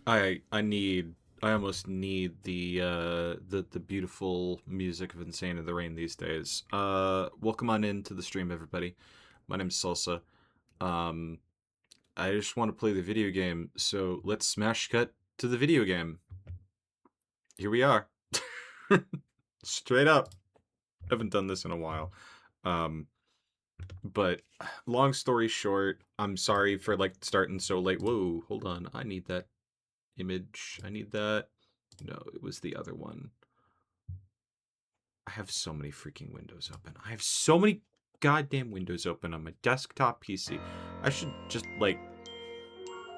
I almost need the beautiful music of Insane in the Rain these days. Welcome on into the stream, everybody. My name's Salsa. Um, I just want to play the video game, so let's smash cut to the video game. Here we are. Straight up. Haven't done this in a while. Um, but long story short, I'm sorry for like starting so late. Whoa, hold on. I need that image. I need that. No, it was the other one. I have so many freaking windows open. I have so many goddamn windows open on my desktop PC. I should just, like,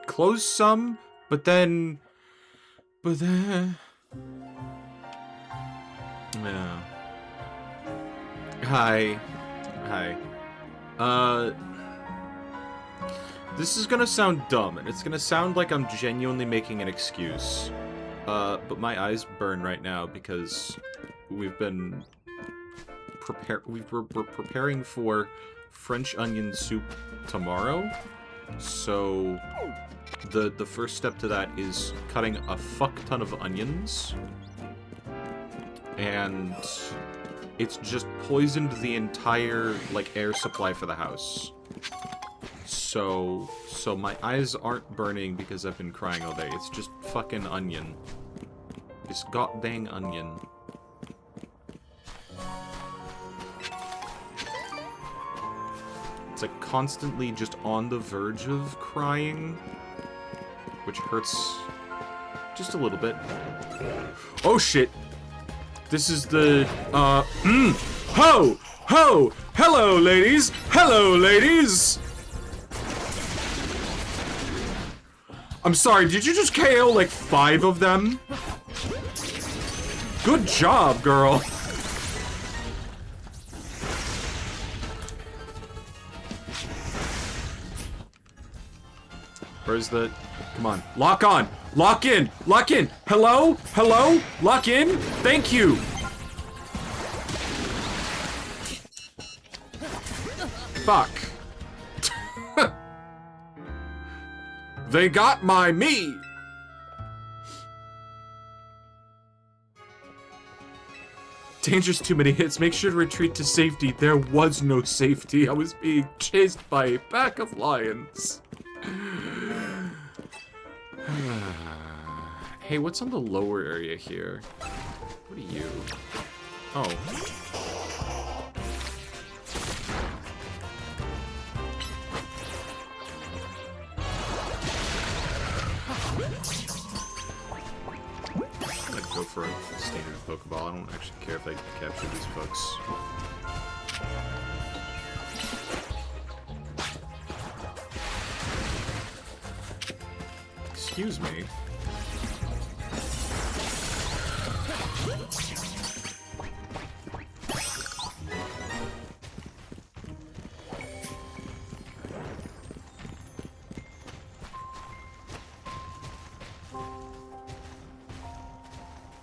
close some, but then... Yeah. Hi. Hi. This is gonna sound dumb, and it's gonna sound like I'm genuinely making an excuse. But my eyes burn right now because we've been we're preparing for French onion soup tomorrow. So the first step to that is cutting a fuck ton of onions. And it's just poisoned the entire like air supply for the house. So my eyes aren't burning because I've been crying all day. It's just fucking onion. This goddamn onion. It's like constantly just on the verge of crying, which hurts just a little bit. Oh shit! This is the, ho! Ho! Hello, ladies! Hello, ladies! I'm sorry, did you just KO like 5 of them? Good job, girl! Where's the... Come on. Lock on! Lock in! Lock in! Hello? Hello? Lock in? Thank you! Fuck. They got my me! Dangerous, too many hits. Make sure to retreat to safety. There was no safety. I was being chased by a pack of lions. Hey, what's on the lower area here? What are you? Oh. I'd go for a standard Pokeball. I don't actually care if I capture these folks. Excuse me.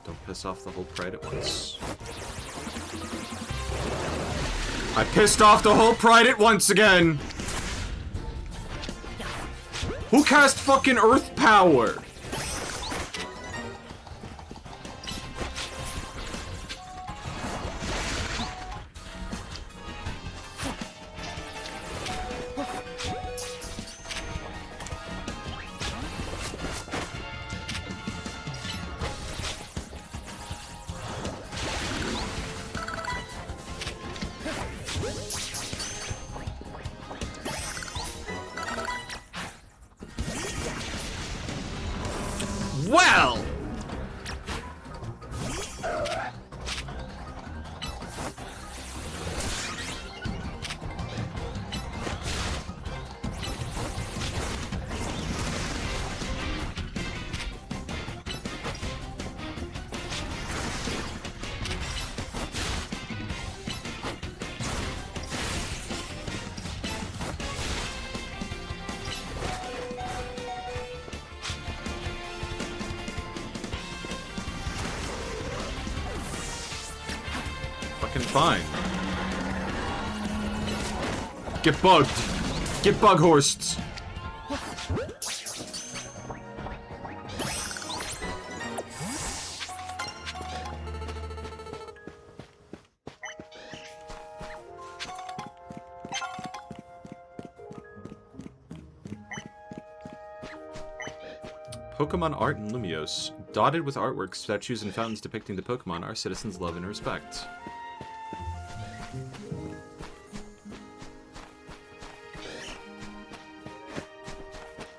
Don't piss off the whole pride at once. I pissed off the whole pride at once again! Who cast fucking Earth Power? Well! Fucking fine. Get bugged. Get bug horsed. Pokemon art in Lumiose. Dotted with artworks, statues, and fountains depicting the Pokemon our citizens love and respect.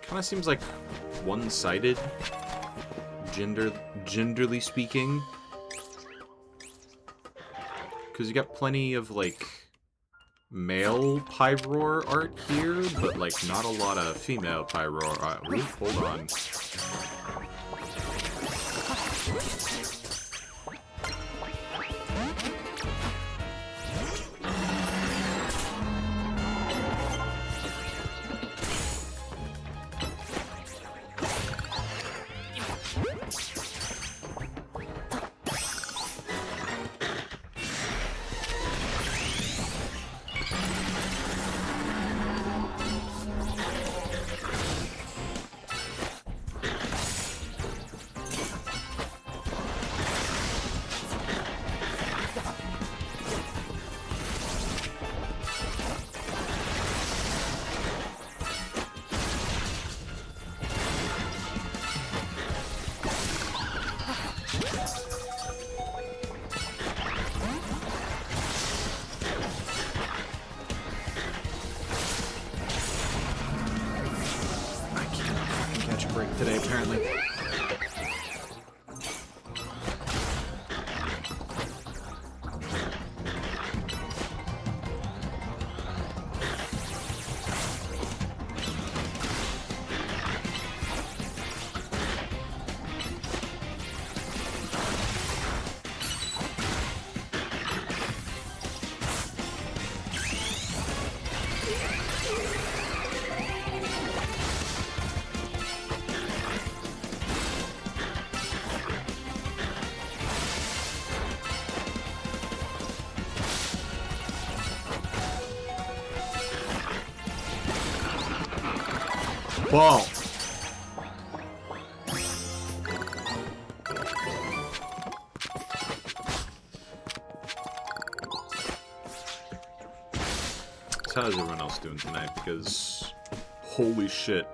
Kinda seems like one-sided, genderly speaking. Because you got plenty of, like, male Pyroar art here, but, like, not a lot of female Pyroar art. Ooh, hold on. Today, apparently. Ball. So how's everyone else doing tonight? Because holy shit,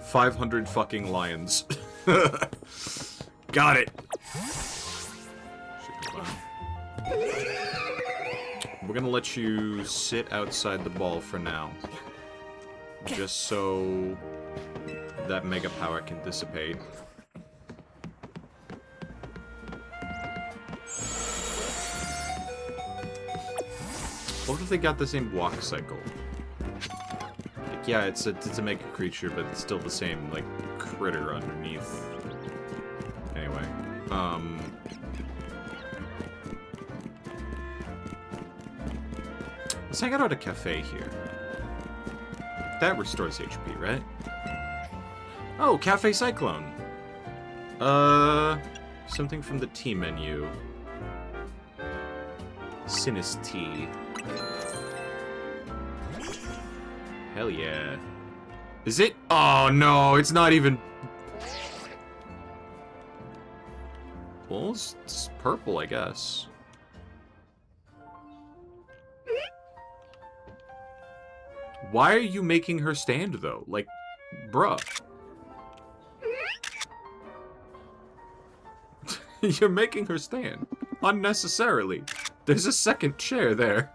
500 fucking lions. Got it. Shit, hold on. We're gonna let you sit outside the ball for now, just so that mega power can dissipate. What if they got the same walk cycle? Like, yeah, it's a mega creature, but it's still the same, like, critter underneath. Anyway, let's hang out at a cafe here. That restores HP, right? Oh, Cafe Cyclone. Something from the tea menu. Sinus tea. Hell yeah. Is it? Oh no, it's not even... Well, it's purple, I guess. Why are you making her stand, though? Like, bruh. You're making her stand. Unnecessarily. There's a second chair there.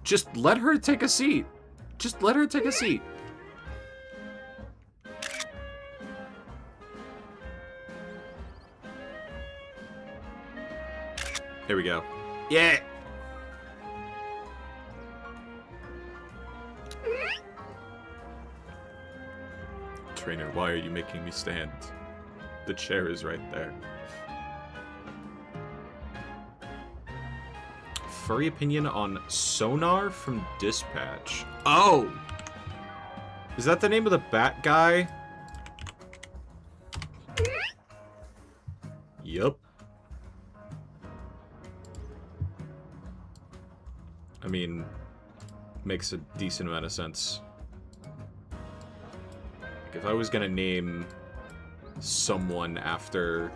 Just let her take a seat. Just let her take a seat. There we go. Yeah! Trainer, why are you making me stand? The chair is right there. Furry opinion on Sonar from Dispatch. Oh! Is that the name of the bat guy? Yup. I mean, makes a decent amount of sense. Like, if I was gonna name someone after,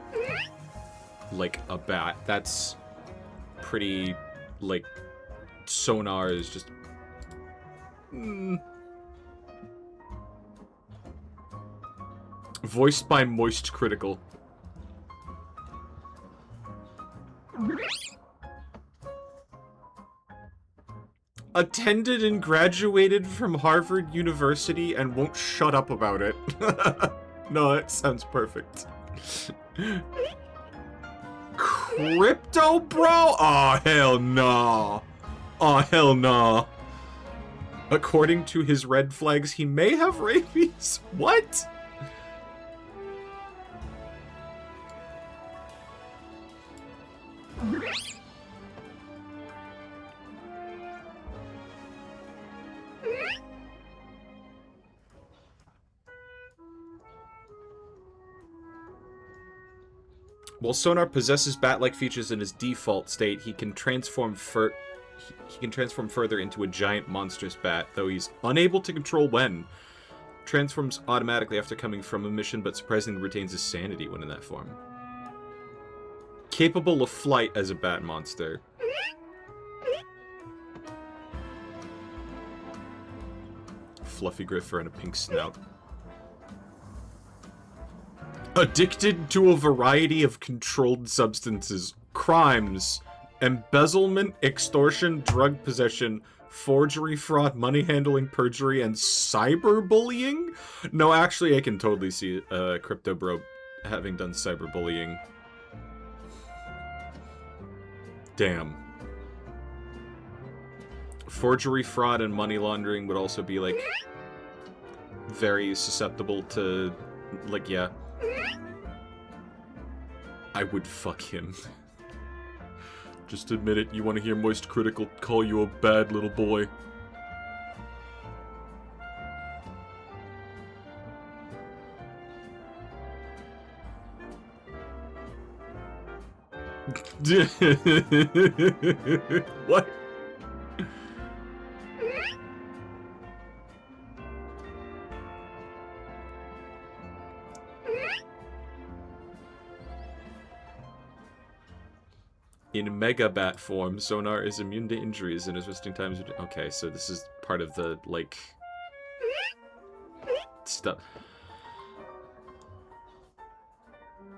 like, a bat. That's pretty, like, Sonar is just... Voiced by Moist Critical. Attended and graduated from Harvard University and won't shut up about it. No, that sounds perfect. Crypto bro? Oh, hell no. Oh, hell no. According to his red flags, he may have rabies. What? While Sonar possesses bat-like features in his default state, he can transform further into a giant monstrous bat, though he's unable to control when. Transforms automatically after coming from a mission, but surprisingly retains his sanity when in that form. Capable of flight as a bat monster. Fluffy griffer and a pink snout. Addicted to a variety of controlled substances, crimes, embezzlement, extortion, drug possession, forgery, fraud, money handling, perjury, and cyberbullying? No, actually, I can totally see Crypto Bro having done cyberbullying. Damn. Forgery, fraud, and money laundering would also be, like, very susceptible to, like, yeah. I would fuck him. Just admit it, you want to hear Moist Critical call you a bad little boy. What? In Megabat form, Sonar is immune to injuries and his resting times... Okay, so this is part of the, like... stuff.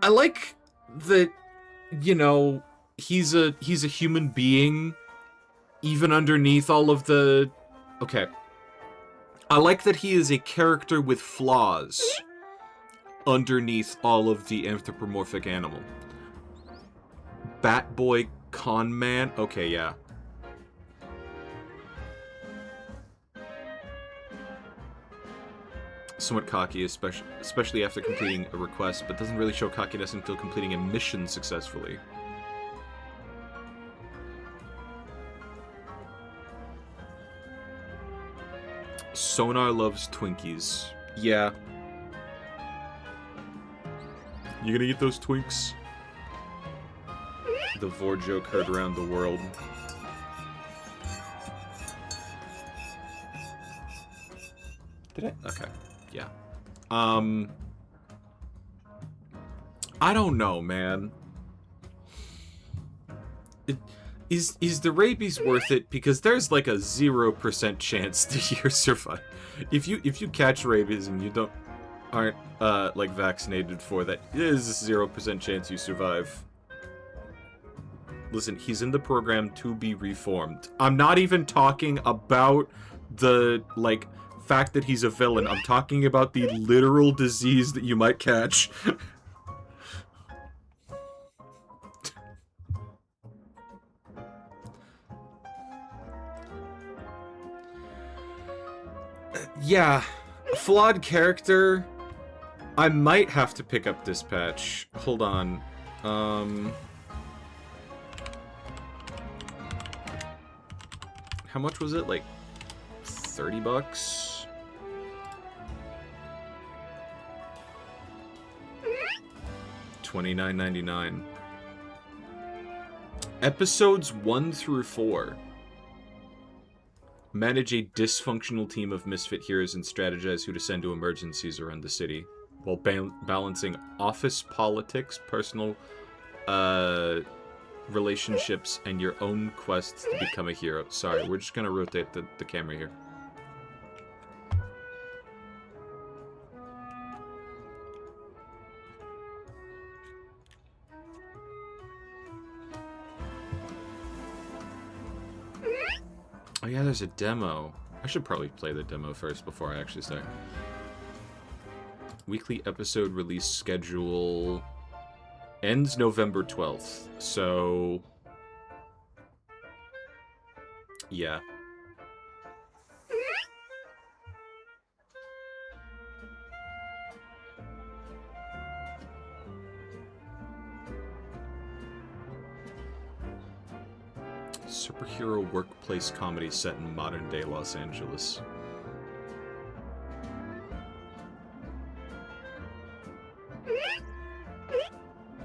I like that, you know, he's a human being, even underneath all of the... Okay. I like that he is a character with flaws underneath all of the anthropomorphic animal. Batboy Con Man? Okay, yeah. Somewhat cocky, especially after completing a request, but doesn't really show cockiness until completing a mission successfully. Sonar loves Twinkies. Yeah. You gonna eat those Twinks? The Vor joke heard around the world. Did I? Okay. Yeah. I don't know, man. Is the rabies worth it? Because there's like a 0% chance that you survive. If you catch rabies and you aren't like vaccinated for that, it is a 0% chance you survive. Listen, he's in the program to be reformed. I'm not even talking about the, like, fact that he's a villain. I'm talking about the literal disease that you might catch. Yeah, flawed character. I might have to pick up Dispatch. Hold on. How much was it? Like, $30? $29.99. Episodes 1 through 4. Manage a dysfunctional team of misfit heroes and strategize who to send to emergencies around the city. while balancing office politics, personal relationships, and your own quests to become a hero. Sorry, we're just gonna rotate the camera here. Oh yeah, there's a demo. I should probably play the demo first before I actually start. Weekly episode release schedule ends November 12th. So yeah. Superhero workplace comedy set in modern-day Los Angeles.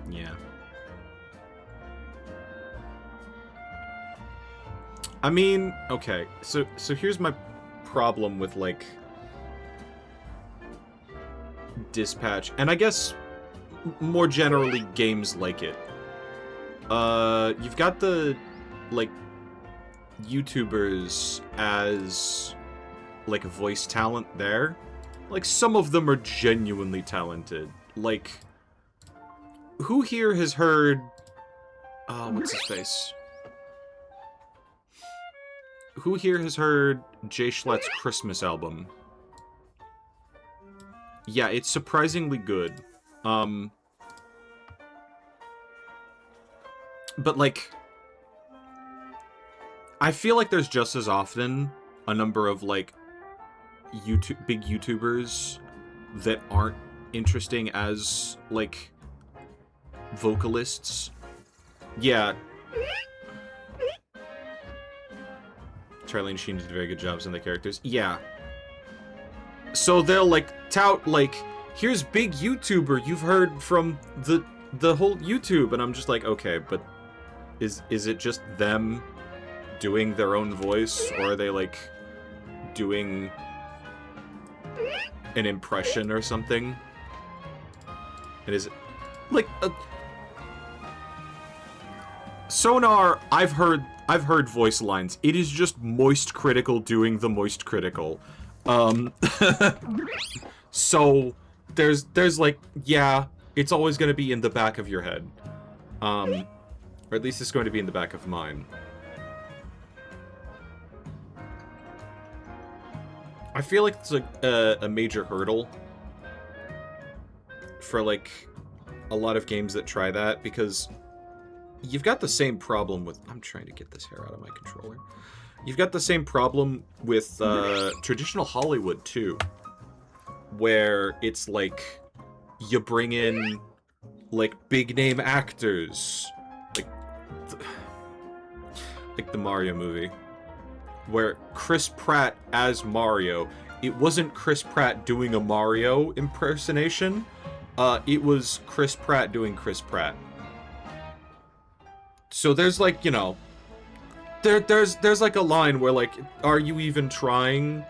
Yeah. I mean, okay, so here's my problem with, like, Dispatch, and I guess more generally games like it. You've got the, like, YouTubers as, like, voice talent there. Like, some of them are genuinely talented. Like, who here has heard... what's his face? Who here has heard Jay Schlatt's Christmas album? Yeah, it's surprisingly good. But, like... I feel like there's just as often a number of, like, big YouTubers that aren't interesting as, like, vocalists. Yeah. Charlie and Sheen did very good jobs on the characters. Yeah. So they'll, like, tout, like, here's big YouTuber you've heard from the whole YouTube. And I'm just like, okay, but is it just them doing their own voice, or are they, like, doing an impression or something? And is it, like, Sonar, I've heard voice lines. It is just Moist Critical doing the Moist Critical. So, there's, like, yeah, it's always gonna be in the back of your head. Or at least it's going to be in the back of mine. I feel like it's a major hurdle for, like, a lot of games that try that, because you've got the same problem with... I'm trying to get this hair out of my controller. You've got the same problem with traditional Hollywood, too, where it's like, you bring in, like, big-name actors, like the Mario movie, where Chris Pratt as Mario, it wasn't Chris Pratt doing a Mario impersonation, it was Chris Pratt doing Chris Pratt. So there's, like, you know, there's like a line where, like, are you even trying?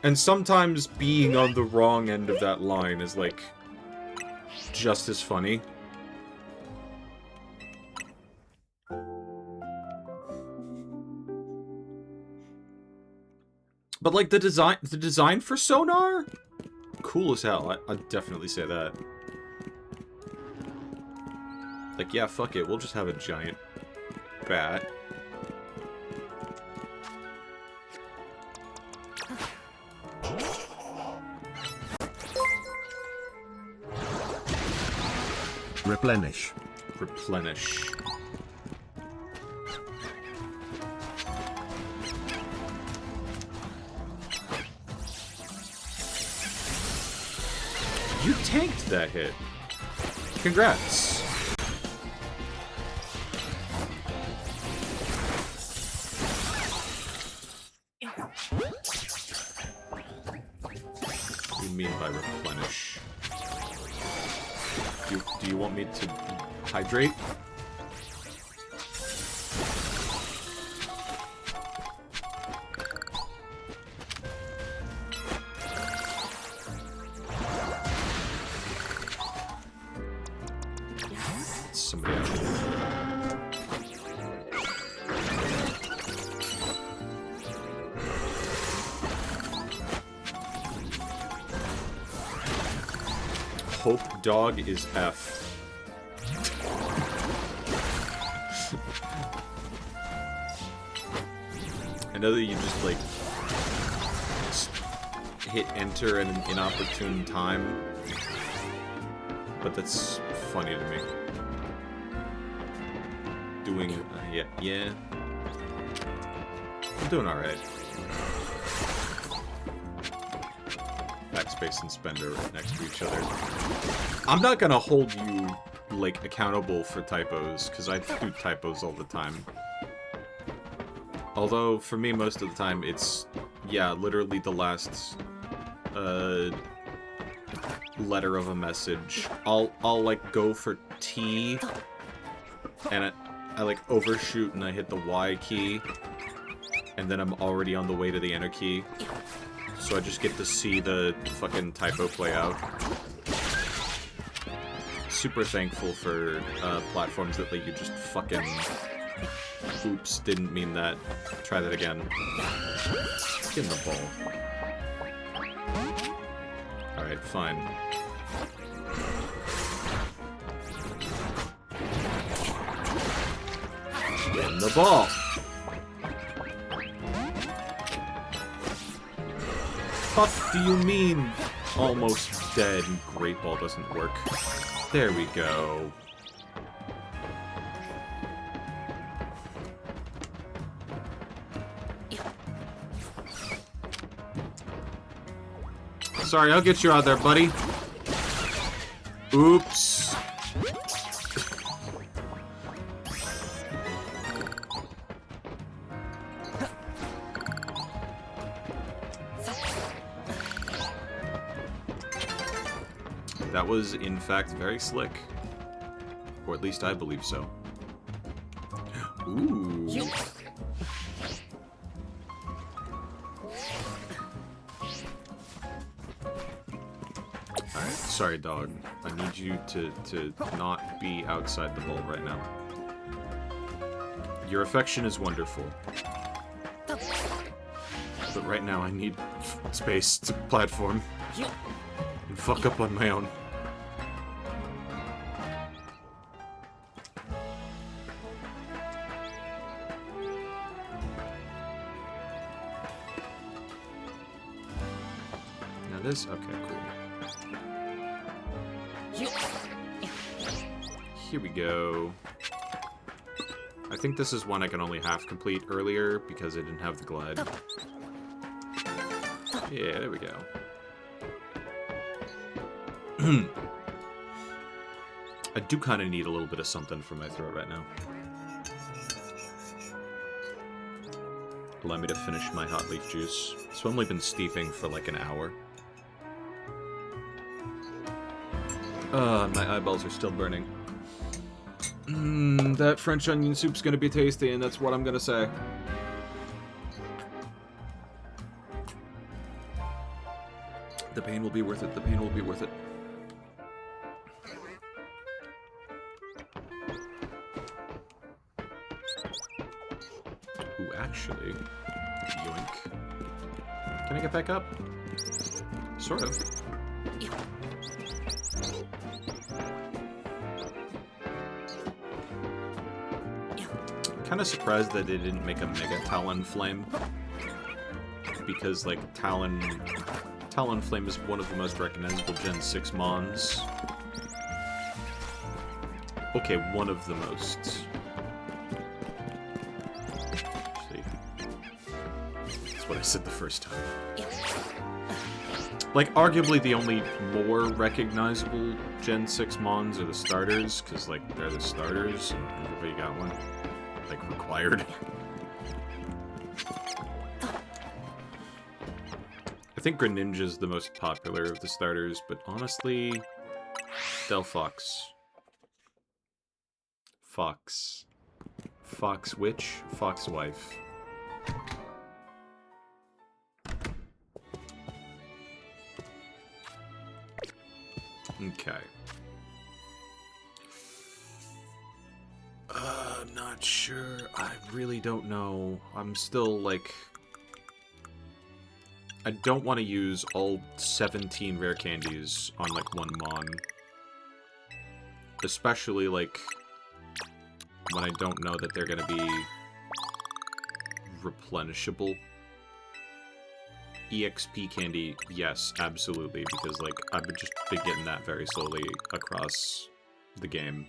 And sometimes being on the wrong end of that line is, like, just as funny. But, like, the design for Sonar? Cool as hell. I'd definitely say that. Like, yeah, fuck it. We'll just have a giant bat. Replenish. Replenish. You tanked that hit. Congrats. What do you mean by replenish? Do you want me to hydrate? That's somebody else. Hope dog is F. I know that you just, like, hit enter at an inopportune time, but that's funny to me. Doing, yeah. I'm doing alright. Backspace and spender right next to each other. I'm not gonna hold you, like, accountable for typos, because I do typos all the time. Although, for me, most of the time, it's, yeah, literally the last, letter of a message. I'll like, go for T, and I, like, overshoot and I hit the Y key, and then I'm already on the way to the enter key. So I just get to see the fucking typo play out. Super thankful for, platforms that let you just fucking... Oops, didn't mean that. Try that again. Get in the ball. Alright, fine. Get in the ball! Fuck do you mean? Almost dead. Great ball doesn't work. There we go. Sorry, I'll get you out there, buddy. Oops. That was, in fact, very slick. Or at least I believe so. Ooh. Alright, sorry, dog. I need you to not be outside the bowl right now. Your affection is wonderful. But right now I need space to platform. And fuck up on my own. Now this? Okay, cool. Here we go. I think this is one I can only half complete earlier because I didn't have the glide. Yeah, there we go. I do kind of need a little bit of something for my throat right now. Allow me to finish my hot leaf juice. It's only been steeping for like an hour. My eyeballs are still burning. That French onion soup's gonna be tasty, and that's what I'm gonna say. The pain will be worth it. The pain will be worth it. Ooh, actually... Yoink. Can I get back up? Sort of. Kind of surprised that they didn't make a Mega Talonflame. Because, like, Talonflame is one of the most recognizable Gen 6 mons. Okay, one of the most. See. That's what I said the first time. Like, arguably the only more recognizable Gen 6 mons are the starters, because, like, they're the starters, and everybody got one. Like, required. I think Greninja's the most popular of the starters, but honestly... Delphox. Fox. Fox witch? Fox wife. Okay. I'm not sure. I really don't know. I'm still, like... I don't want to use all 17 rare candies on, like, one Mon. Especially, like, when I don't know that they're gonna be replenishable. EXP candy, yes, absolutely, because, like, I've just been getting that very slowly across the game.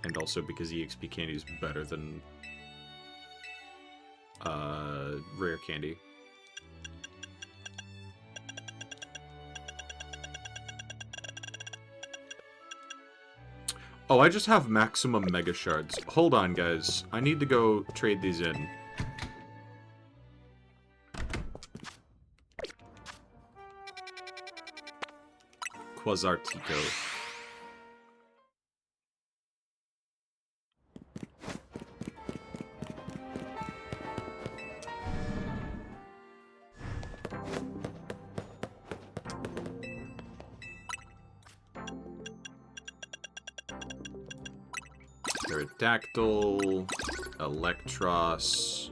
And also because EXP candy is better than rare candy. Oh, I just have maximum mega shards. Hold on, guys. I need to go trade these in. Quasar Tico. Pterodactyl, Electros,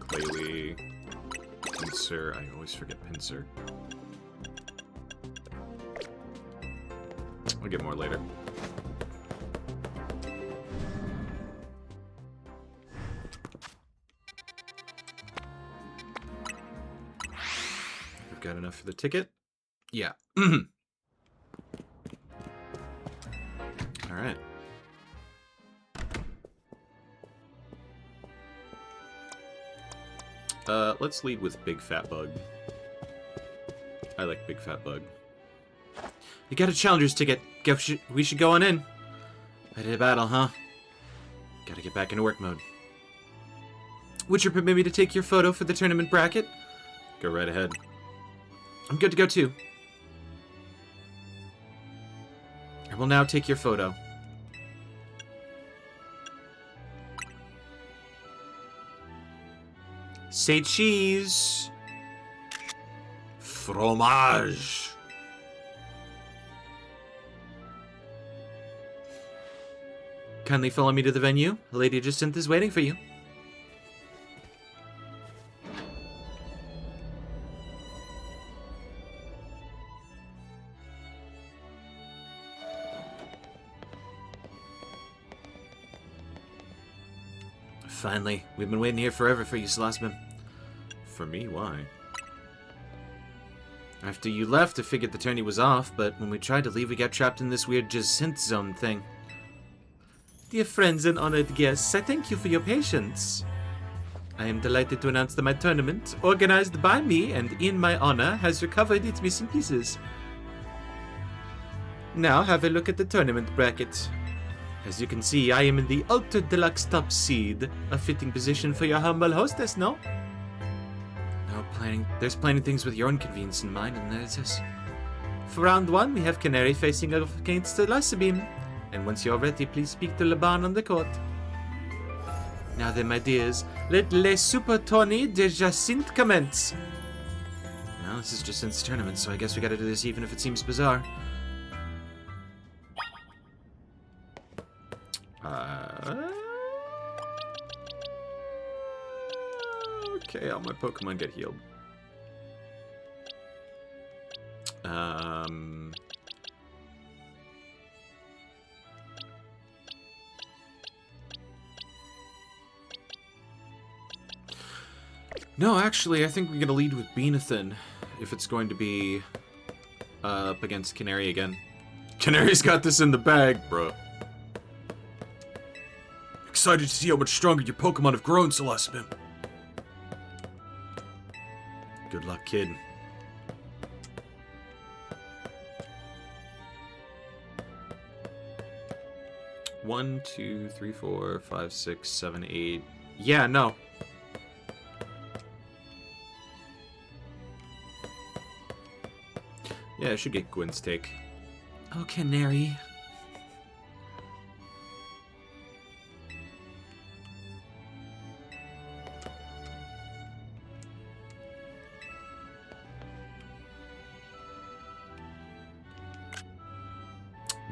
Clayley, Pinsir. I always forget Pinsir. I'll get more later. We've got enough for the ticket? Yeah. Alright. Let's lead with Big Fat Bug. I like Big Fat Bug. You got a challenger's ticket. We should go on in. Ready to battle, huh? Gotta get back into work mode. Would you permit me to take your photo for the tournament bracket? Go right ahead. I'm good to go too. I will now take your photo. Say cheese. Fromage. Kindly follow me to the venue. Lady Jacinth is waiting for you. Finally, we've been waiting here forever for you, Celestin. For me? Why? After you left, I figured the tourney was off, but when we tried to leave, we got trapped in this weird Jacinth zone thing. Dear friends and honored guests, I thank you for your patience. I am delighted to announce that my tournament, organized by me and in my honor, has recovered its missing pieces. Now have a look at the tournament bracket. As you can see, I am in the Ultra Deluxe Top Seed, a fitting position for your humble hostess, no? There's plenty of things with your own convenience in mind, and there's this. For round one, we have Canary facing off against Lysabeam. And once you're ready, please speak to Laban on the court. Now then, my dears, let Les Super Tourney de Jacinthe commence. Well, this is Jacinthe's tournament, so I guess we gotta do this even if it seems bizarre. Okay, all my Pokemon get healed. No, actually, I think we're gonna lead with Beanathan if it's going to be up against Canary again. Canary's got this in the bag, bro. Excited to see how much stronger your Pokemon have grown, Celestin. Good luck, kid. One, 2, 3, 4, 5, 6, 7, 8. Yeah, no. Yeah, I should get Gwen's take. Oh, Canary.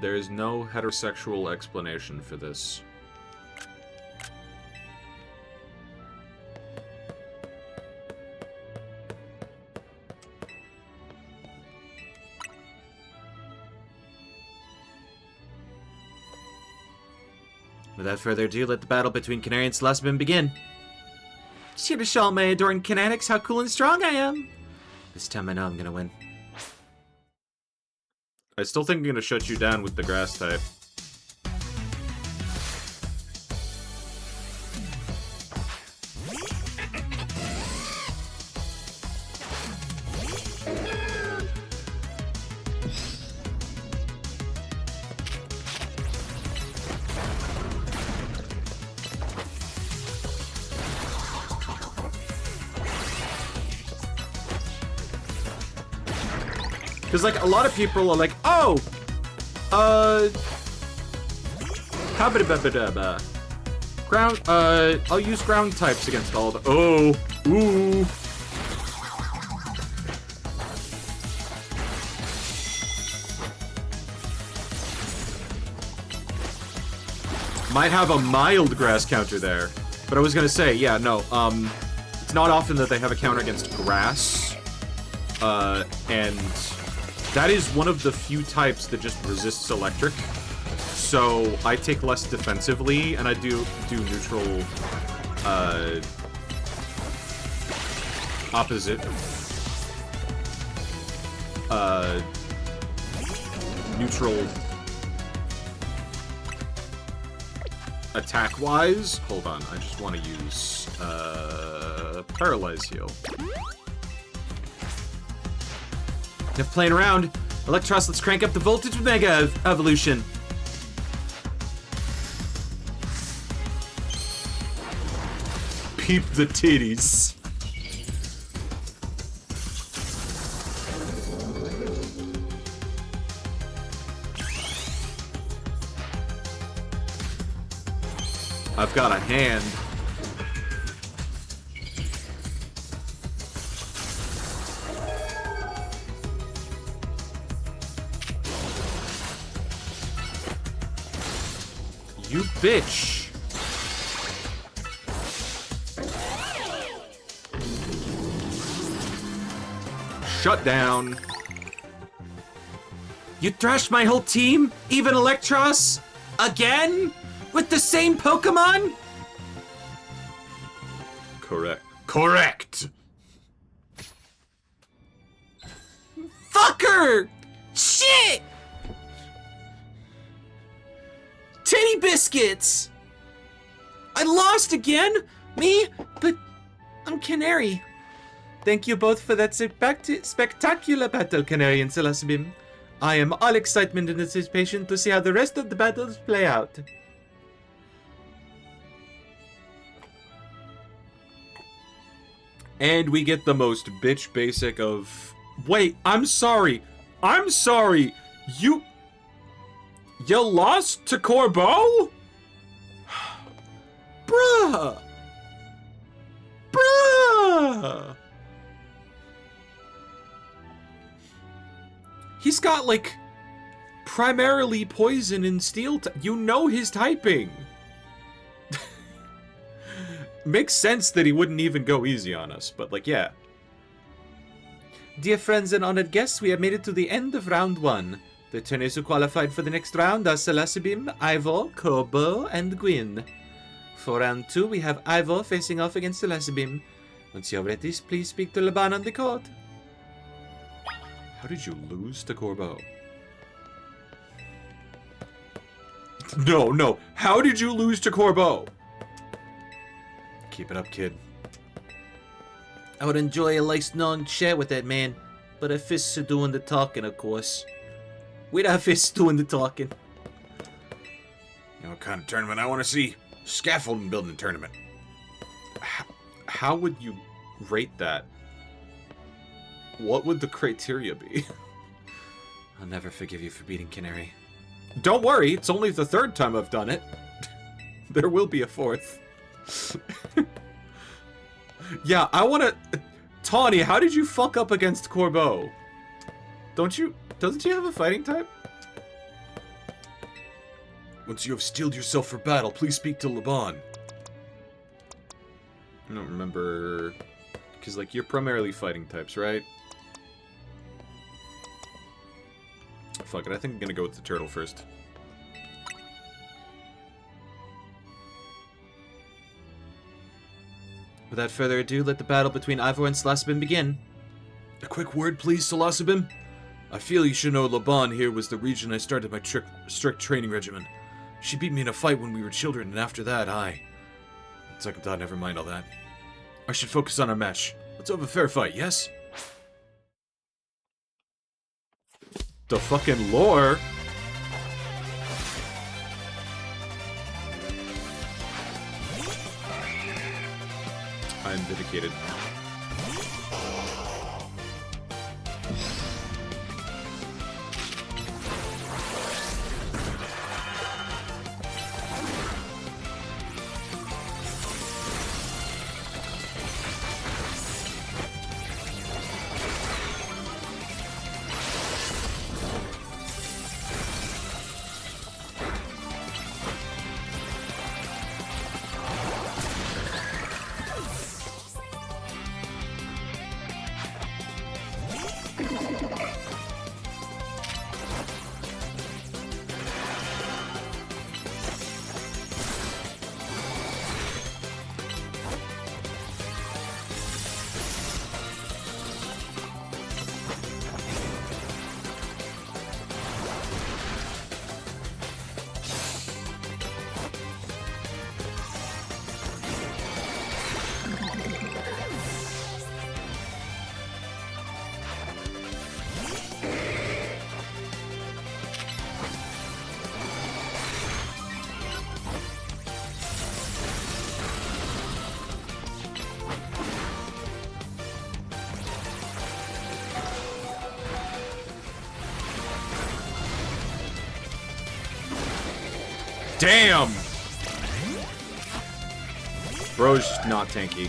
There is no heterosexual explanation for this. Without further ado, let the battle between Canary and Celestabim begin. Just here to show my adoring Kinetics how cool and strong I am. This time I know I'm gonna win. I still think I'm gonna shut you down with the grass type. Because, like, a lot of people are like, oh, ground, I'll use ground types against all the, oh, ooh. Might have a mild grass counter there. But I was gonna say, yeah, no, it's not often that they have a counter against grass. And that is one of the few types that just resists electric. So I take less defensively, and I do neutral, opposite, neutral attack-wise. Hold on, I just want to use, Paralyze Heal. Enough playing around. Electros, let's crank up the voltage with Mega Evolution. Peep the titties. I've got a hand. You bitch. Shut down. You thrashed my whole team? Even Electros? Again? With the same Pokemon? Correct. Correct! Fucker! Shit! Titty biscuits! I lost again? Me? But I'm Canary. Thank you both for that spectacular battle, Canary and Celestabim. I am all excitement and anticipation to see how the rest of the battles play out. And we get the most bitch basic of... Wait, I'm sorry. I'm sorry. You lost to Corbeau? Bruh. Bruh. He's got, like, primarily poison and steel. You know his typing. Makes sense that he wouldn't even go easy on us, but, like, yeah. Dear friends and honored guests, we have made it to the end of round 1. The trainers who qualified for the next round are Celestabim, Ivor, Corbeau, and Gwyn. For round 2, we have Ivor facing off against Celestabim. Once you're ready, please speak to Laban on the court. How did you lose to Corbeau? No. How did you lose to Corbeau? Keep it up, kid. I would enjoy a nice long chat with that man, but our fists are doing the talking, of course. With our fists doing the talking. You know what kind of tournament I want to see? Scaffolding building tournament. How would you rate that? What would the criteria be? I'll never forgive you for beating Canary. Don't worry, it's only the 3rd time I've done it. There will be a 4th. Yeah, I want to... Tawny, how did you fuck up against Corbeau? Doesn't you have a fighting type? Once you have steeled yourself for battle, please speak to Laban. I don't remember... Because, like, you're primarily fighting types, right? Fuck it, I think I'm gonna go with the turtle first. Without further ado, let the battle between Ivor and Selasbim begin. A quick word, please, Selasbim. I feel you should know Laban here was the region I started my strict training regimen. She beat me in a fight when we were children, and after that, Second thought, never mind all that. I should focus on our match. Let's have a fair fight, yes? The fucking lore? I am dedicated. Damn! Bro's just not tanky.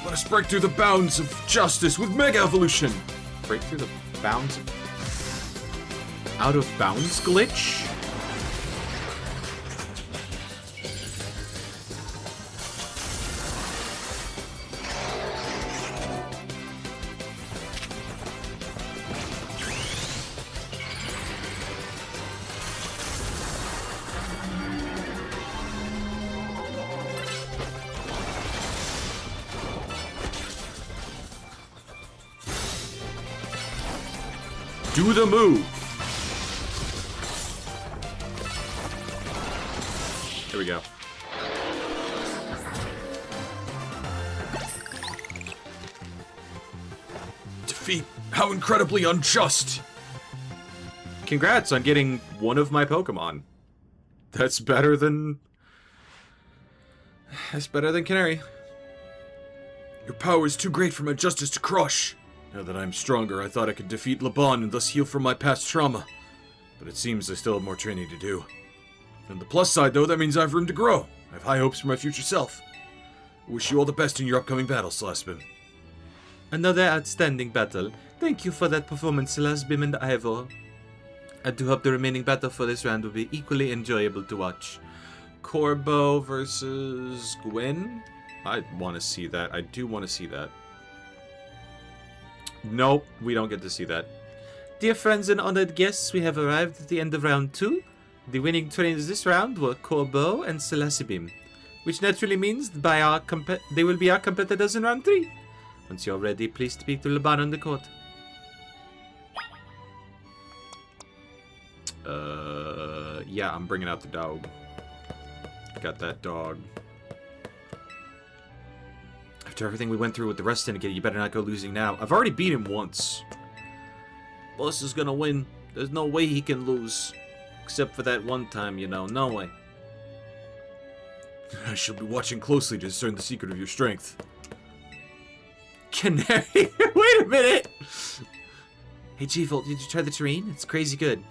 Let us break through the bounds of justice with Mega Evolution! Break through the bounds of... Out of bounds glitch? Do the move! Here we go. Defeat! How incredibly unjust! Congrats on getting one of my Pokemon. That's better than... That's better than Canary. Your power is too great for my justice to crush. Now that I'm stronger, I thought I could defeat Laban and thus heal from my past trauma. But it seems I still have more training to do. On the plus side, though, that means I have room to grow. I have high hopes for my future self. I wish you all the best in your upcoming battle, Selasbim. Another outstanding battle. Thank you for that performance, Selasbim and Ivor. I do hope the remaining battle for this round will be equally enjoyable to watch. Corbo versus Gwen? I want to see that. I do want to see that. Nope, we don't get to see that. Dear friends and honored guests, we have arrived at the end of round 2. The winning trainers this round were Corbo and Selasbim, which naturally means they will be our competitors in round 3. Once you're ready, please speak to Laban on the court. Yeah, I'm bringing out the dog. Got that dog. After everything we went through with the rest syndicate, you better not go losing now. I've already beat him once. Boss is gonna win. There's no way he can lose. Except for that one time, you know. No way. I shall be watching closely to discern the secret of your strength. Canary? Wait a minute! Hey, G-Volt, did you try the terrain? It's crazy good.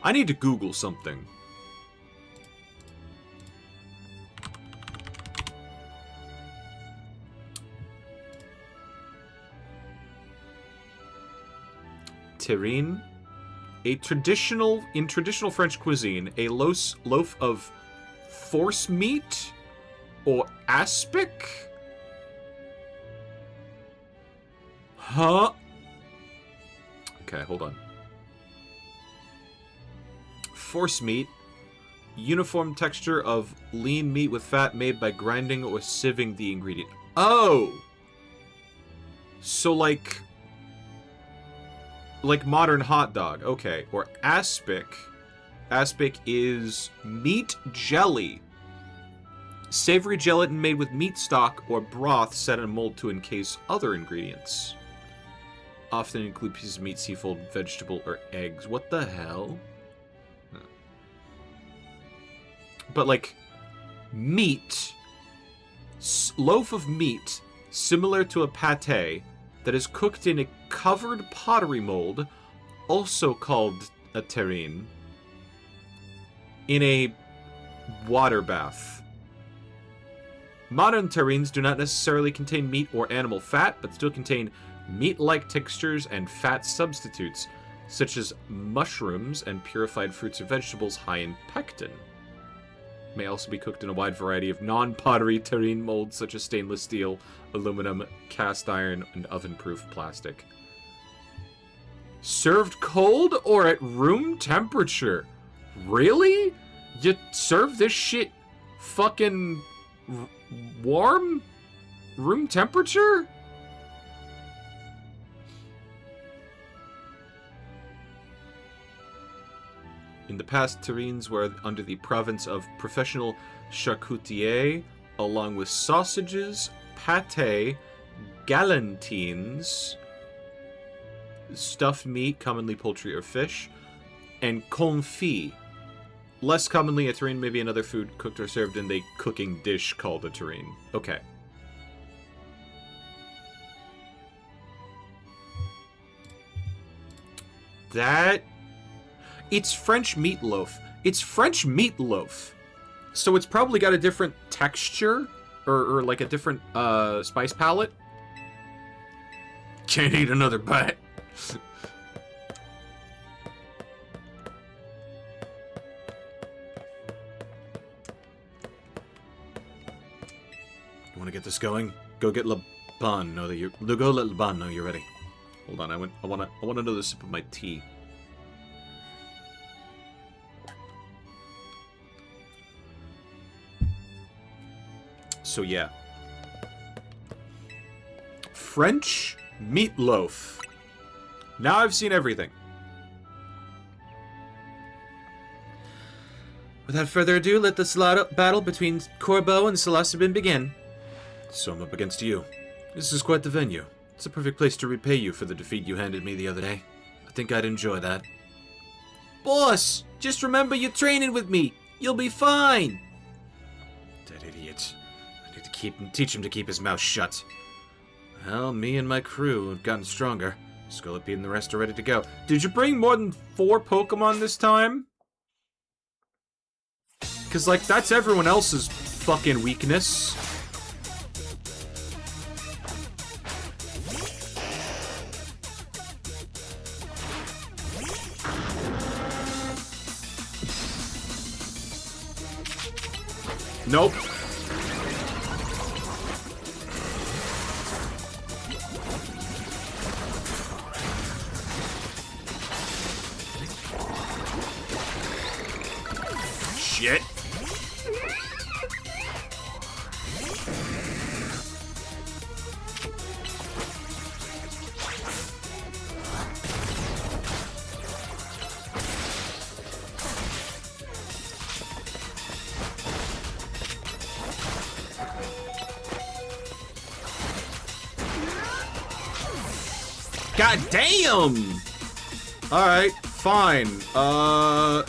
I need to Google something. terrine. In traditional French cuisine, a loaf of force meat or aspic? Huh? Okay, hold on. Force meat. Uniform texture of lean meat with fat made by grinding or sieving the ingredient. Oh! So like modern hot dog. Okay. Or aspic. Aspic is meat jelly. Savory gelatin made with meat stock or broth set in a mold to encase other ingredients. Often include pieces of meat, seafood, vegetable, or eggs. What the hell? But like, meat, loaf of meat, similar to a pate, that is cooked in a covered pottery mold, also called a terrine, in a water bath. Modern terrines do not necessarily contain meat or animal fat, but still contain meat-like textures and fat substitutes, such as mushrooms and purified fruits or vegetables high in pectin. May also be cooked in a wide variety of non-pottery terrine molds such as stainless steel, aluminum, cast iron, and oven-proof plastic. Served cold or at room temperature? Really? You serve this shit fucking warm? Room temperature? In the past, terrines were under the province of professional charcutiers, along with sausages, pâté, galantines, stuffed meat, commonly poultry or fish, and confit. Less commonly, a terrine may be another food cooked or served in a cooking dish called a terrine. Okay. That... It's French meatloaf. It's French meatloaf. So it's probably got a different texture, or like a different spice palette. Can't eat another bite. You want to get this going? Go get Laban. Know that you're. Go let Laban know you're ready. Hold on. I want another sip of my tea. So yeah. French meatloaf. Now I've seen everything. Without further ado, let the battle between Corbeau and Celestibin begin. So I'm up against you. This is quite the venue. It's a perfect place to repay you for the defeat you handed me the other day. I think I'd enjoy that. Boss, just remember you're training with me. You'll be fine. That idiot. Teach him to keep his mouth shut. Well, me and my crew have gotten stronger. Scolopy and the rest are ready to go. Did you bring more than 4 Pokemon this time? Because, like, that's everyone else's fucking weakness. Nope. Shit. God damn! Alright, fine. Ugh.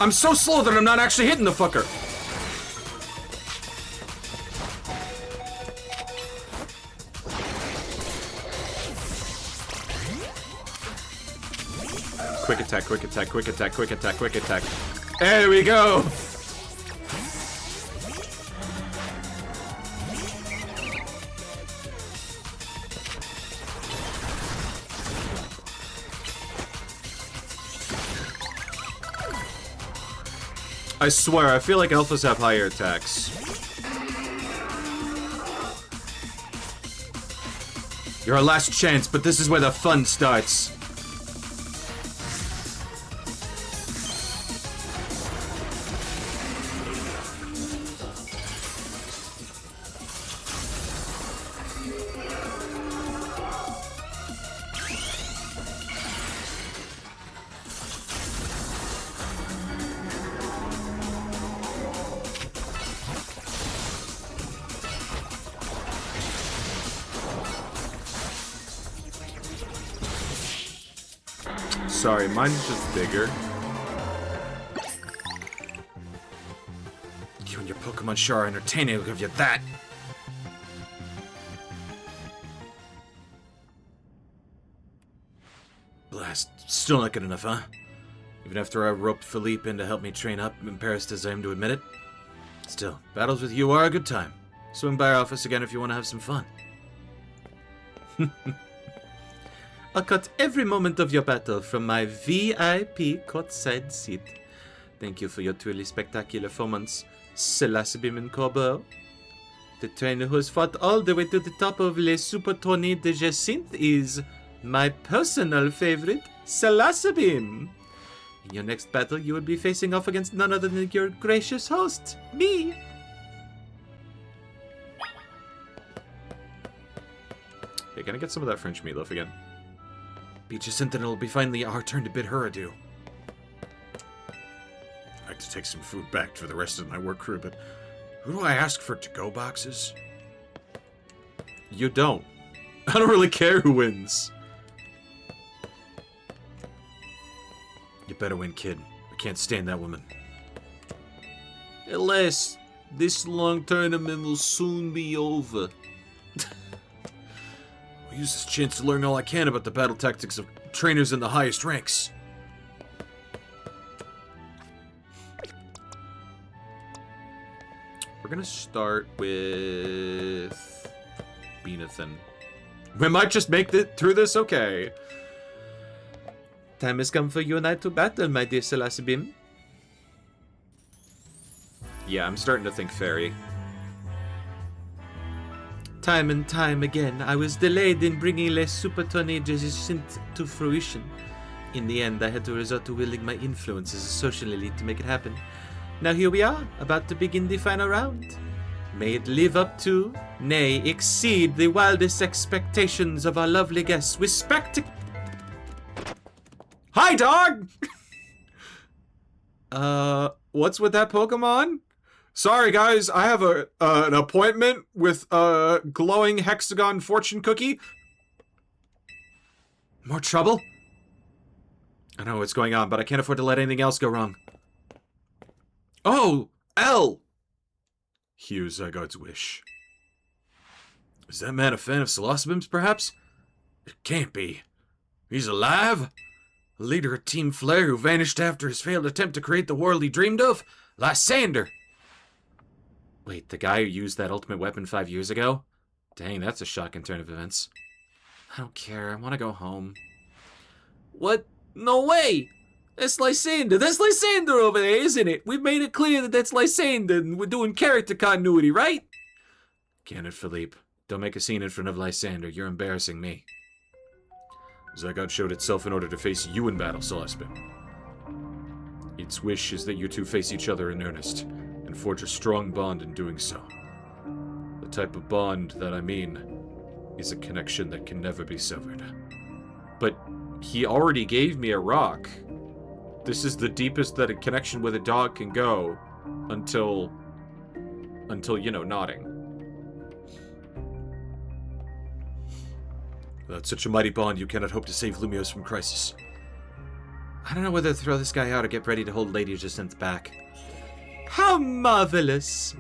I'm so slow that I'm not actually hitting the fucker. Quick attack, quick attack, quick attack, quick attack, quick attack. There we go! I swear, I feel like alphas have higher attacks. You're our last chance, but this is where the fun starts. Sorry, mine's just bigger. You and your Pokemon sure are entertaining, I'll give you that. Blast. Still not good enough, huh? Even after I roped Philippe in to help me train up, embarrassed as I am to admit it. Still, battles with you are a good time. Swing by our office again if you want to have some fun. I'll cut every moment of your battle from my VIP courtside seat. Thank you for your truly spectacular performance, Selassie and Corbeau. The trainer who has fought all the way to the top of Les Super Tournées de Jacinthe is my personal favorite, Selassie. In your next battle, you will be facing off against none other than your gracious host, me. Hey, can I get some of that French meatloaf again? Be Jacinthe and it'll be finally our turn to bid her adieu. I'd like to take some food back for the rest of my work crew, but who do I ask for to-go boxes? You don't. I don't really care who wins. You better win, kid. I can't stand that woman. Alas, this long tournament will soon be over. I'll use this chance to learn all I can about the battle tactics of trainers in the highest ranks. We're gonna start with Beanathan. We might just make it through this okay. Time has come for you and I to battle, my dear Selassie. Yeah, I'm starting to think fairy. Time and time again, I was delayed in bringing Les Super Tournées de Jacinthe to fruition. In the end, I had to resort to wielding my influence as a social elite to make it happen. Now here we are, about to begin the final round. May it live up to, nay, exceed the wildest expectations of our lovely guests with Hi, dog! What's with that Pokemon? Sorry, guys, I have an appointment with a glowing hexagon fortune cookie. More trouble? I know what's going on, but I can't afford to let anything else go wrong. Oh, L! Here's Zygarde's wish. Is that man a fan of Celosibim's, perhaps? It can't be. He's alive? The leader of Team Flare who vanished after his failed attempt to create the world he dreamed of? Lysander! Wait, the guy who used that ultimate weapon 5 years ago? Dang, that's a shocking turn of events. I don't care, I want to go home. What? No way! That's Lysander! That's Lysander over there, isn't it? We've made it clear that that's Lysander and we're doing character continuity, right? Can it, Philippe? Don't make a scene in front of Lysander, you're embarrassing me. Zygarde showed itself in order to face you in battle, Celespin. Its wish is that you two face each other in earnest, and forge a strong bond in doing so. The type of bond that I mean is a connection that can never be severed. But he already gave me a rock. This is the deepest that a connection with a dog can go until you know, nodding. Without such a mighty bond, you cannot hope to save Lumiose from crisis. I don't know whether to throw this guy out or get ready to hold Lady Jacinth back. How marvelous!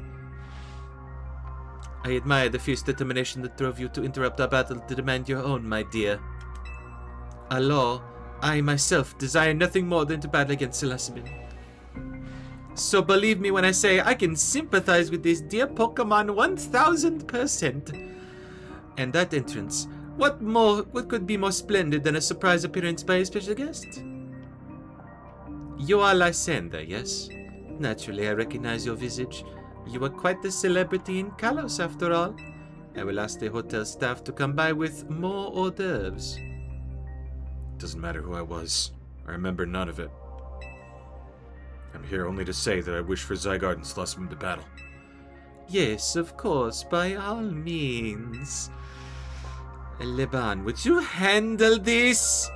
I admire the fierce determination that drove you to interrupt our battle to demand your own, my dear. Alors, I myself desire nothing more than to battle against Selassie. So believe me when I say I can sympathize with this dear Pokemon 1000%. And that entrance, what could be more splendid than a surprise appearance by a special guest? You are Lysander, yes? Naturally, I recognize your visage. You are quite the celebrity in Kalos, after all. I will ask the hotel staff to come by with more hors d'oeuvres. Doesn't matter who I was. I remember none of it. I'm here only to say that I wish for Zygarde and Slusmon to battle. Yes, of course, by all means. Leban, would you handle this?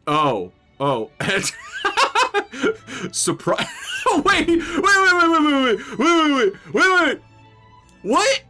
Oh. Surprise. Wait. What?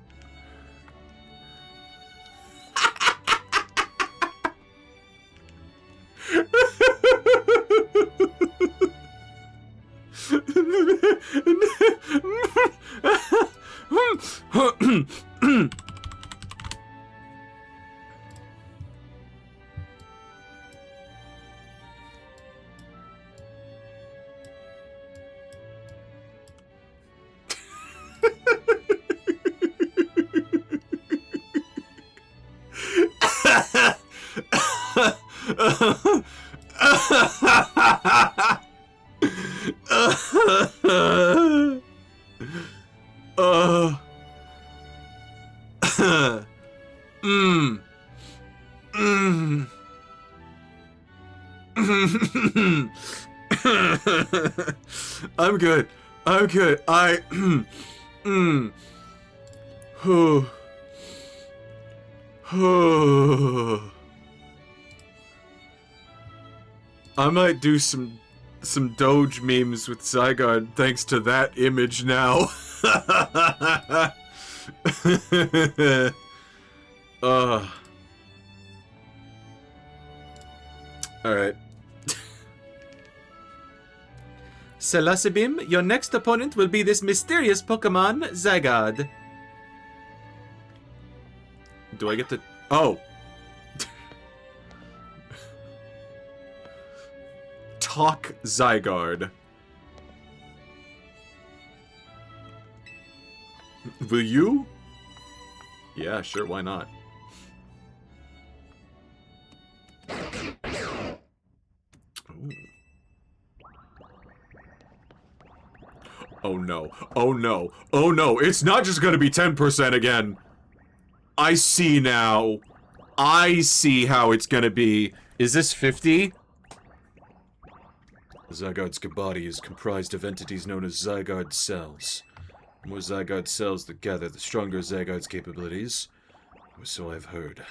I'm good. I might do some Doge memes with Zygarde thanks to that image now. Alright. Selassie, your next opponent will be this mysterious Pokemon, Zygarde. Do I get to... Oh! Talk Zygarde. Will you? Yeah, sure, why not? Ooh. Oh no. Oh no. Oh no. It's not just gonna be 10% again. I see now. I see how it's gonna be. Is this 50? Zygarde's body is comprised of entities known as Zygarde cells. The more Zygarde cells that gather, the stronger Zygarde's capabilities. Or so I've heard.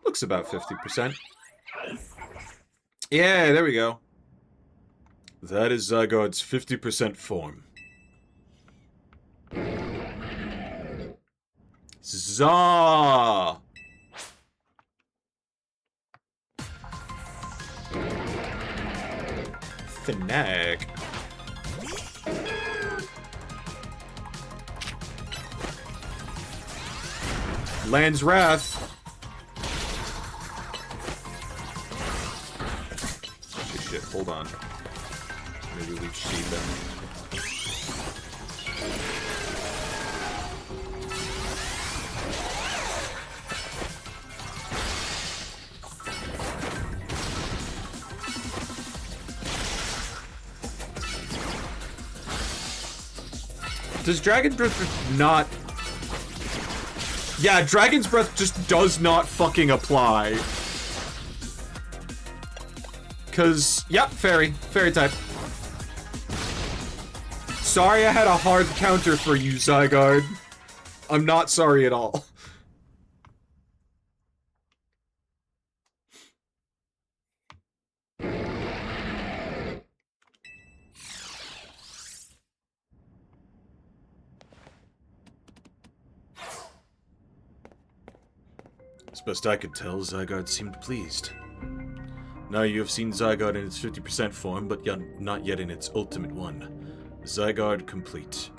Looks about 50%. Yeah, there we go. That is Zygarde's 50% form. Zah! Fnac. Land's Wrath. Shit, hold on. Maybe we cheat them. Does Dragon's Breath not... Yeah, Dragon's Breath just does not fucking apply. Cause, yep, fairy type. Sorry I had a hard counter for you, Zygarde. I'm not sorry at all. As best I could tell, Zygarde seemed pleased. Now you have seen Zygarde in its 50% form, but not yet in its ultimate one. Zygarde complete.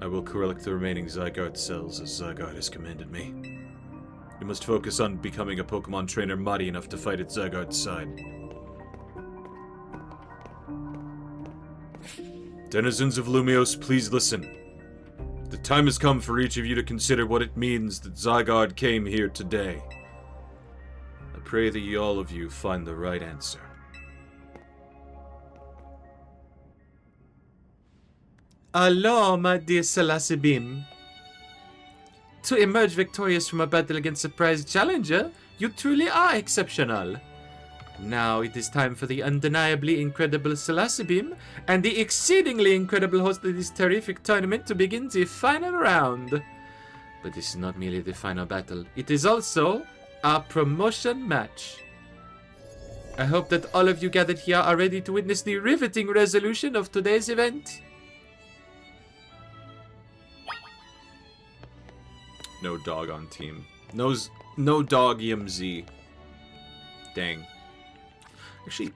I will collect the remaining Zygarde cells as Zygarde has commanded me. You must focus on becoming a Pokemon trainer mighty enough to fight at Zygarde's side. Denizens of Lumiose, please listen. The time has come for each of you to consider what it means that Zygarde came here today. I pray that all of you find the right answer. Hello, my dear Salasibim. To emerge victorious from a battle against a prize challenger, you truly are exceptional. Now it is time for the undeniably incredible Salasibim and the exceedingly incredible host of this terrific tournament to begin the final round. But this is not merely the final battle, it is also our promotion match. I hope that all of you gathered here are ready to witness the riveting resolution of today's event. No dog on team. No dog EMZ. Dang. Actually,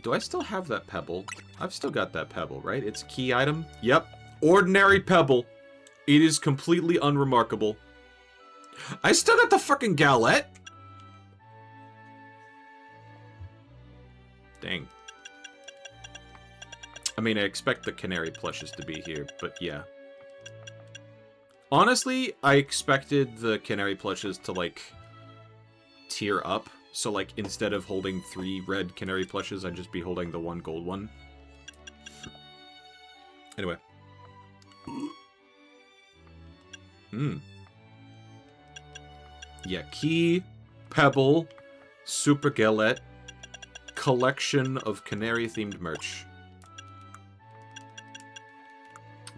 do I still have that pebble? I've still got that pebble, right? It's a key item? Yep. Ordinary pebble. It is completely unremarkable. I still got the fucking galette. Dang. I mean, I expect the canary plushes to be here, but yeah. Honestly, I expected the canary plushes to, like, tier up. So, like, instead of holding 3 red canary plushes, I'd just be holding the 1 gold one. Anyway. Yeah, key, pebble, super galette, collection of canary-themed merch.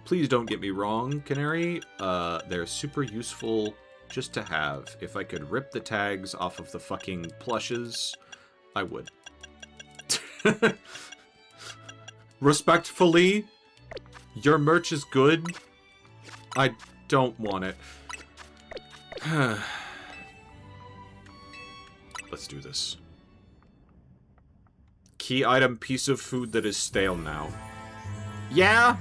Please don't get me wrong, Canary. They're super useful just to have. If I could rip the tags off of the fucking plushes, I would. Respectfully, your merch is good. I don't want it. Let's do this. Key item, piece of food that is stale now. Yeah?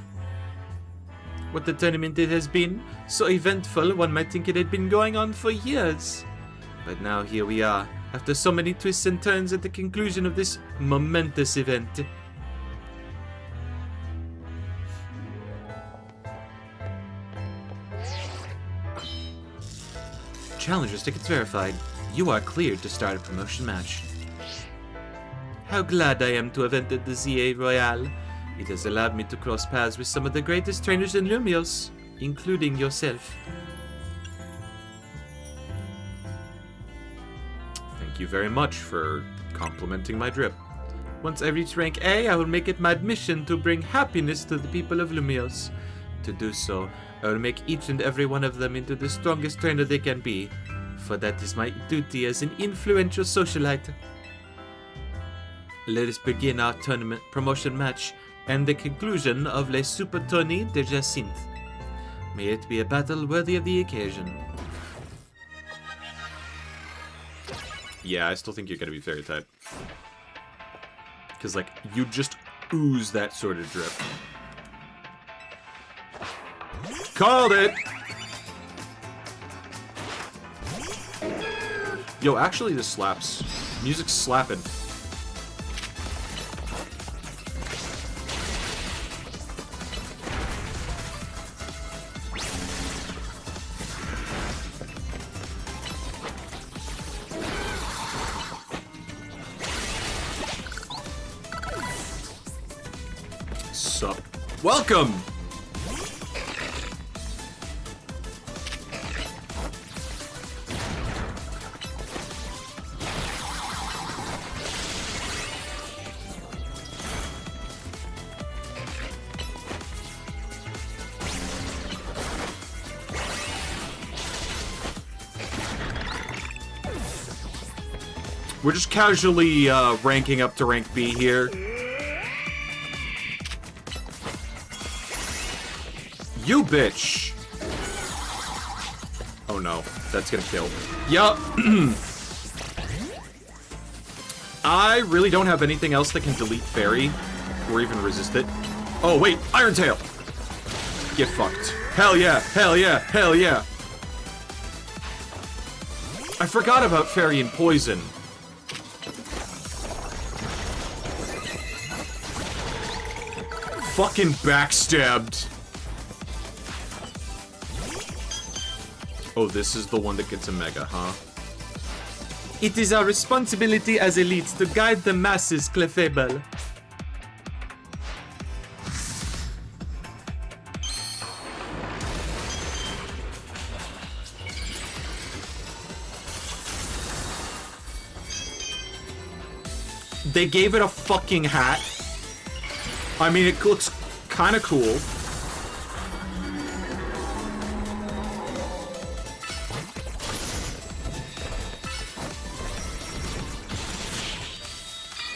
What the tournament it has been, so eventful one might think it had been going on for years. But now here we are, after so many twists and turns at the conclusion of this momentous event. Challenger's tickets verified. You are cleared to start a promotion match. How glad I am to have entered the ZA Royale. It has allowed me to cross paths with some of the greatest trainers in Lumiose, including yourself. Thank you very much for complimenting my drip. Once I reach rank A, I will make it my mission to bring happiness to the people of Lumiose. To do so, I will make each and every one of them into the strongest trainer they can be, for that is my duty as an influential socialite. Let us begin our tournament promotion match and the conclusion of Les Super Tournées de Jacinthe. May it be a battle worthy of the occasion. Yeah, I still think you're gonna be fairy type. Because, like, you just ooze that sort of drip. Called it! Yo, actually, this slaps. Music's slapping. Sup. Welcome! We're just casually ranking up to rank B here. You bitch! Oh Oh no, that's gonna kill. Yup. I really don't have anything else that can delete fairy or even resist it. Oh wait, Iron Tail. Get fucked. Hell yeah, hell yeah, hell yeah. I forgot about fairy and poison. Fucking backstabbed. Oh, this is the one that gets a mega, huh? It is our responsibility as elites to guide the masses, Clefable. They gave it a fucking hat. I mean, it looks kind of cool.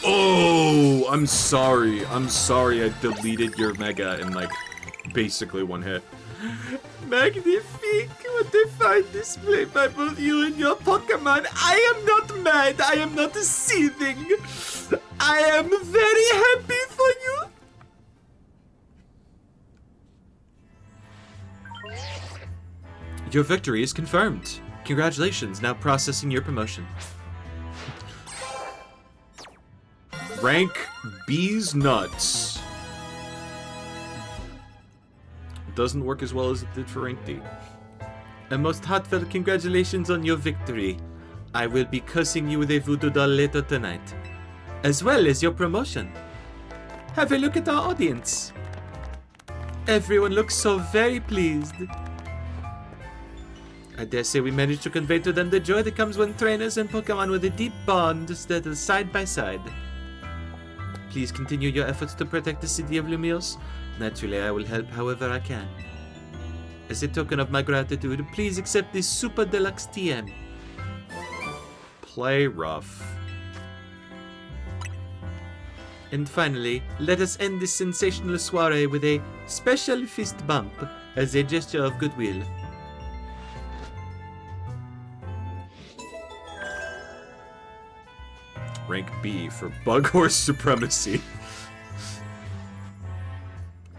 Oh, I'm sorry. I'm sorry I deleted your mega in, like, basically one hit. Magnifique! What a fine display by both you and your Pokemon. I am not mad. I am not seething. I am very happy for you. Your victory is confirmed. Congratulations, now processing your promotion. Rank B's nuts. Doesn't work as well as it did for rank D. A most heartfelt congratulations on your victory. I will be cursing you with a voodoo doll later tonight, as well as your promotion. Have a look at our audience. Everyone looks so very pleased. I dare say we managed to convey to them the joy that comes when trainers and Pokemon with a deep bond stand side by side. Please continue your efforts to protect the city of Lumios. Naturally, I will help however I can. As a token of my gratitude, please accept this Super Deluxe TM. Play rough. And finally, let us end this sensational soiree with a special fist bump as a gesture of goodwill. Rank B for Bug Horse Supremacy.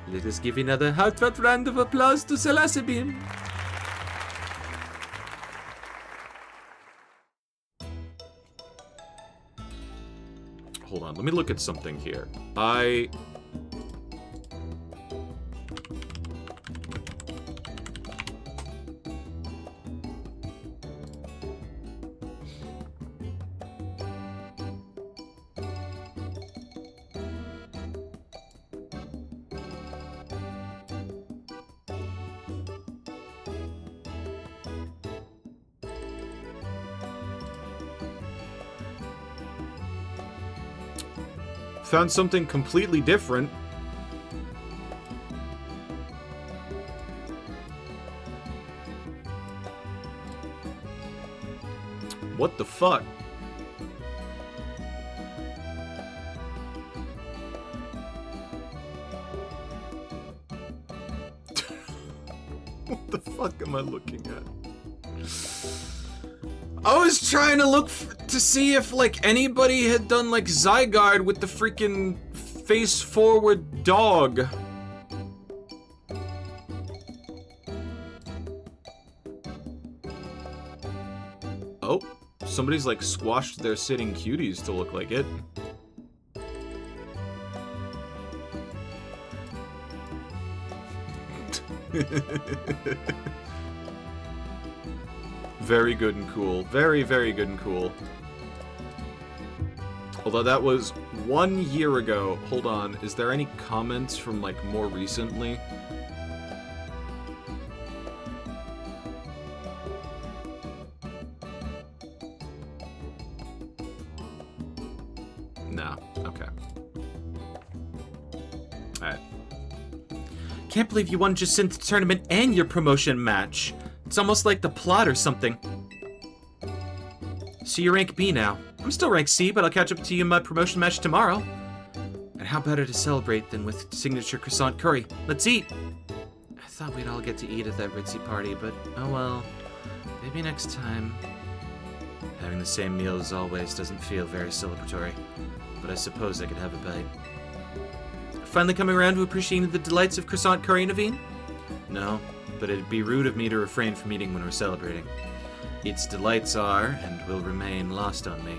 Let us give another heartfelt round of applause to Salasabeam. Hold on, let me look at something here. Found something completely different. What the fuck? What the fuck am I looking at? I was trying to look to see if, like, anybody had done, like, Zygarde with the freaking face-forward dog. Oh, somebody's, like, squashed their sitting cuties to look like it. Very good and cool. Very, very good and cool. Although that was 1 year ago. Hold on. Is there any comments from, like, more recently? No. Okay. Alright. Can't believe you won Jacinth tournament and your promotion match. It's almost like the plot or something. So you're rank B now. I'm still rank C, but I'll catch up to you in my promotion match tomorrow. And how better to celebrate than with signature croissant curry? Let's eat! I thought we'd all get to eat at that ritzy party, but oh well. Maybe next time. Having the same meal as always doesn't feel very celebratory, but I suppose I could have a bite. Finally coming around to appreciating the delights of croissant curry, Naveen? No, but it'd be rude of me to refrain from eating when we're celebrating. Its delights are, and will remain, lost on me.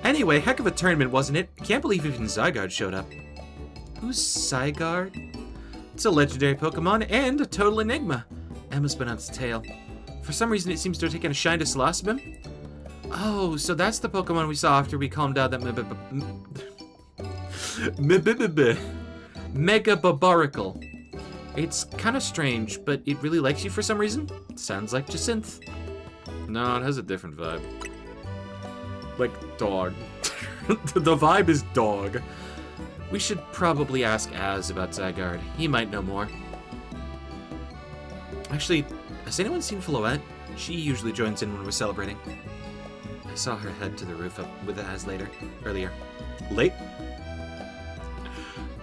Anyway, heck of a tournament, wasn't it? Can't believe even Zygarde showed up. Who's Zygarde? It's a legendary Pokemon and a total enigma. Emma spun out its tail. For some reason, it seems to have taken a shine to Celostabim. Oh, so that's the Pokemon we saw after we calmed down that Mega Barbaracle. It's kind of strange, but it really likes you for some reason. Sounds like Jacinthe. No, it has a different vibe. Like dog. The vibe is dog. We should probably ask Az about Zygarde. He might know more. Actually, has anyone seen Floette? She usually joins in when we're celebrating. I saw her head to the roof up with Az earlier. Late?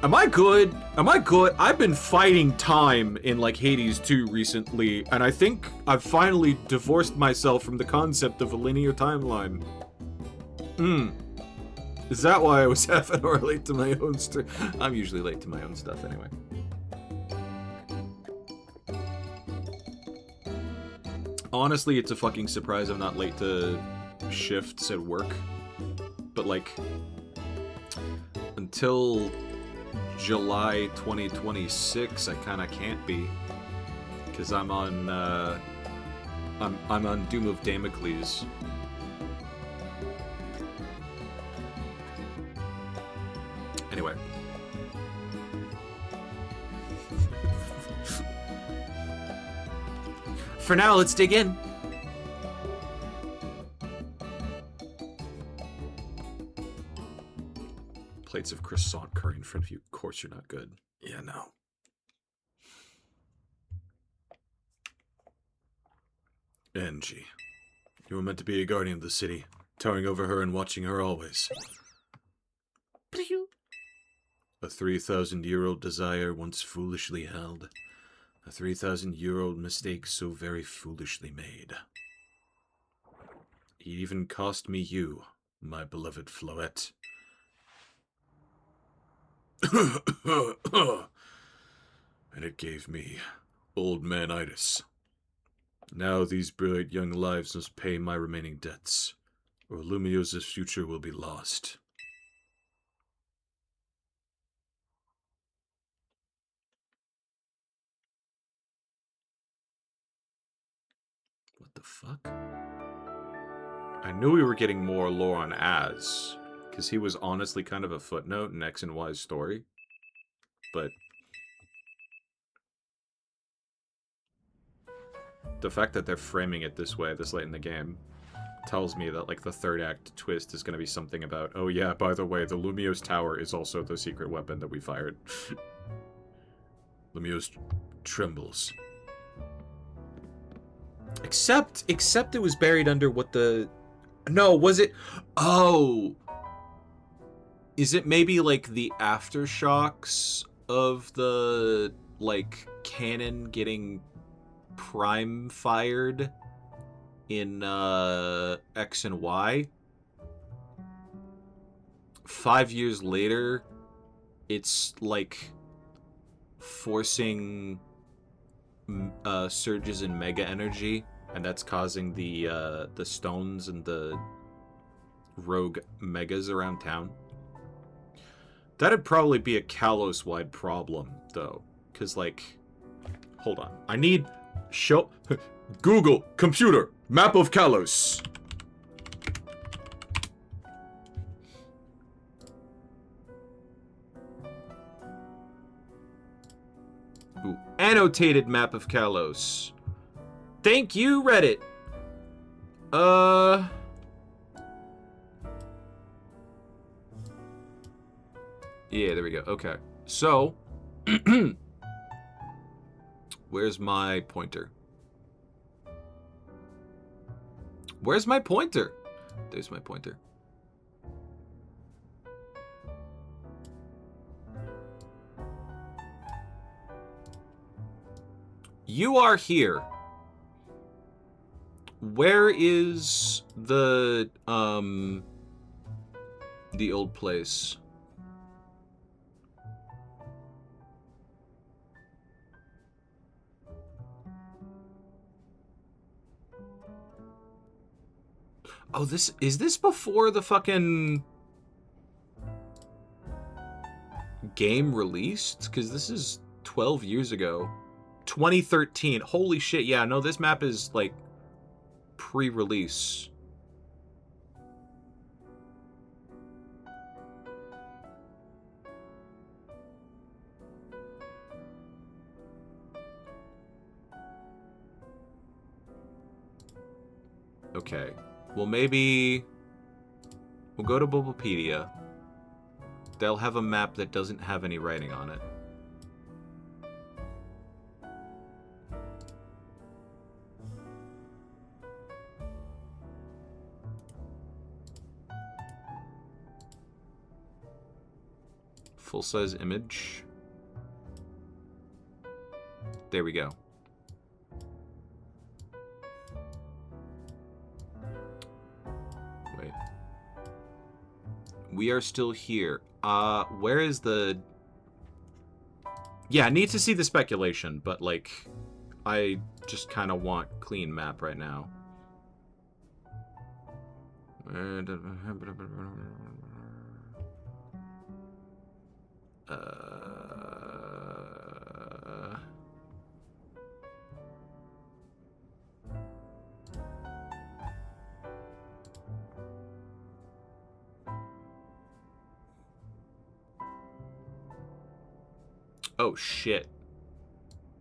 Am I good? Am I good? I've been fighting time in like Hades 2 recently, and I think I've finally divorced myself from the concept of a linear timeline. Is that why I was half an hour late to my own I'm usually late to my own stuff anyway. Honestly, it's a fucking surprise I'm not late to shifts at work. But like, until July 2026, I kinda can't be. Cause I'm on, I'm on Doom of Damocles. Anyway. For now, let's dig in. Plates of croissant curry in front of you. Of course you're not good. Yeah, no. Angie, you were meant to be a guardian of the city, towering over her and watching her always. A 3,000-year-old desire once foolishly held. A 3,000-year-old mistake so very foolishly made. It even cost me you, my beloved Floette. And it gave me old man-itis. Now these brilliant young lives must pay my remaining debts, or Lumiose' future will be lost. What the fuck? I knew we were getting more lore on Az, because he was honestly kind of a footnote in X and Y's story. But the fact that they're framing it this way, this late in the game, tells me that, like, the third act twist is going to be something about, oh yeah, by the way, the Lumiose Tower is also the secret weapon that we fired. Lumiose trembles. Except it was buried under what the... No, was it... Oh! Is it maybe, like, the aftershocks of the, like, cannon getting prime fired in, X and Y? 5 years later, it's, like, forcing surges in mega energy, and that's causing the stones and the rogue megas around town. That'd probably be a Kalos-wide problem, though. Because, like... Hold on. I need... Show... Google, computer, map of Kalos. Ooh, annotated map of Kalos. Thank you, Reddit. Yeah, there we go. Okay. So, where's my pointer? Where's my pointer? There's my pointer. You are here. Where is the old place? Oh, is this before the fucking game released? Because this is 12 years ago. 2013. Holy shit, yeah, no, this map is, like, pre-release. Okay. Well, maybe we'll go to Bulbapedia. They'll have a map that doesn't have any writing on it. Full-size image. There we go. Wait. We are still here. Where is the... Yeah, I need to see the speculation, but, like, I just kind of want clean map right now. Oh, shit.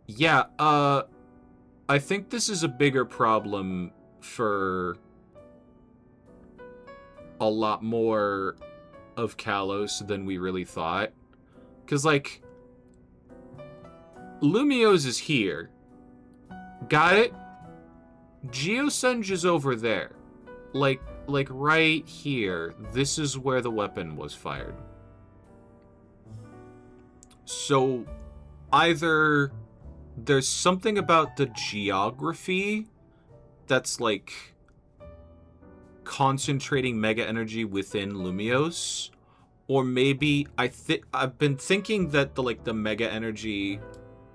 Yeah, I think this is a bigger problem for a lot more of Kalos than we really thought. Because, like, Lumiose is here. Got it? Geosenge is over there. Like right here. This is where the weapon was fired. So, either there's something about the geography that's, like, concentrating mega energy within Lumiose, or maybe I've been thinking that the mega energy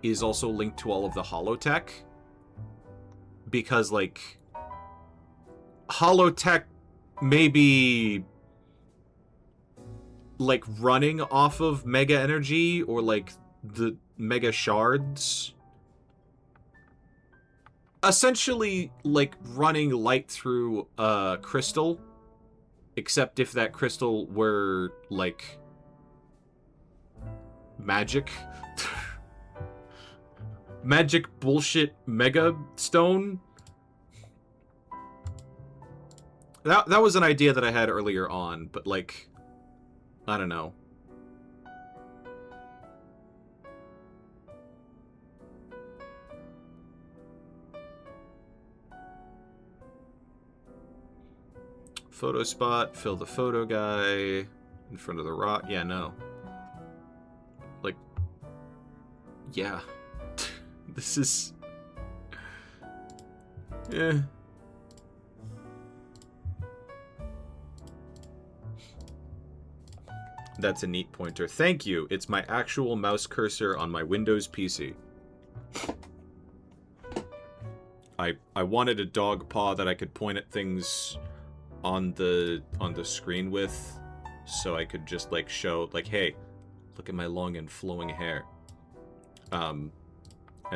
is also linked to all of the holotech, because, like, holotech maybe, like, running off of mega energy, or, like, the mega shards. Essentially, like, running light through a crystal, except if that crystal were, like, magic. Magic bullshit mega stone. That was an idea that I had earlier on, but, like, I don't know. Photo spot, fill the photo guy in front of the rock. Yeah, no. Like, yeah. This is... Yeah. That's a neat pointer. Thank you. It's my actual mouse cursor on my Windows PC. I wanted a dog paw that I could point at things on the screen with, so I could just, like, show, like, hey, look at my long and flowing hair. And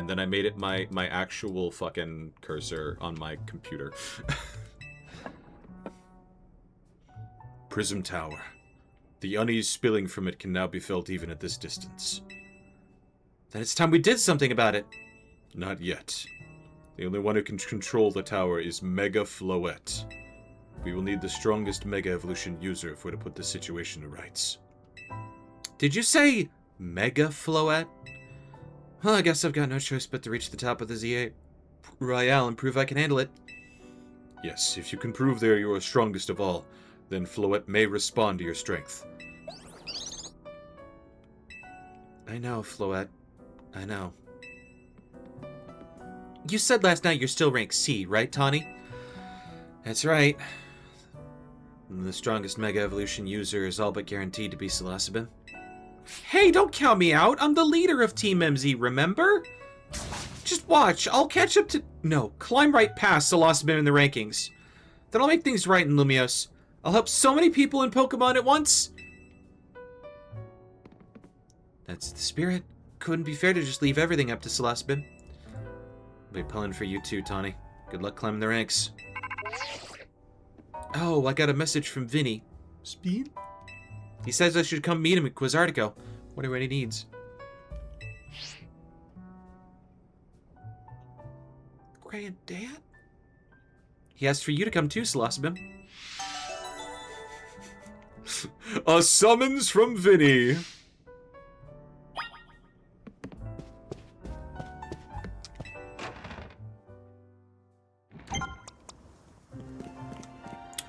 then I made it my actual fucking cursor on my computer. Prism Tower. The unease spilling from it can now be felt even at this distance. Then it's time we did something about it. Not yet. The only one who can control the tower is Mega Floette. We will need the strongest Mega Evolution user if we're to put the situation to rights. Did you say Mega Floette? Well, I guess I've got no choice but to reach the top of the Z8 Royale and prove I can handle it. Yes, if you can prove they're your strongest of all, then Floette may respond to your strength. I know, Floette. I know. You said last night you're still rank C, right, Tawny? That's right. The strongest Mega Evolution user is all but guaranteed to be Celestabin. Hey, don't count me out. I'm the leader of Team MZ, remember? Just watch. I'll catch up to... No, climb right past Celestabin in the rankings. Then I'll make things right in Lumios. I'll help so many people in Pokemon at once. That's the spirit. Couldn't be fair to just leave everything up to Celestabin. I'll be pulling for you too, Tawny. Good luck climbing the ranks. Oh, I got a message from Vinny. Speed? He says I should come meet him at Quizartico. Wonder what he needs. Granddad? He asked for you to come too, Celestabin. A summons from Vinny.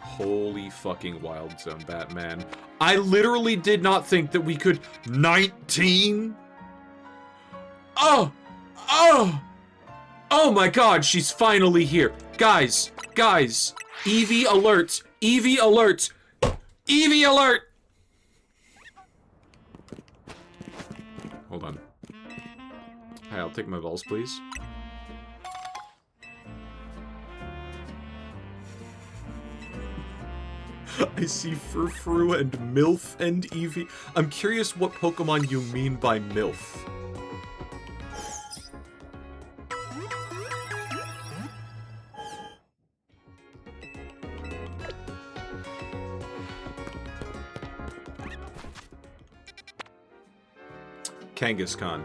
Holy fucking Wild Zone, Batman. I literally did not think that we could... 19? Oh! Oh my god, she's finally here. Guys, Eevee alert! Eevee alert! Eevee alert! Hold on. Hey, I'll take my balls, please. I see Furfru and Milf and Eevee. I'm curious what Pokemon you mean by Milf. Kangaskhan.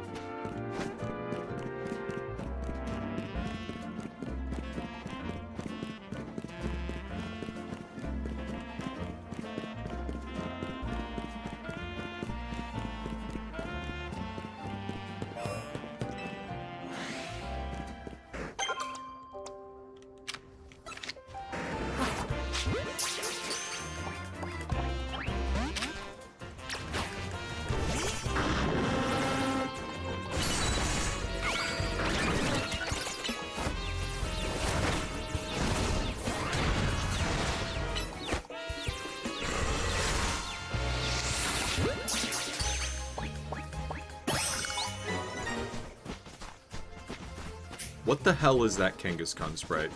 What the hell is that Kangaskhan sprite?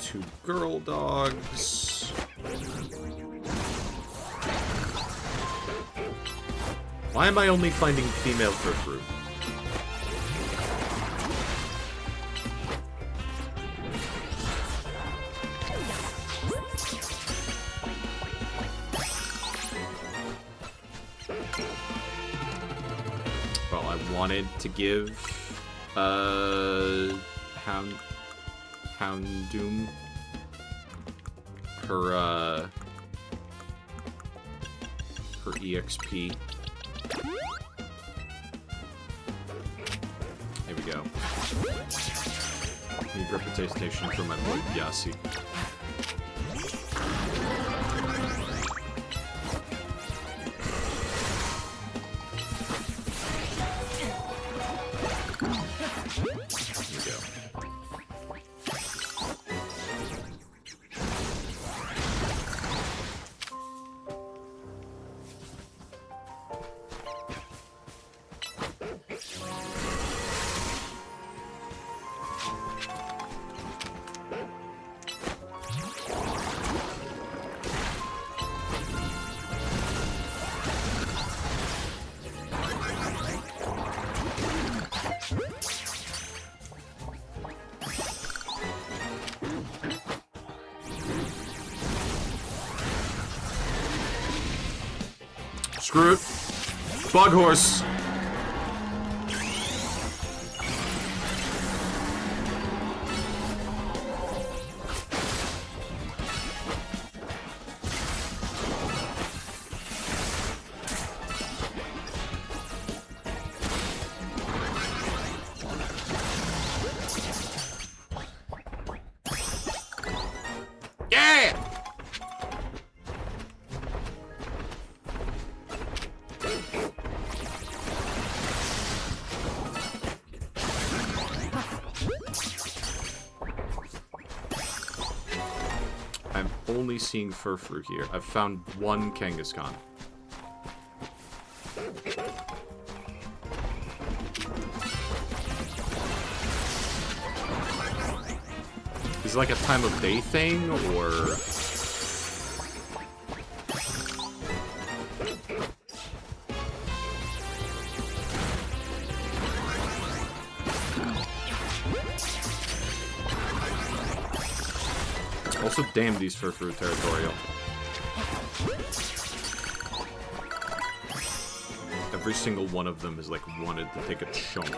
Two girl dogs. Why am I only finding female Furfru? Well, I wanted to give Houndoom her EXP. There we go. Need representation for my boy Yasi. There we go. Screw it. Bug horse. Yeah! I'm only seeing Furfru here. I've found one Kangaskhan. Is it like a time of day thing, or... Also, damn these Furfru territorial. Every single one of them is like wanted to take a chunk.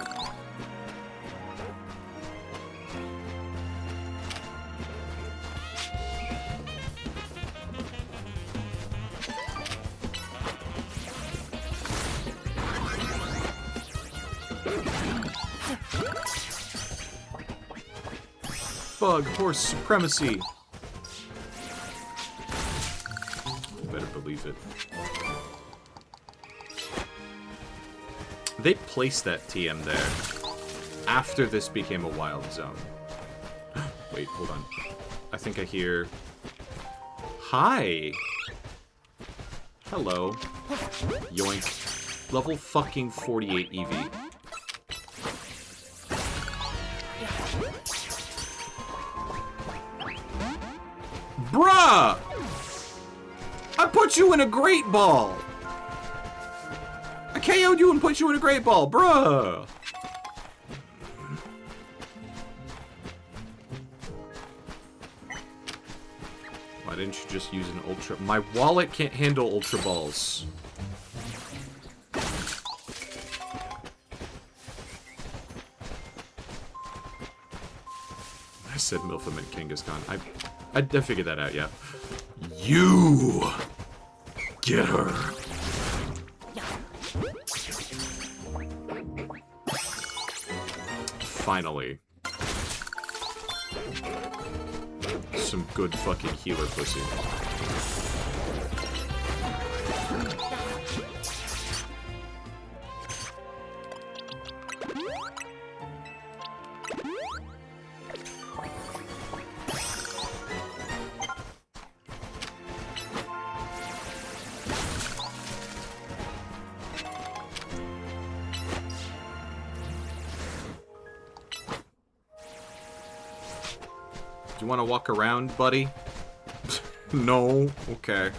Bug horse supremacy. Better believe it. They placed that TM there after this became a wild zone. Wait, hold on. I think I hear... Hi! Hello. Yoink. Level fucking 48 EV. Bruh! I put you in a great ball! I KO'd you and put you in a great ball, bruh! Why didn't you just use an ultra? My wallet can't handle ultra balls. I said Milfam and Kangaskhan. I figured that out, yeah. You! Get her! Finally. Some good fucking healer pussy. Do you want to walk around, buddy? No? Okay.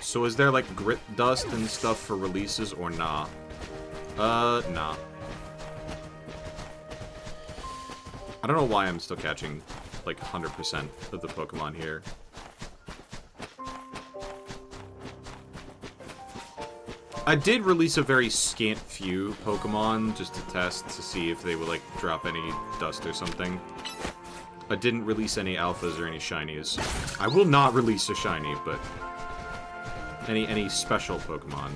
So is there, like, grit dust and stuff for releases, or nah? Nah. I don't know why I'm still catching, like, 100% of the Pokemon here. I did release a very scant few Pokemon just to test to see if they would like drop any dust or something. I didn't release any alphas or any shinies. I will not release a shiny, but any special Pokemon.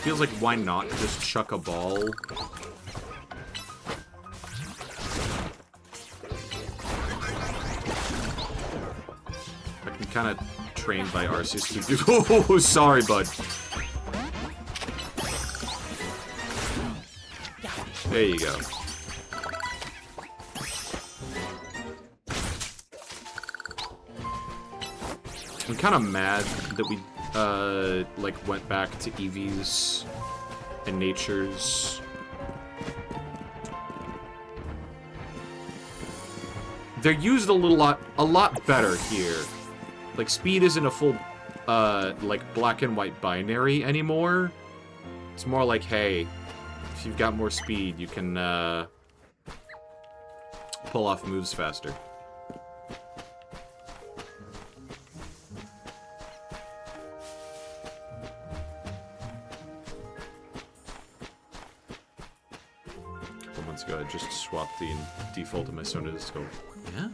Feels like, why not just chuck a ball? I can kind of train by Arceus to do... Oh, sorry, bud. There you go. I'm kind of mad that we like went back to Eevees and Natures. They're used a lot better here. Like, speed isn't a full, like, black and white binary anymore. It's more like, hey, if you've got more speed, you can, pull off moves faster. let's go. I just swapped the default of my Sona to scope. Yeah.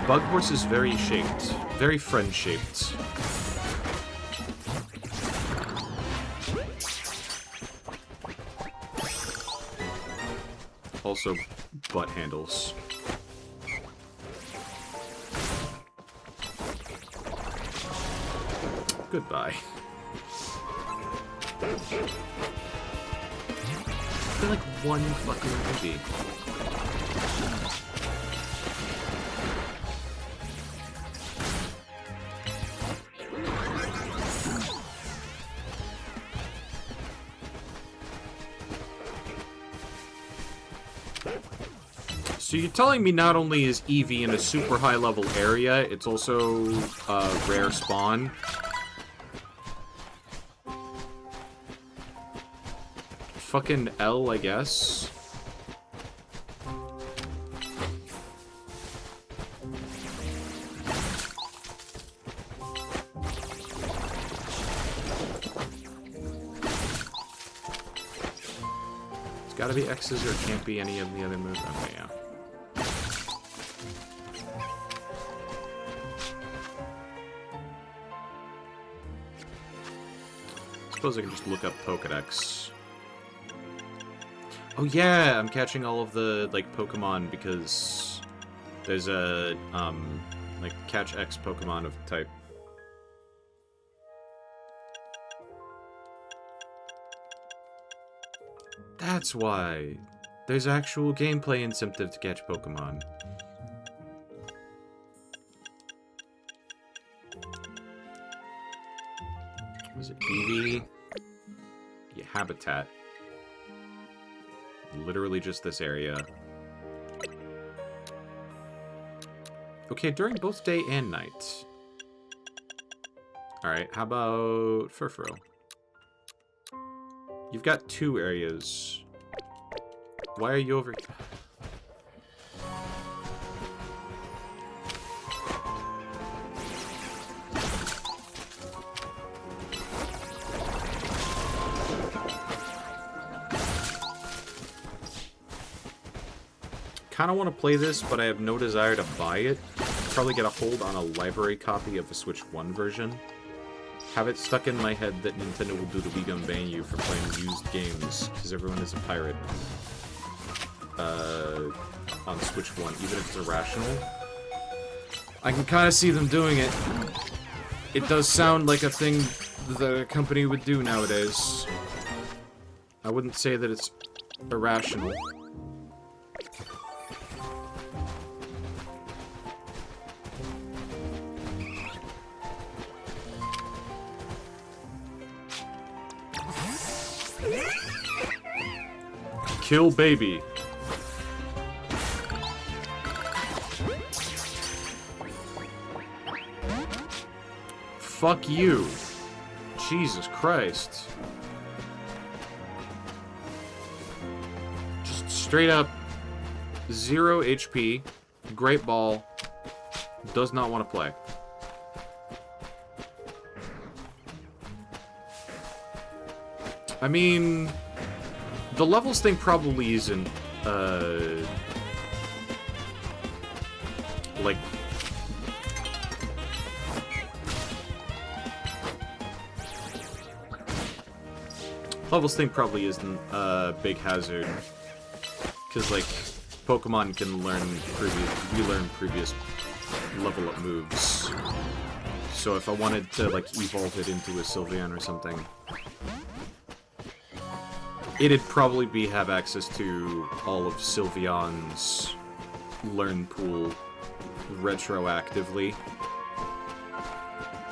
Bug Horse is very shaped. Very friend-shaped. Also, butt handles. Goodbye. I feel like one fucking movie. So you're telling me not only is Eevee in a super high level area, it's also a rare spawn? Fucking L, I guess. It's gotta be X's or it can't be any of the other moves. Okay, yeah. Suppose I can just look up Pokedex. Oh yeah, I'm catching all of the, like, Pokemon because there's a, like, catch X Pokemon of type. That's why. There's actual gameplay incentive to catch Pokemon. Was it Eevee? Yeah, Habitat. Literally just this area. Okay, during both day and night. Alright, how about Furfurrow? You've got 2 areas. Why are you over... Kind of want to play this, but I have no desire to buy it. Probably get a hold on a library copy of the Switch 1 version. Have it stuck in my head that Nintendo will do the Wii Gun ban you for playing used games, because everyone is a pirate. On Switch 1, even if it's irrational. I can kind of see them doing it. It does sound like a thing that a company would do nowadays. I wouldn't say that it's irrational. Kill baby. Fuck you. Jesus Christ. Just straight up 0 HP. Great ball. Does not want to play. I mean... The levels thing probably isn't, like... Levels thing probably isn't a big hazard. Because, like, Pokemon can relearn previous level-up moves. So if I wanted to, like, evolve it into a Sylveon or something... It'd probably have access to all of Sylveon's learn pool retroactively.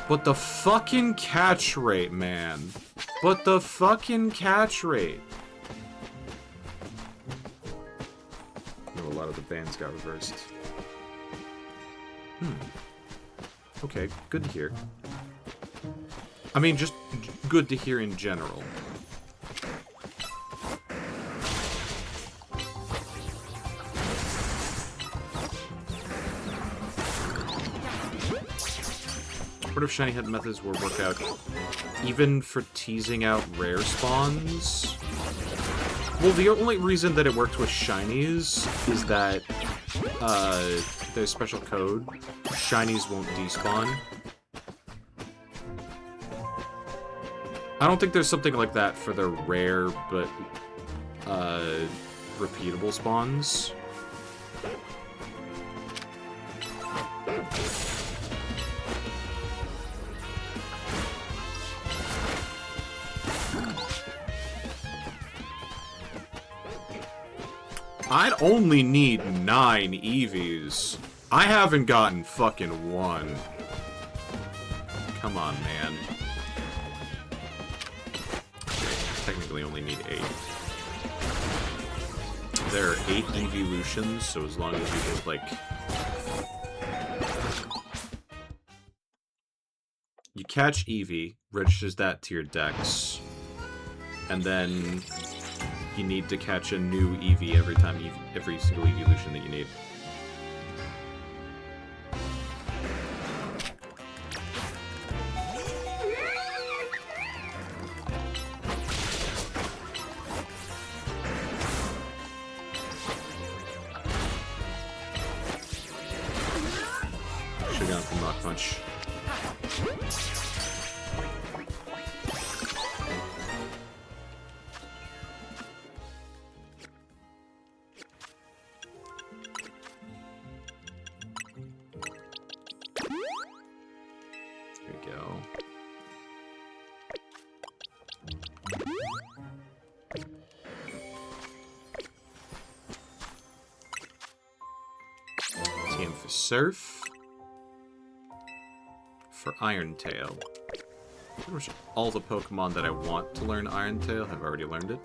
But the fucking catch rate, man. But the fucking catch rate. No, a lot of the bans got reversed. Okay, good to hear. I mean, just good to hear in general. What if shiny hunt methods will work out even for teasing out rare spawns? Well, the only reason that it worked with shinies is that there's special code. Shinies won't despawn. I don't think there's something like that for the rare but repeatable spawns. I'd only need 9 EVs. I haven't gotten fucking 1. Come on, man. Technically only need 8. There are 8 evolutions, so as long as you get, like... You catch Eevee, registers that to your dex, and then you need to catch a new Eevee every time, every single evolution that you need. Should've gone for Mach Punch. There we go. TM for Surf. For Iron Tail. Pretty much all the Pokemon that I want to learn Iron Tail have already learned it.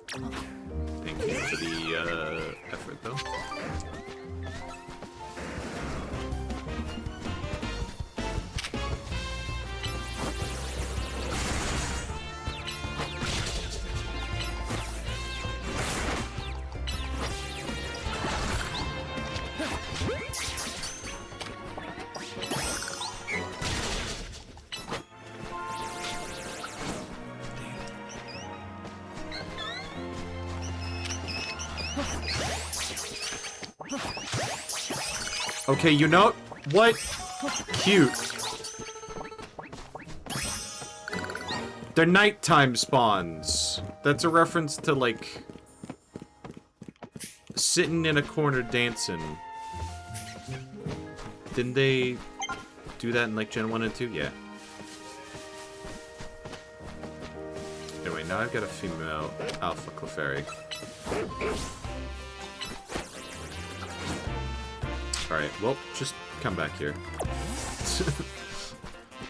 Thank you for the effort, though. Okay, you know what? Cute. They're nighttime spawns. That's a reference to, like, sitting in a corner dancing. Didn't they do that in, like, Gen 1 and 2? Yeah. Anyway, now I've got a female Alpha Clefairy. Alright, well, just come back here.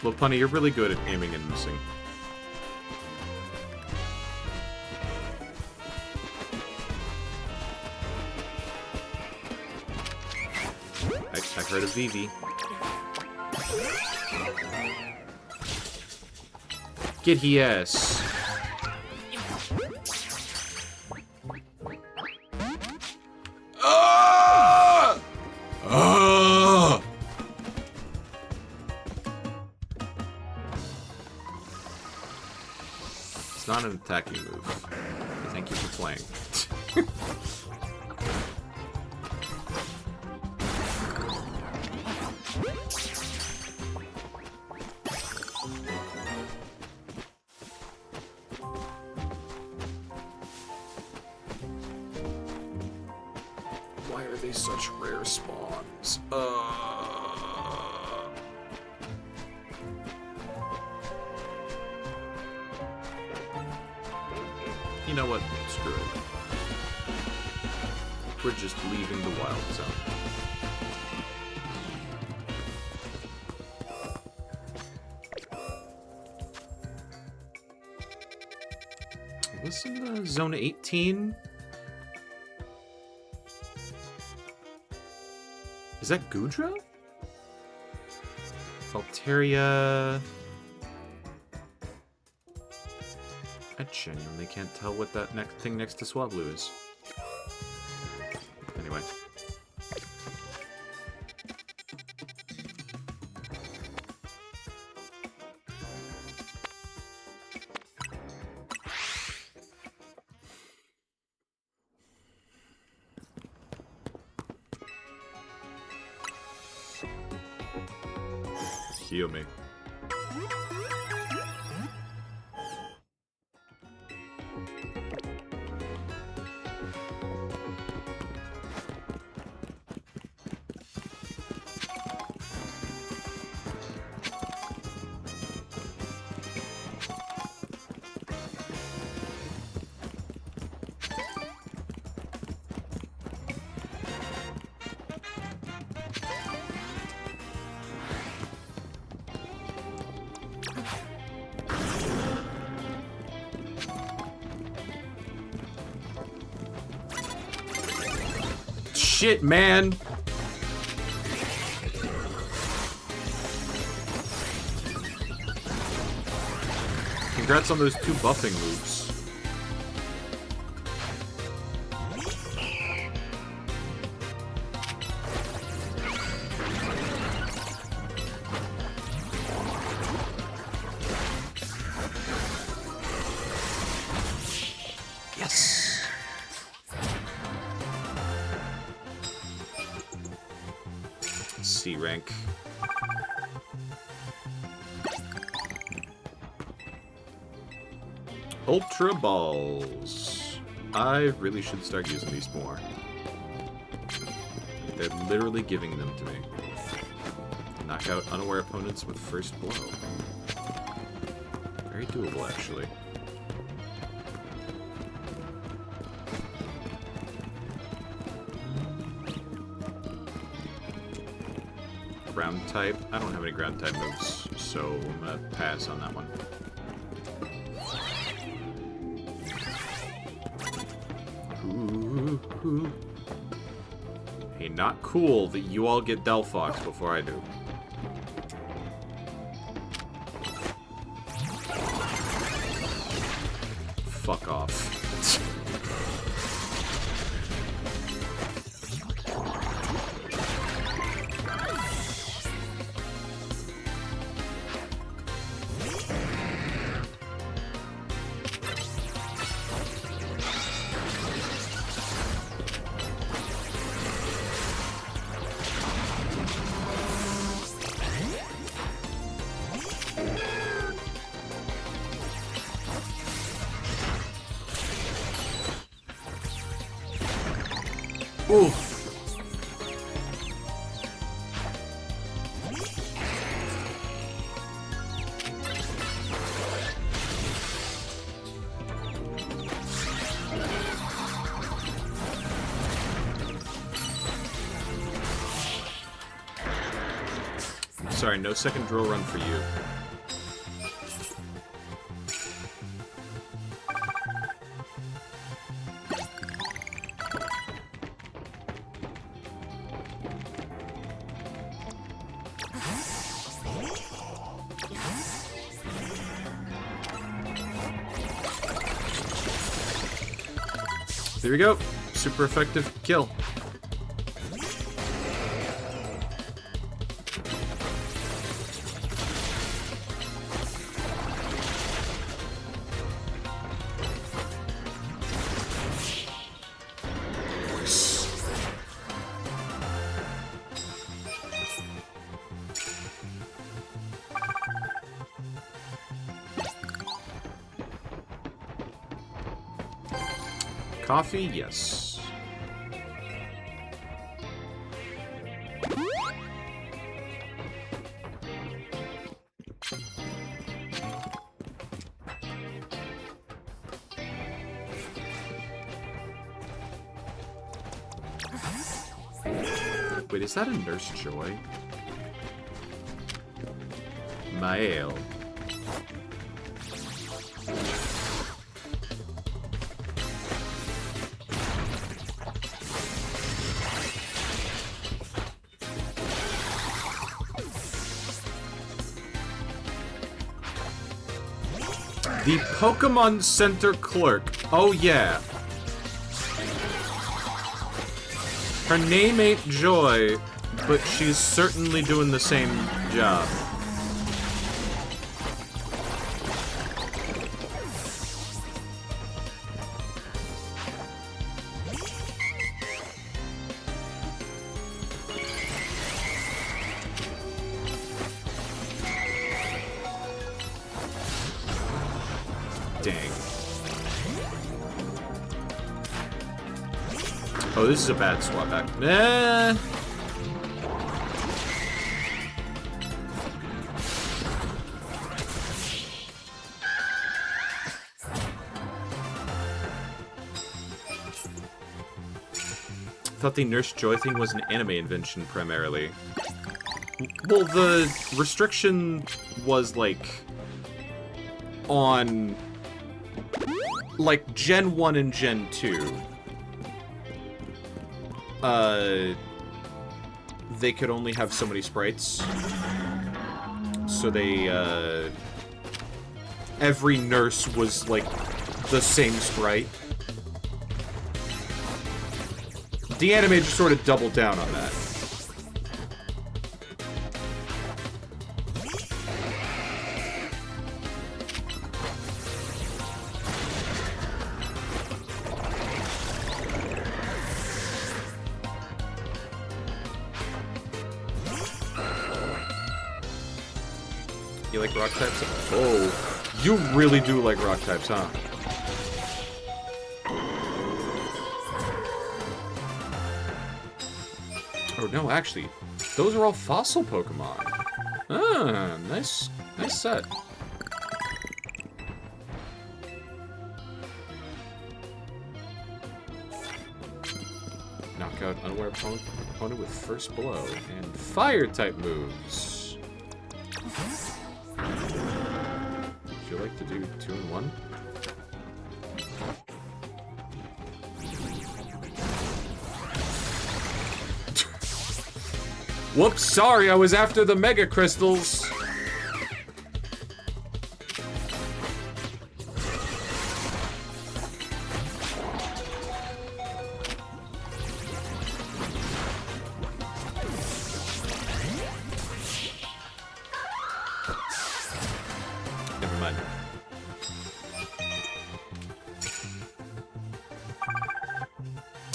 Lopunny, you're really good at aiming and missing. I've heard of Vivi. Get he ass. It's not an attacking move. Thank you for playing. Why are they such rare spawns? You know what? Screw it. We're just leaving the wild zone. Listen, Zone 18? Is that Goodra? Valteria... I genuinely can't tell what that next thing next to Swablu is. Anyway. heal me. Shit, man! Congrats on those 2 buffing moves. Yes! C rank. Ultra balls. I really should start using these more. They're literally giving them to me. Knock out unaware opponents with first blow. Very doable, actually. Ground type. I don't have any ground type moves, so I'm gonna pass on that one. Ooh. Hey, not cool that you all get Delphox before I do. Fuck off. Ooh. Sorry, no second drill run for you. There we go. Super effective kill. Coffee, yes. Wait, is that a Nurse Joy? Mael. The Pokemon Center clerk. Oh, yeah. Her name ain't Joy, but she's certainly doing the same job. Dang. Oh, this is a bad swap back. Nah. Thought the Nurse Joy thing was an anime invention primarily. Well, the restriction was like on like Gen 1 and Gen 2. They could only have so many sprites. So they every nurse was like the same sprite. The anime just sort of doubled down on that. You like rock types? Oh, you really do like rock types, huh? Oh, no, actually, those are all fossil Pokemon. Ah, nice set. Knock out unaware opponent with first blow and fire type moves. Would you like to do 2 in 1? Whoops, sorry, I was after the Mega Crystals. Never mind.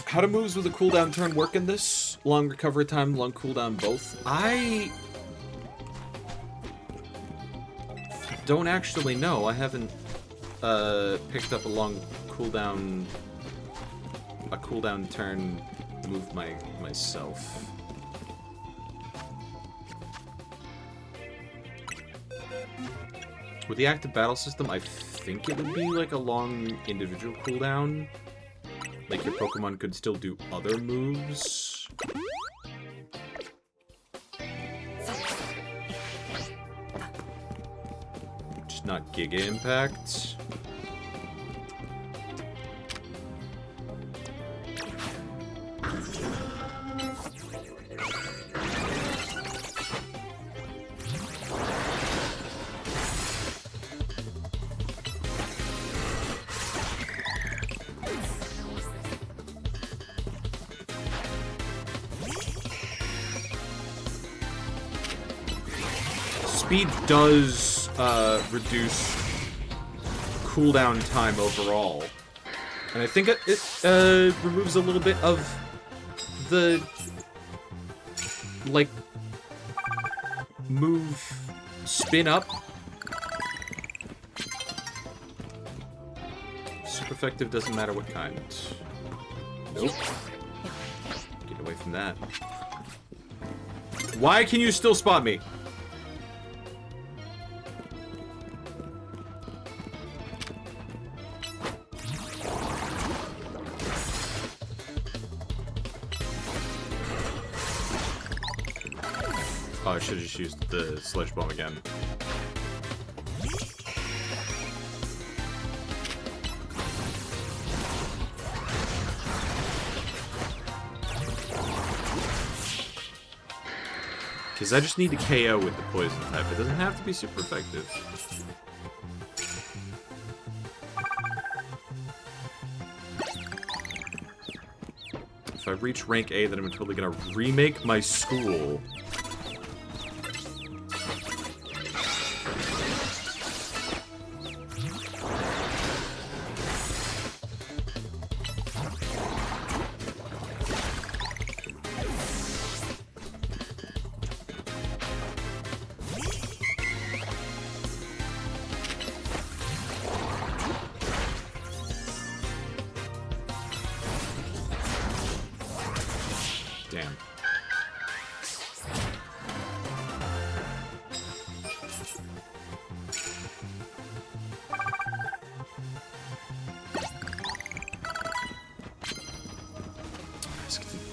How do moves with a cooldown turn work in this? Long recovery time, long cooldown both? I don't actually know. I haven't picked up a long cooldown turn move myself. With the active battle system, I think it would be like a long individual cooldown. Like your Pokemon could still do other moves. Just not Giga Impact. Speed does reduce cooldown time overall, and I think it removes a little bit of the like move spin up. Super effective, doesn't matter what kind. Nope. Get away from that. Why can you still spot me? Oh, I should have just used the Sludge Bomb again. Because I just need to KO with the Poison type. It doesn't have to be super effective. If I reach rank A, then I'm totally gonna remake my school.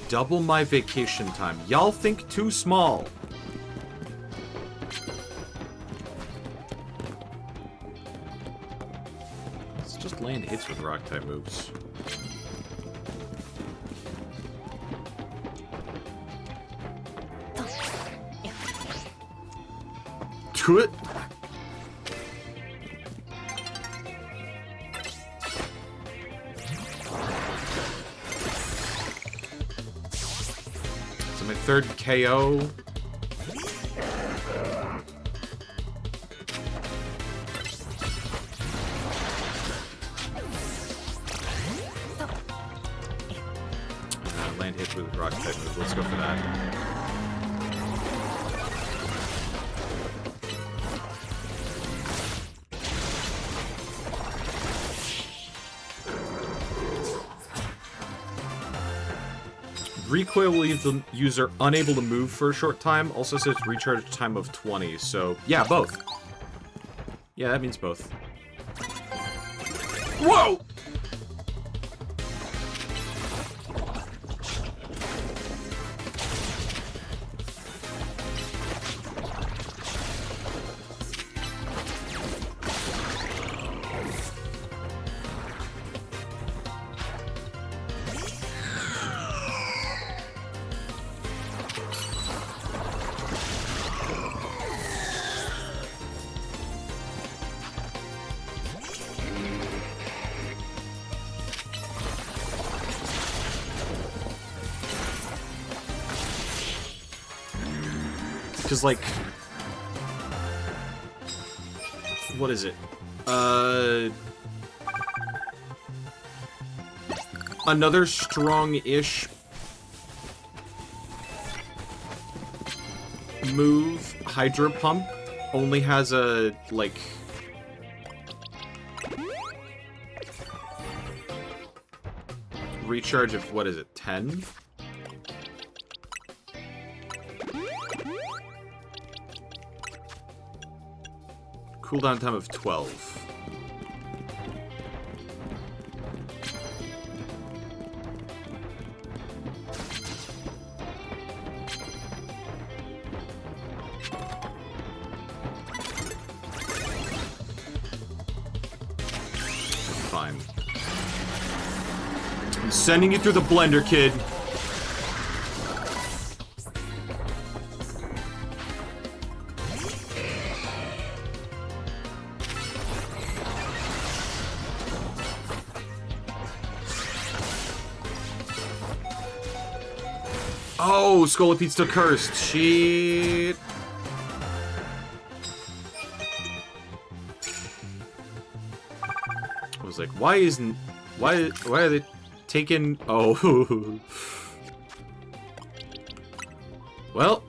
double my vacation time. Y'all think too small. Let's just land hits with rock type moves. Do it. So my third KO. Land hits with rock type move. Let's go for that. Recoil will leave the user unable to move for a short time. Also says recharge time of 20. So, yeah, both. Yeah, that means both. Whoa! Because, like... What is it? Another strong-ish move, Hydro Pump, only has a, like... recharge of, what is it, 10? Cooldown time of 12. Fine. I'm sending you through the blender, kid. Oh, Scolipede still cursed. Shit. I was like, why are they taking... Oh. Well.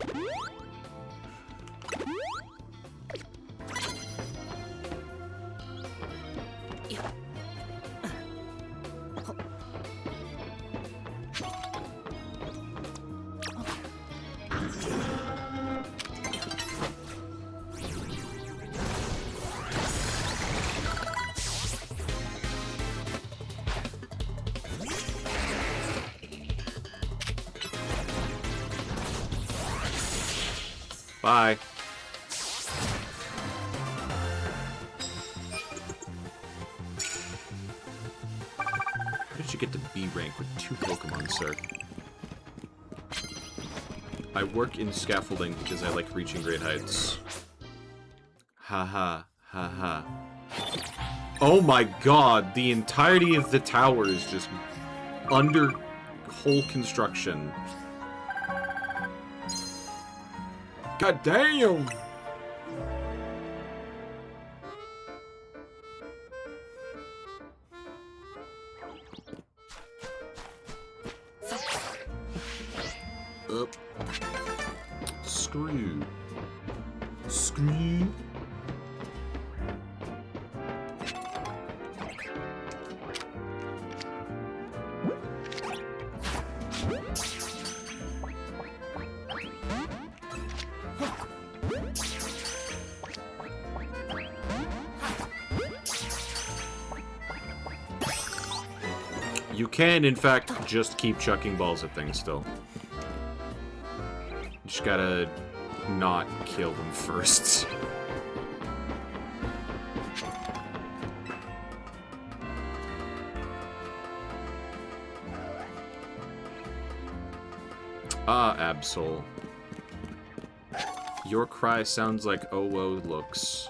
Bye. How did you get to B rank with 2 Pokemon, sir? I work in scaffolding because I like reaching great heights. Haha, haha. Oh my god, the entirety of the tower is just under whole construction. God damn! Up. Screw. Screw. You can, in fact, just keep chucking balls at things still. Just gotta not kill them first. Ah, Absol. Your cry sounds like Owo looks.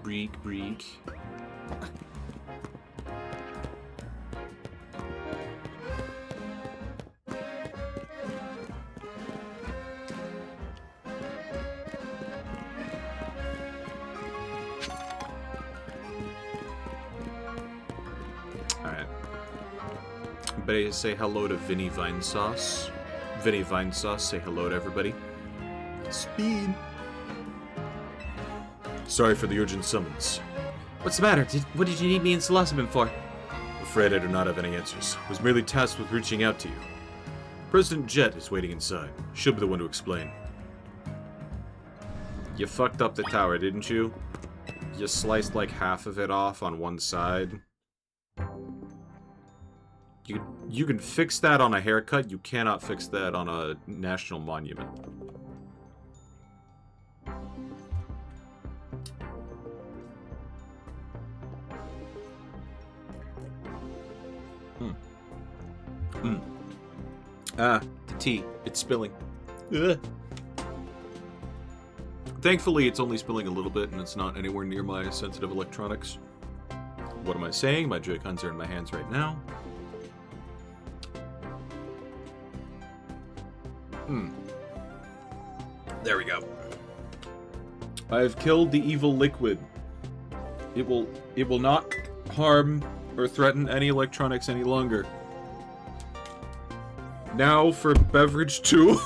Breek, breek. Alright. Everybody say hello to Vinny Vinesauce. Vinny Vinesauce, say hello to everybody. Speed. Sorry for the urgent summons. What's the matter? What did you need me in Selesabim for? Afraid I do not have any answers. Was merely tasked with reaching out to you. President Jet is waiting inside. She'll be the one to explain. You fucked up the tower, didn't you? You sliced like half of it off on one side. You can fix that on a haircut. You cannot fix that on a national monument. Ah, the tea. It's spilling. Ugh. Thankfully, it's only spilling a little bit, and it's not anywhere near my sensitive electronics. What am I saying? My Joy-Cons are in my hands right now. There we go. I have killed the evil liquid. It will not harm or threaten any electronics any longer. Now for beverage 2.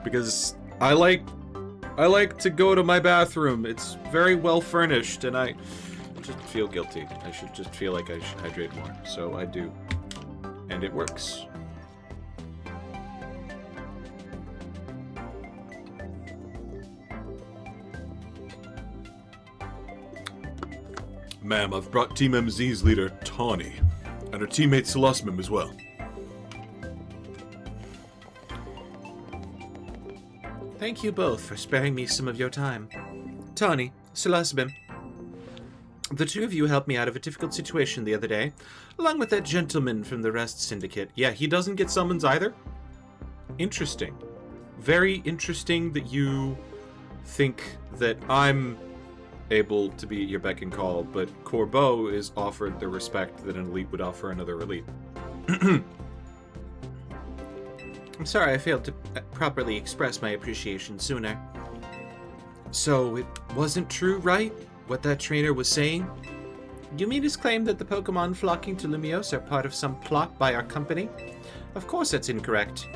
Because I like to go to my bathroom. It's very well furnished, and I just feel guilty. I should just feel like I should hydrate more. So I do. And it works. Ma'am, I've brought Team MZ's leader, Tawny, and her teammate Selesabim as well. Thank you both for sparing me some of your time. Tawny, Selesabim, the two of you helped me out of a difficult situation the other day, along with that gentleman from the Rest Syndicate. Yeah, he doesn't get summons either? Interesting. Very interesting that you think that I'm able to be at your beck and call, but Corbeau is offered the respect that an elite would offer another elite. I'm sorry I failed to properly express my appreciation sooner. So, it wasn't true, right? What that trainer was saying? You mean his claim that the Pokemon flocking to Lumiose are part of some plot by our company? Of course that's incorrect.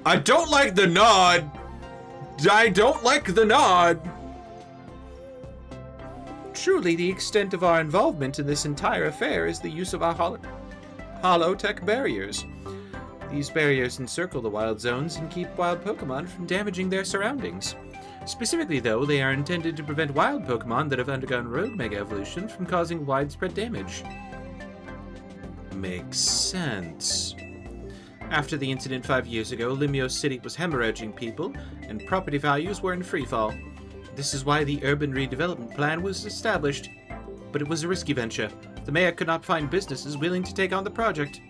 I don't like the nod! I don't like the nod! Truly, the extent of our involvement in this entire affair is the use of our holotech barriers. These barriers encircle the wild zones and keep wild Pokemon from damaging their surroundings. Specifically, though, they are intended to prevent wild Pokemon that have undergone Rogue Mega Evolution from causing widespread damage. Makes sense. After the incident 5 years ago, Lumiose City was hemorrhaging people, and property values were in freefall. This is why the urban redevelopment plan was established. But it was a risky venture. The mayor could not find businesses willing to take on the project.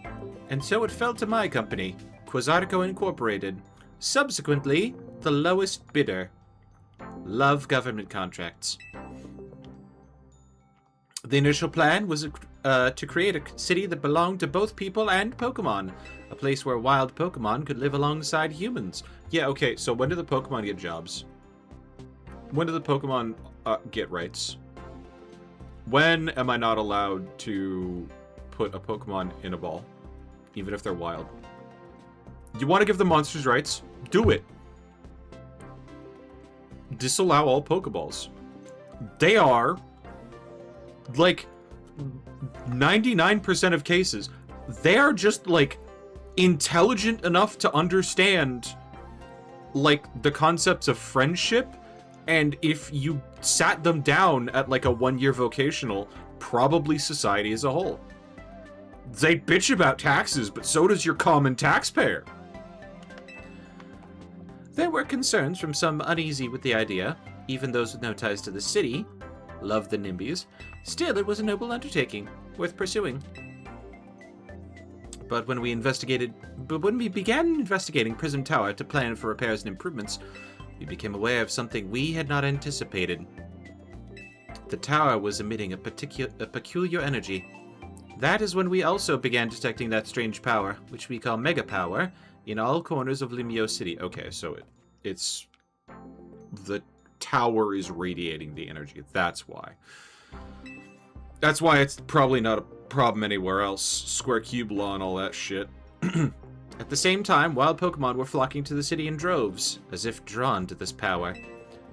And so it fell to my company, Quasarco Incorporated. Subsequently, the lowest bidder. Love government contracts. The initial plan was to create a city that belonged to both people and Pokemon. A place where wild Pokemon could live alongside humans. Yeah, okay, so when do the Pokemon get jobs? When do the Pokemon get rights? When am I not allowed to put a Pokemon in a ball? Even if they're wild. You want to give the monsters rights? Do it. Disallow all Pokeballs. They are, like, 99% of cases, they are just, like, intelligent enough to understand, like, the concepts of friendship, and if you sat them down at, like, a one-year vocational, probably society as a whole. They bitch about taxes, but so does your common taxpayer. There were concerns from some uneasy with the idea. Even those with no ties to the city loved the NIMBYs. Still, it was a noble undertaking, worth pursuing. But when we began investigating Prism Tower to plan for repairs and improvements, we became aware of something we had not anticipated. The tower was emitting a peculiar energy. That is when we also began detecting that strange power, which we call Mega Power, in all corners of Lumio City. Okay, so it's the tower is radiating the energy. That's why. That's why it's probably not a problem anywhere else. Square cube law and all that shit. At the same time, wild Pokemon were flocking to the city in droves, as if drawn to this power.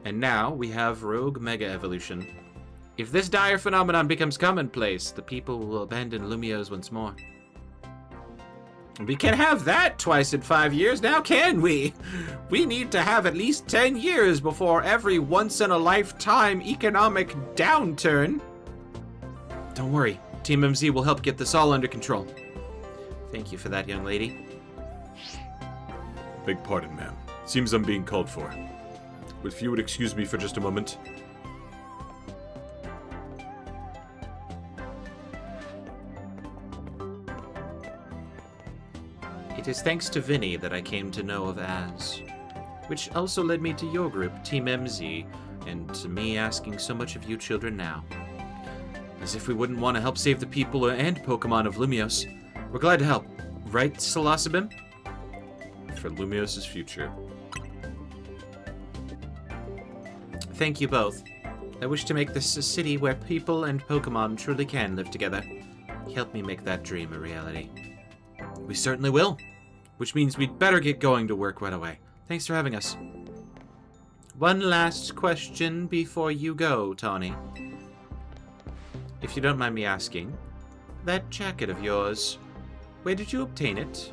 And now we have Rogue Mega Evolution. If this dire phenomenon becomes commonplace, the people will abandon Lumios once more. We can't have that twice in 5 years now, can we? We need to have at least 10 years before every once-in-a-lifetime economic downturn. Don't worry, Team MZ will help get this all under control. Thank you for that, young lady. Beg pardon, ma'am. Seems I'm being called for. If you would excuse me for just a moment. It is thanks to Vinny that I came to know of Az, which also led me to your group, Team MZ, and to me asking so much of you children now. As if we wouldn't want to help save the people and Pokemon of Lumios. We're glad to help. Right, Salosabim? For Lumios' future. Thank you both. I wish to make this a city where people and Pokemon truly can live together. Help me make that dream a reality. We certainly will. Which means we'd better get going to work right away. Thanks for having us. One last question before you go, Tawny. If you don't mind me asking, that jacket of yours, where did you obtain it?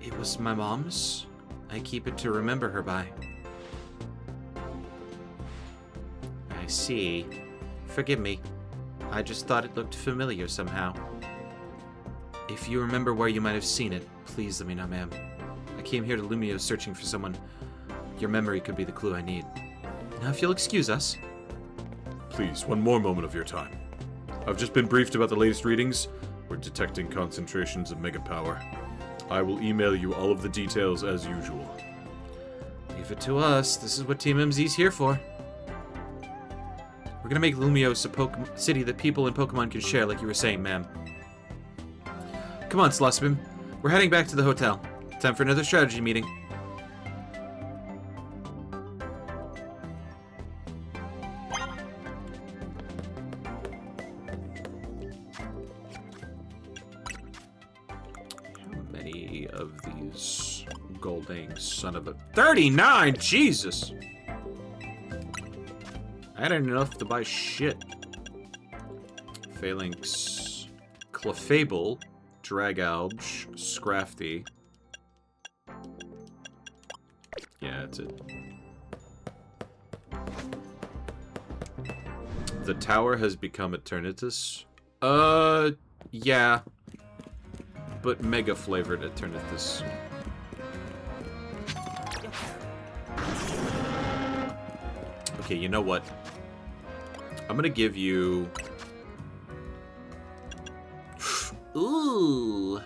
It was my mom's. I keep it to remember her by. I see. Forgive me. I just thought it looked familiar somehow. If you remember where you might have seen it, please let me know, ma'am. I came here to Lumio searching for someone. Your memory could be the clue I need. Now, if you'll excuse us. Please, one more moment of your time. I've just been briefed about the latest readings. We're detecting concentrations of Mega Power. I will email you all of the details as usual. Leave it to us. This is what Team MZ's here for. We're gonna make Lumios a city that people and Pokemon can share, like you were saying, ma'am. Come on, Salosabim. We're heading back to the hotel. Time for another strategy meeting. How many of these Golding son of a... 39! Jesus! I had enough to buy shit. Phalanx... Clefable... Dragalge, Scrafty. Yeah, that's it. The tower has become Eternatus. Yeah. But mega flavored Eternatus. Okay, you know what? I'm gonna give you... Ooh.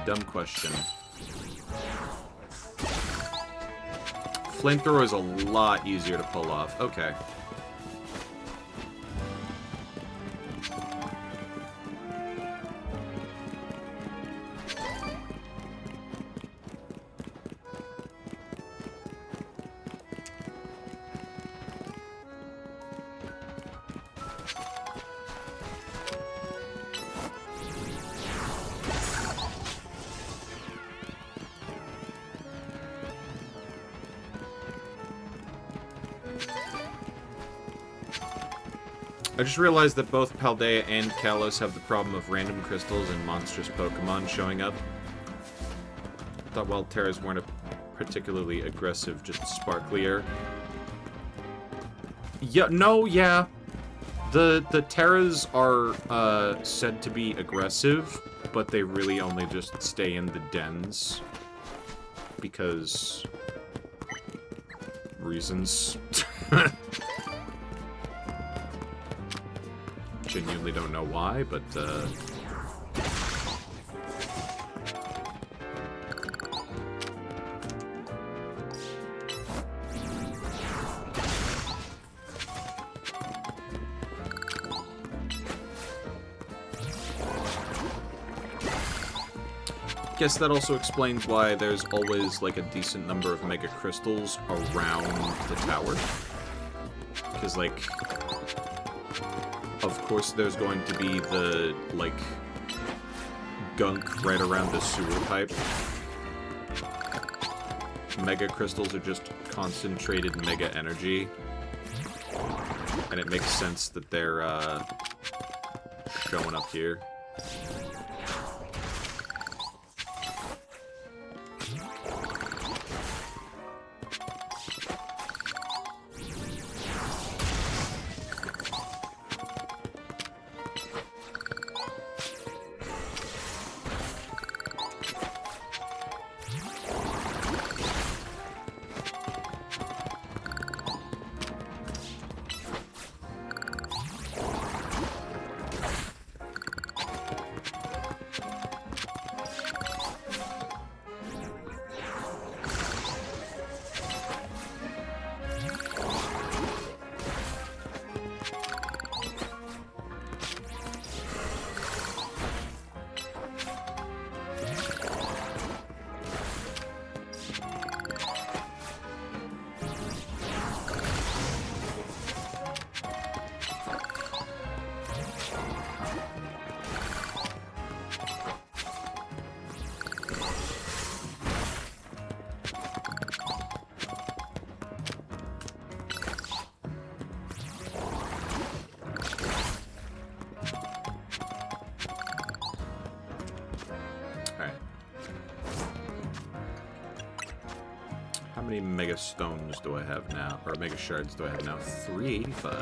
dumb question. Flamethrower is a lot easier to pull off. Okay. I just realized that both Paldea and Kalos have the problem of random crystals and monstrous Pokemon showing up. I thought Wild Terras weren't a particularly aggressive, just sparklier. Yeah, no, yeah. The Terras are said to be aggressive, but they really only just stay in the dens. Because... reasons. Genuinely don't know why, but guess that also explains why there's always like a decent number of Mega Crystals around the tower. Because like, of course there's going to be the, like, gunk right around the sewer pipe. Mega Crystals are just concentrated Mega Energy. And it makes sense that they're, showing up here. How many Mega Stones do I have now? Or Mega Shards do I have now? 385.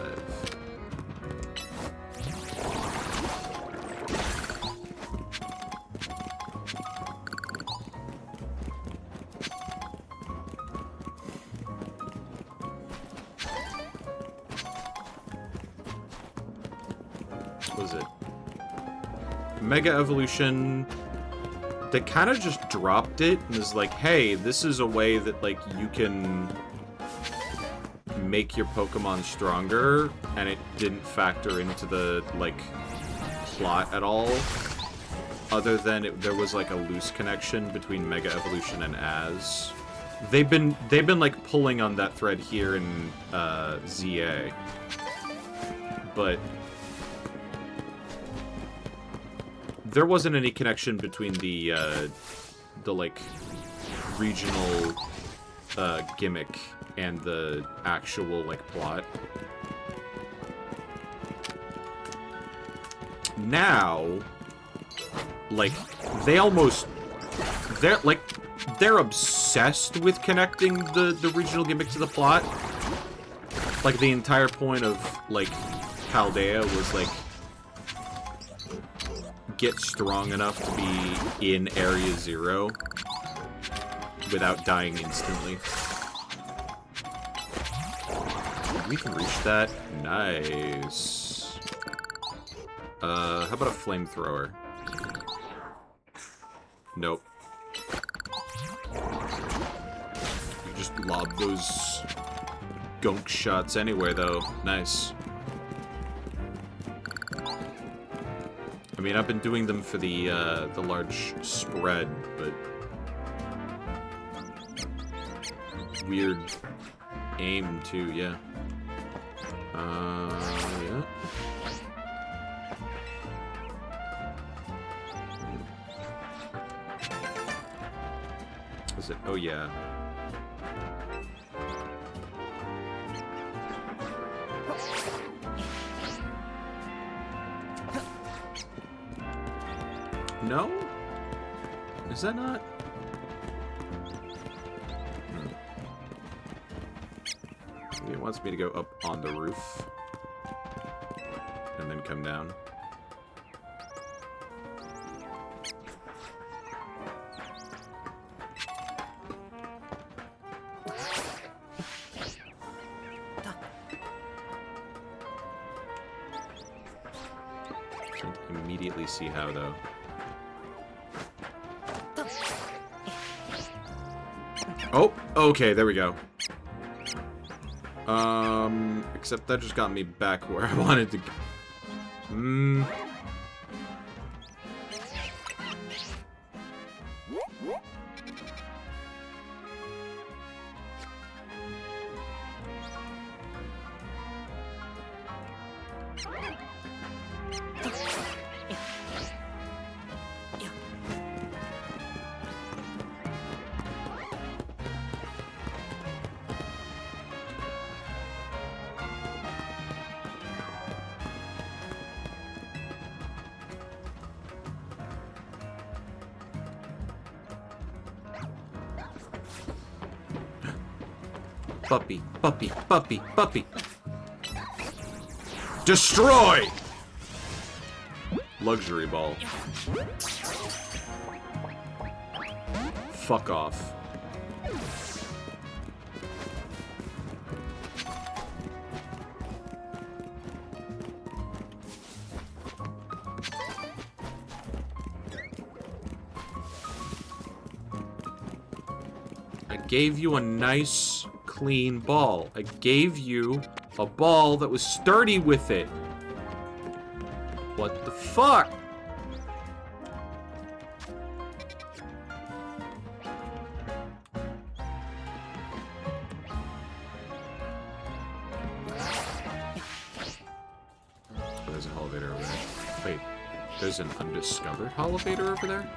What was it? Mega Evolution... They kind of just dropped it and was like, hey, this is a way that, like, you can make your Pokemon stronger, and it didn't factor into the, like, plot at all. Other than there was, like, a loose connection between Mega Evolution and Az. They've been, like, pulling on that thread here in, ZA. But... there wasn't any connection between the like, regional, gimmick and the actual, like, plot. Now, like, they're obsessed with connecting the regional gimmick to the plot. Like, the entire point of, like, Paldea was, like, get strong enough to be in Area 0 without dying instantly. We can reach that. Nice. How about a flamethrower? Nope. You just lob those gunk shots anywhere, though. Nice. I mean, I've been doing them for the large spread, but weird aim too. Yeah. Yeah. Is it? Oh yeah. No? Is that not? Maybe it wants me to go up on the roof. And then come down. Can't immediately see how, though. Oh, okay, there we go. Except that just got me back where I wanted to go. Puppy, puppy, puppy, puppy. Destroy! Luxury ball. Fuck off. I gave you a nice, clean ball. I gave you a ball that was sturdy with it. What the fuck? Oh, there's a elevator over there. Wait, there's an undiscovered elevator over there?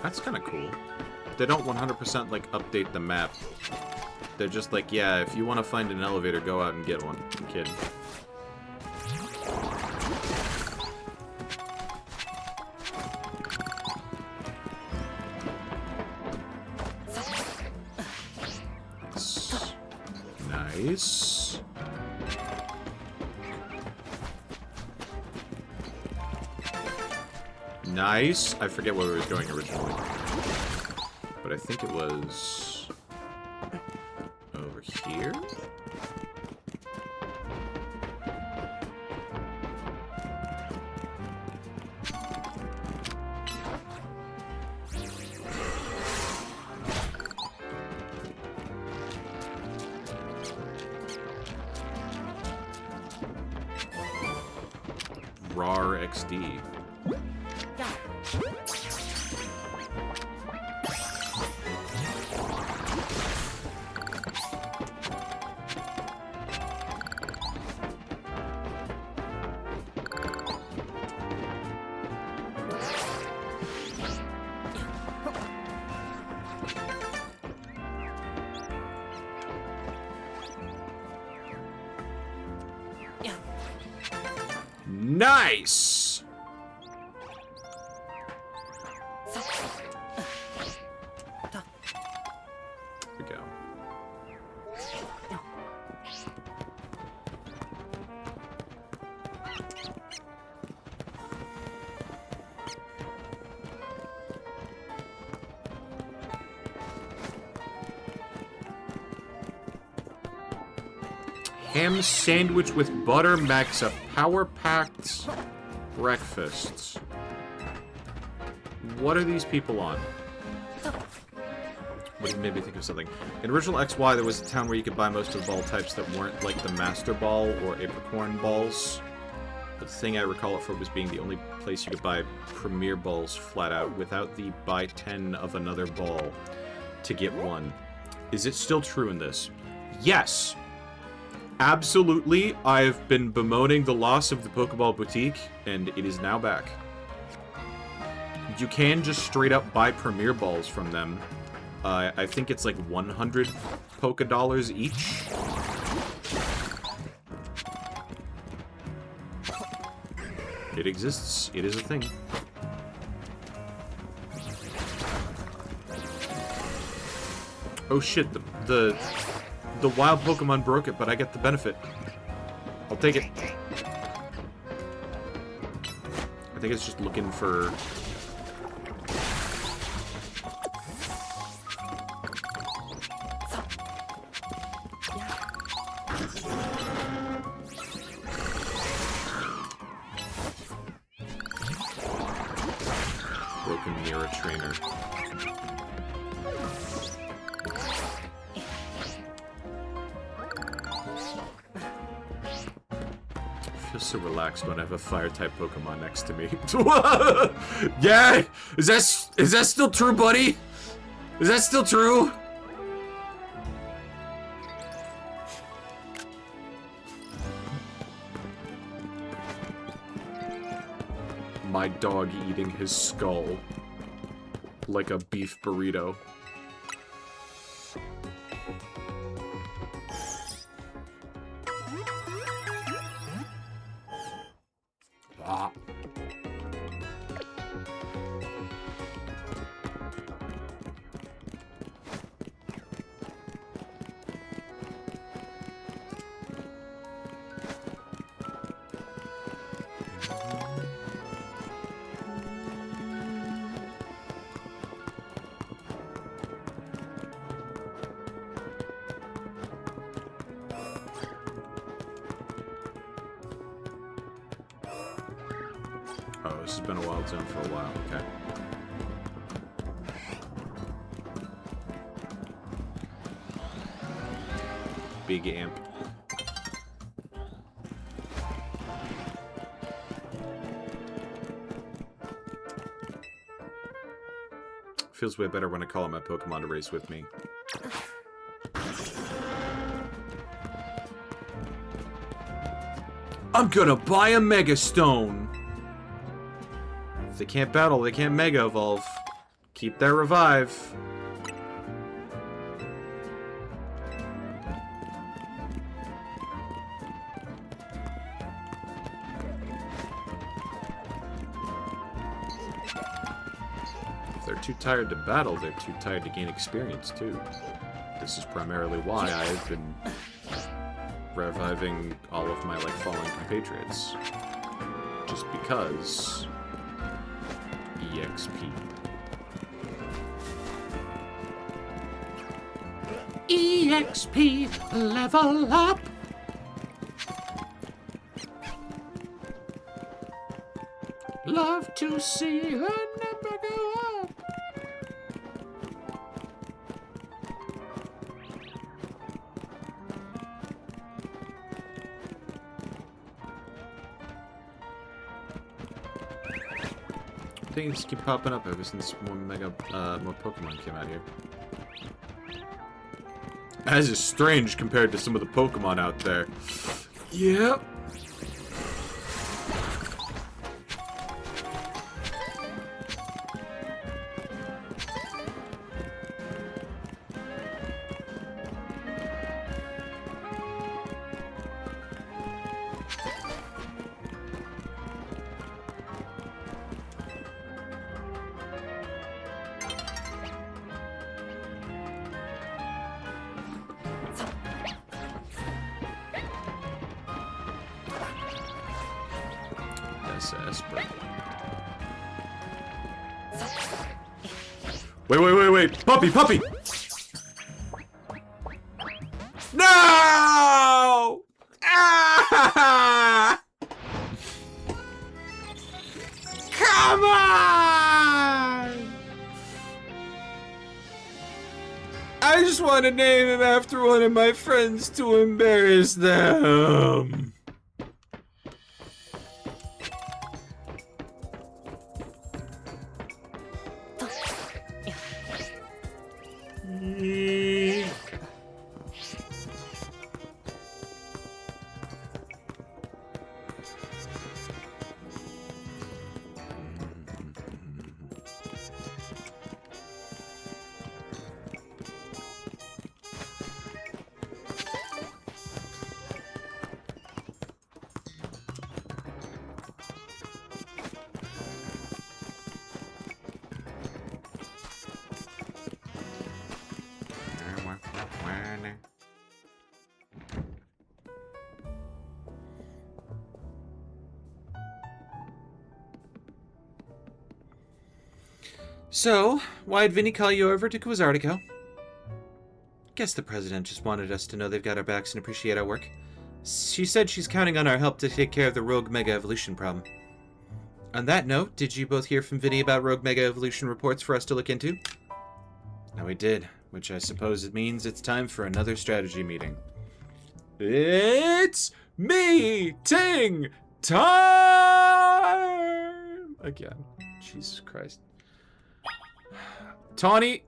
That's kind of cool. They don't 100% like update the map. They're just like, yeah, if you want to find an elevator, go out and get one. I'm kidding. Nice. Nice. I forget where we were going originally. But I think it was over here? RAR XD. Nice! Here we go. Ham sandwich with butter makes a power-packed breakfast. What are these people on? What made me think of something? In original XY, there was a town where you could buy most of the ball types that weren't like the Master Ball or Apricorn balls. But the thing I recall it for was being the only place you could buy Premier balls flat out without the buy 10 of another ball to get one. Is it still true in this? Yes! Absolutely, I've been bemoaning the loss of the Pokeball Boutique, and it is now back. You can just straight up buy Premier balls from them. I think it's like 100 Poké Dollars each. It exists. It is a thing. Oh shit, the wild Pokemon broke it, but I get the benefit. I'll take it. I think it's just looking for... broken near a trainer. I feel so relaxed when I have a fire-type Pokemon next to me. Yeah? Is that still true, buddy? Is that still true? My dog eating his skull like a beef burrito. Ah. Oh, this has been a wild zone for a while, okay. Big amp. Feels way better when I call on my Pokemon to race with me. I'm gonna buy a Mega Stone! If they can't battle, they can't Mega Evolve. Keep their revive. If they're too tired to battle, they're too tired to gain experience, too. This is primarily why I've been reviving all of my, like, fallen compatriots. Just because... EXP. EXP, level up! Love to see the number go up! Things keep popping up ever since more Pokemon came out here. As is strange compared to some of the Pokemon out there. Yep. Esper. Wait! Puppy! No! Come on! I just want to name him after one of my friends to embarrass them. So, why'd Vinny call you over to Quizartico? Guess the president just wanted us to know they've got our backs and appreciate our work. She said she's counting on our help to take care of the Rogue Mega Evolution problem. On that note, did you both hear from Vinny about Rogue Mega Evolution reports for us to look into? No, we did, which I suppose it means it's time for another strategy meeting. It's meeting time! Again. Jesus Christ. Tawny,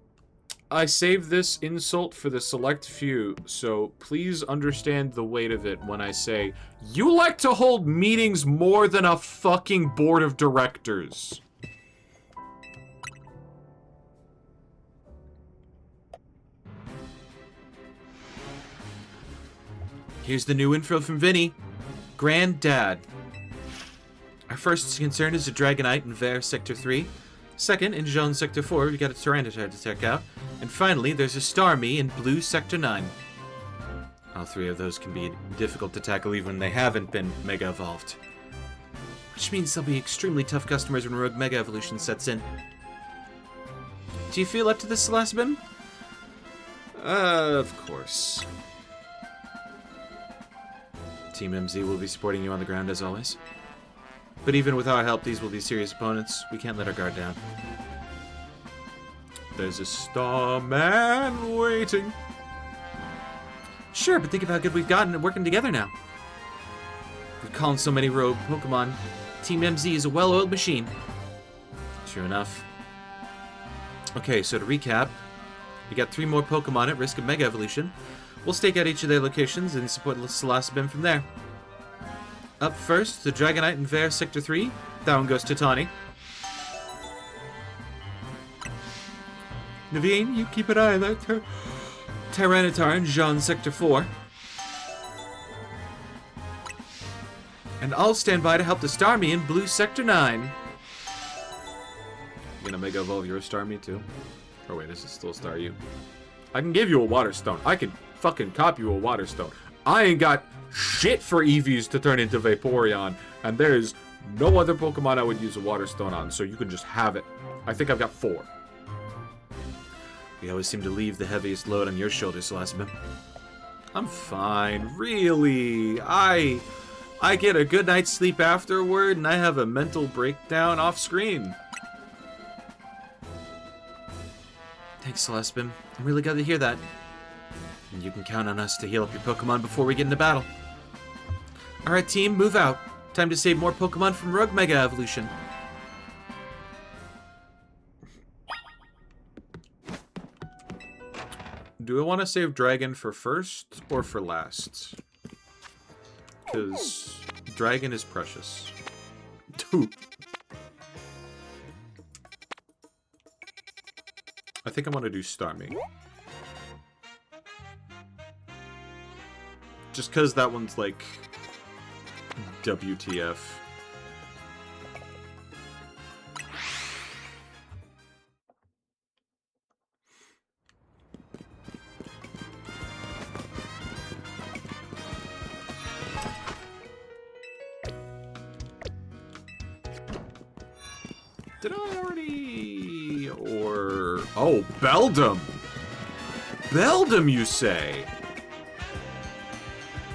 I saved this insult for the select few, so please understand the weight of it when I say, you like to hold meetings more than a fucking board of directors. Here's the new info from Vinny. Granddad. Our first concern is a Dragonite in Vare Sector 3. Second, in Jaune Sector 4, we got a Tyranitar to check out. And finally, there's a Starmie in Blue Sector 9. All three of those can be difficult to tackle even when they haven't been Mega Evolved. Which means they'll be extremely tough customers when Rogue Mega Evolution sets in. Do you feel up to this, Celestabim? Of course. Team MZ will be supporting you on the ground as always. But even with our help, these will be serious opponents. We can't let our guard down. There's a Starman waiting. Sure, but think of how good we've gotten at working together now. We've calmed so many rogue Pokemon. Team MZ is a well-oiled machine. True enough. Okay, so to recap, we got 3 more Pokemon at risk of Mega Evolution. We'll stake out each of their locations and support Celestabim from there. Up first, the Dragonite in Vare Sector 3. That one goes to Tawny. Naveen, you keep an eye on that Tyranitar in Jaune Sector 4. And I'll stand by to help the Starmie in Blue Sector 9. You gonna Mega Evolve your Starmie too? Oh wait, this is still Staryu. I can give you a Water Stone. I can fucking cop you a Water Stone. I ain't got shit for Eevees to turn into Vaporeon, and there's no other Pokemon I would use a Water Stone on, so you can just have it. I think I've got 4. We always seem to leave the heaviest load on your shoulders, Celestabim. I'm fine, really. I get a good night's sleep afterward, and I have a mental breakdown off screen. Thanks, Celestabim. I'm really glad to hear that. And you can count on us to heal up your Pokemon before we get into battle. Alright team, move out. Time to save more Pokemon from Rogue Mega Evolution. Do I want to save Dragon for first or for last? Because Dragon is precious. Dude. I think I want to do Starmie. Just because that one's like WTF. Did I already... or... oh, Beldum! Beldum, you say?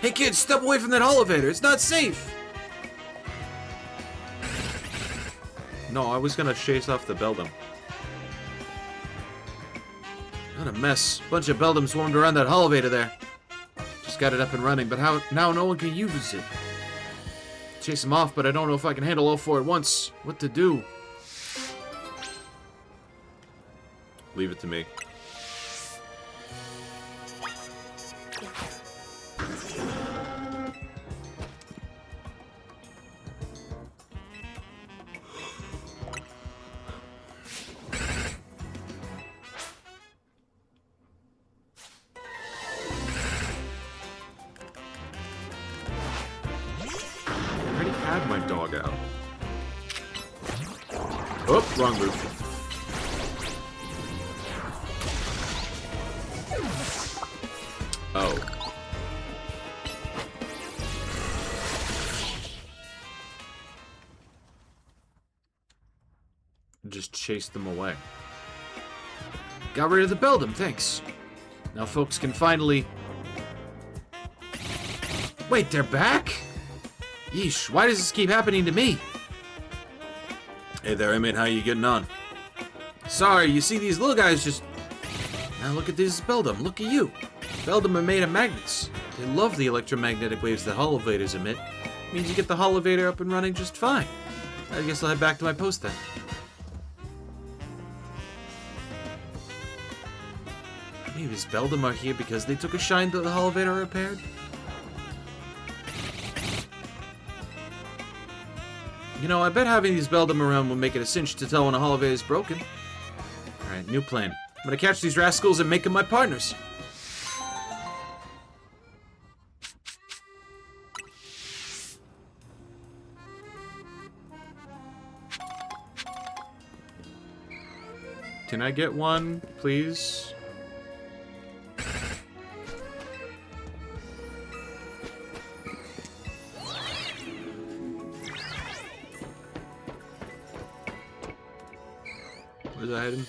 Hey kids, step away from that elevator. It's not safe. No, I was gonna chase off the Beldum. What a mess. Bunch of Beldum swarmed around that elevator there. Just got it up and running, but how now no one can use it. Chase them off, but I don't know if I can handle all four at once. What to do? Leave it to me. Had my dog out. Oh, wrong move. Oh. Just chased them away. Got rid of the Beldum, thanks. Now folks can finally... Wait, they're back? Yeesh, why does this keep happening to me? Hey there, Emmett, how you getting on? Sorry, you see these little guys just... Now look at this Beldum, look at you. Beldum are made of magnets. They love the electromagnetic waves that holovators emit. Means you get the holovator up and running just fine. I guess I'll head back to my post then. Maybe these Beldum are here because they took a shine that the holovator repaired? You know, I bet having these Beldum around will make it a cinch to tell when a holovator is broken. Alright, new plan. I'm gonna catch these rascals and make them my partners. Can I get one, please? Where's the item?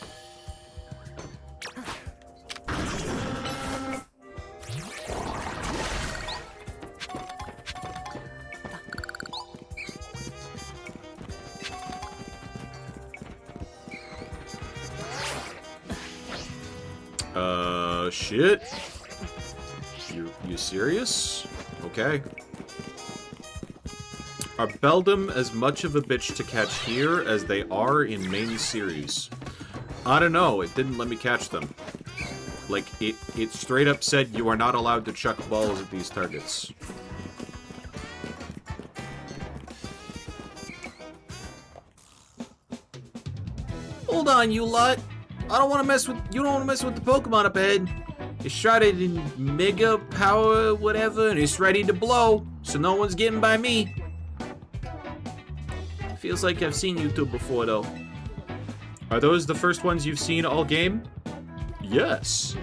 Shit. You serious? Okay. Are Beldum as much of a bitch to catch here as they are in main series? I don't know, it didn't let me catch them. Like, it straight up said you are not allowed to chuck balls at these targets. Hold on, you lot. I don't want to mess with... You don't want to mess with the Pokemon up ahead. It's shrouded in Mega Power whatever, and it's ready to blow. So no one's getting by me. Feels like I've seen you two before, though. Are those the first ones you've seen all game? Yes.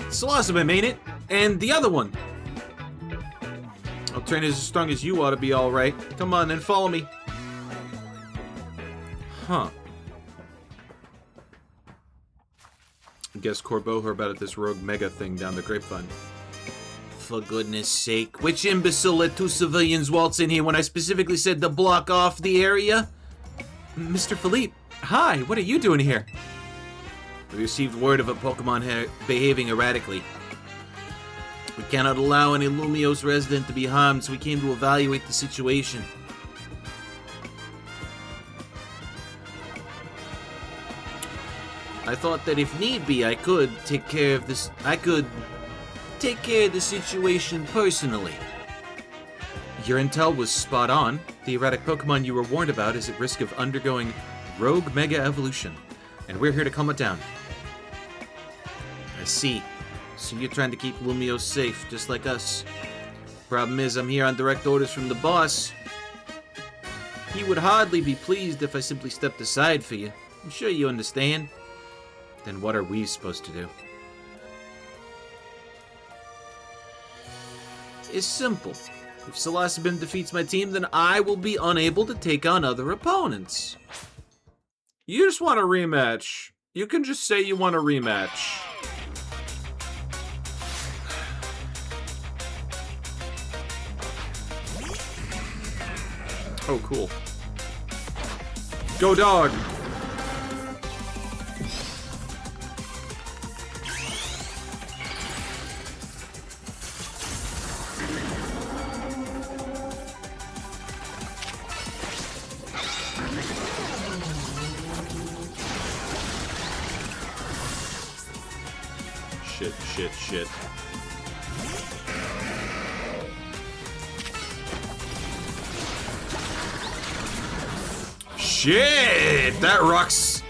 Salazabim, ain't it? And the other one. I'll train as strong as you ought to be alright. Come on, then follow me. Huh. I guess Corbeau heard about this rogue mega thing down the grapevine. For goodness sake, which imbecile let two civilians waltz in here when I specifically said to block off the area? Mr. Philippe, hi, what are you doing here? We received word of a Pokemon behaving erratically. We cannot allow any Lumiose resident to be harmed, so we came to evaluate the situation. I thought that if need be, I could take care of this. I could take care of the situation personally. Your intel was spot on. The erratic Pokemon you were warned about is at risk of undergoing rogue mega evolution, and we're here to calm it down. I see. So you're trying to keep Lumiose safe, just like us. Problem is, I'm here on direct orders from the boss. He would hardly be pleased if I simply stepped aside for you. I'm sure you understand. Then what are we supposed to do? It's simple. If Salasabin defeats my team, then I will be unable to take on other opponents. You just want a rematch. You can just say you want a rematch. Oh, cool. Go, dog! Shit. Shit! That rocks.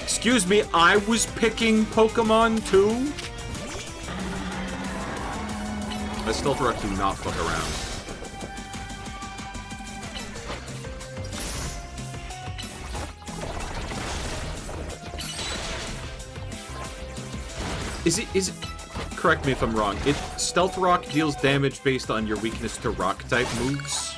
Excuse me, I was picking Pokemon too? I Stealth Rock do not fuck around. Is it, correct me if I'm wrong, Stealth Rock deals damage based on your weakness to rock type moves?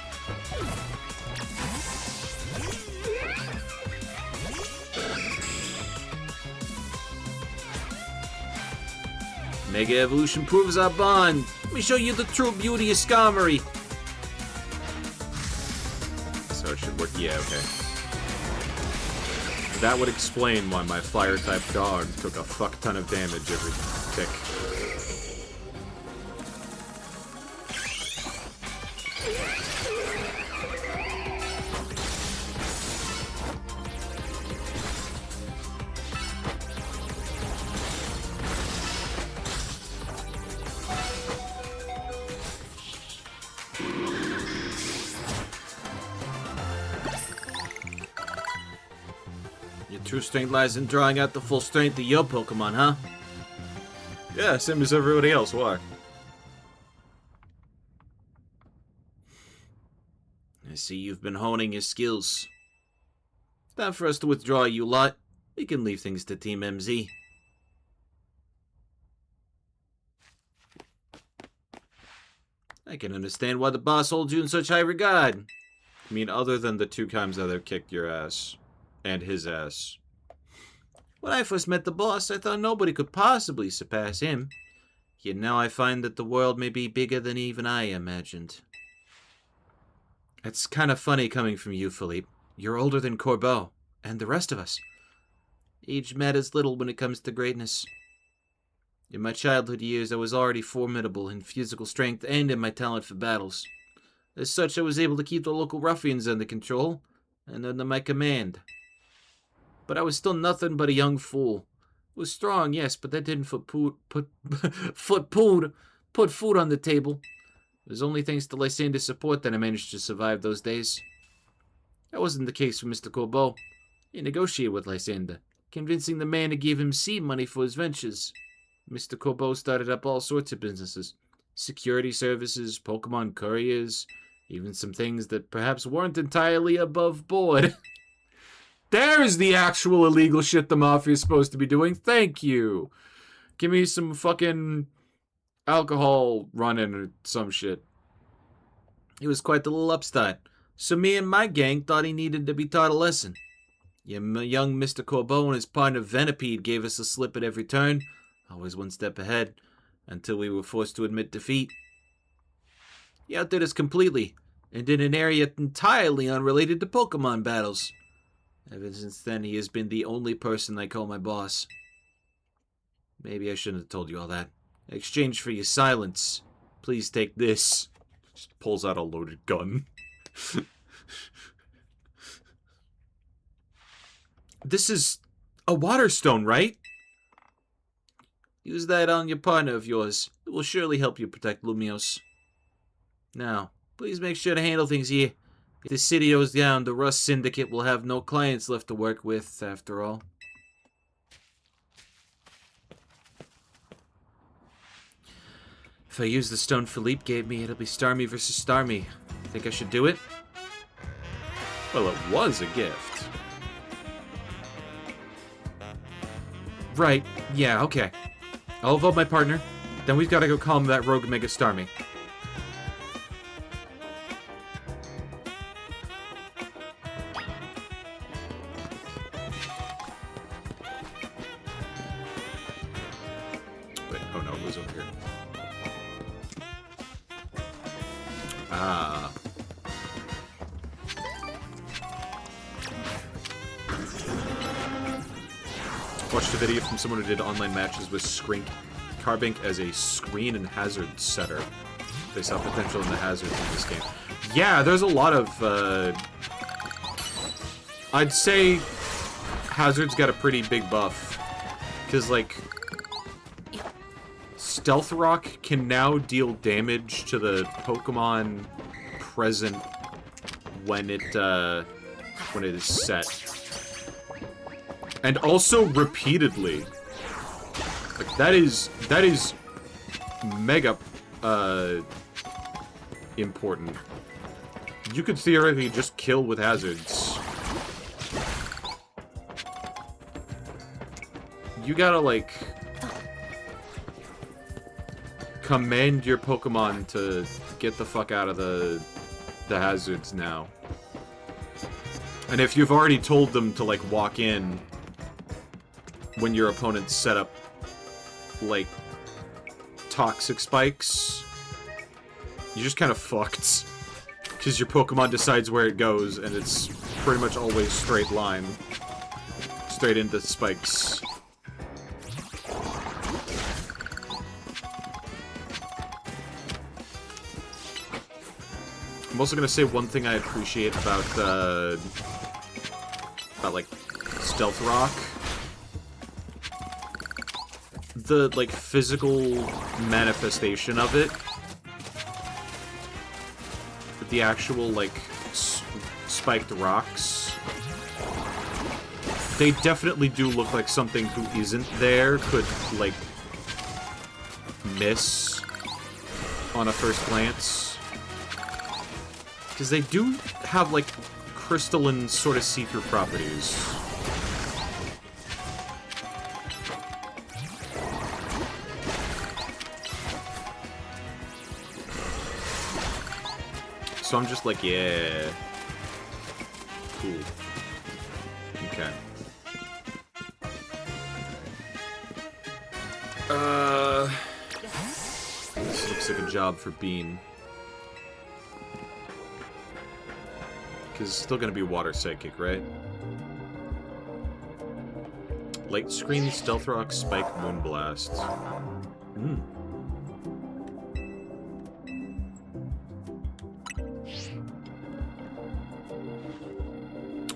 Mega Evolution proves our bond. Let me show you the true beauty of Skarmory. So it should work, yeah, okay. That would explain why my fire-type dog took a fuck ton of damage every tick. True strength lies in drawing out the full strength of your Pokemon, huh? Yeah, same as everybody else. Why? I see you've been honing your skills. Time for us to withdraw, you lot. We can leave things to Team MZ. I can understand why the boss holds you in such high regard. I mean, other than the 2 times that I've kicked your ass. And his ass. When I first met the boss, I thought nobody could possibly surpass him. Yet now I find that the world may be bigger than even I imagined. It's kind of funny coming from you, Philippe. You're older than Corbeau, and the rest of us. Age matters little when it comes to greatness. In my childhood years, I was already formidable in physical strength and in my talent for battles. As such, I was able to keep the local ruffians under control and under my command. But I was still nothing but a young fool. Was strong, yes, but that didn't put food on the table. It was only thanks to Lysander's support that I managed to survive those days. That wasn't the case for Mr. Corbeau. He negotiated with Lysander, convincing the man to give him seed money for his ventures. Mr. Corbeau started up all sorts of businesses. Security services, Pokemon couriers, even some things that perhaps weren't entirely above board. There's the actual illegal shit the Mafia's supposed to be doing. Thank you. Give me some fucking alcohol running or some shit. He was quite the little upstart. So me and my gang thought he needed to be taught a lesson. Young Mr. Corbeau and his partner Venipede gave us a slip at every turn, always one step ahead, until we were forced to admit defeat. He outdid us completely, and in an area entirely unrelated to Pokemon battles. Ever since then, he has been the only person I call my boss. Maybe I shouldn't have told you all that. In exchange for your silence, please take this. Just pulls out a loaded gun. This is a water stone, right? Use that on your partner of yours. It will surely help you protect Lumiose. Now, please make sure to handle things here. If the city goes down, the Rust Syndicate will have no clients left to work with, after all. If I use the stone Philippe gave me, it'll be Starmie versus Starmie. Think I should do it? Well, it was a gift. Right, yeah, okay. I'll vote my partner. Then we've got to go calm that rogue Mega Starmie. Wait, oh no, it was over here. Ah. Watched a video from someone who did online matches with Carbink as a screen and hazard setter. They saw potential in the hazards in this game. Yeah, there's a lot of, I'd say hazards got a pretty big buff. Because, like, Stealth Rock can now deal damage to the Pokemon present when it is set. And also repeatedly. Like, that is mega, important. You could theoretically just kill with hazards. You gotta, like, command your Pokemon to get the fuck out of the hazards now. And if you've already told them to, like, walk in when your opponent's set up, like, toxic spikes, you're just kind of fucked. Because your Pokemon decides where it goes, and it's pretty much always straight line. Straight into spikes. I'm also gonna say one thing I appreciate about like, Stealth Rock. The, like, physical manifestation of it. The actual, like, spiked rocks. They definitely do look like something who isn't there could, like, miss on a first glance. Because they do have, like, crystalline sort of see-through properties. So I'm just like, yeah. Cool. Okay. This looks like a job for Bean. Because it's still gonna be water psychic, right? Light Screen, Stealth Rock, Spike, Moonblast. Hmm.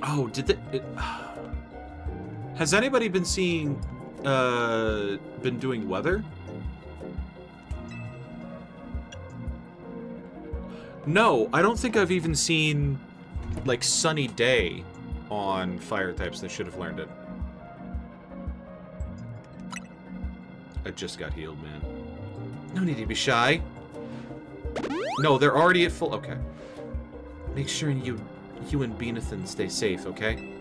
Oh, has anybody been seeing, been doing weather? No, I don't think I've even seen, like, sunny day on fire types. They should have learned it. I just got healed, man. No need to be shy. No, they're already at full... Okay. Make sure you and Beanathan stay safe, okay?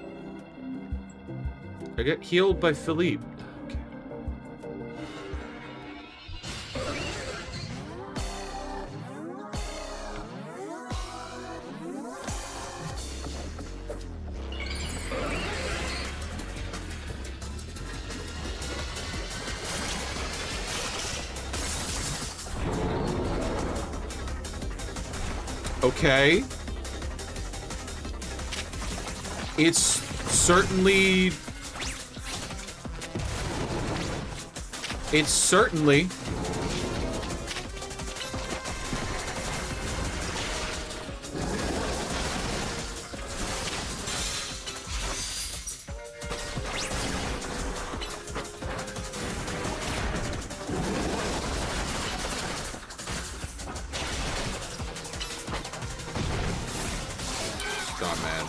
I get healed by Philippe. Okay. Okay. It's certainly... Gone, man.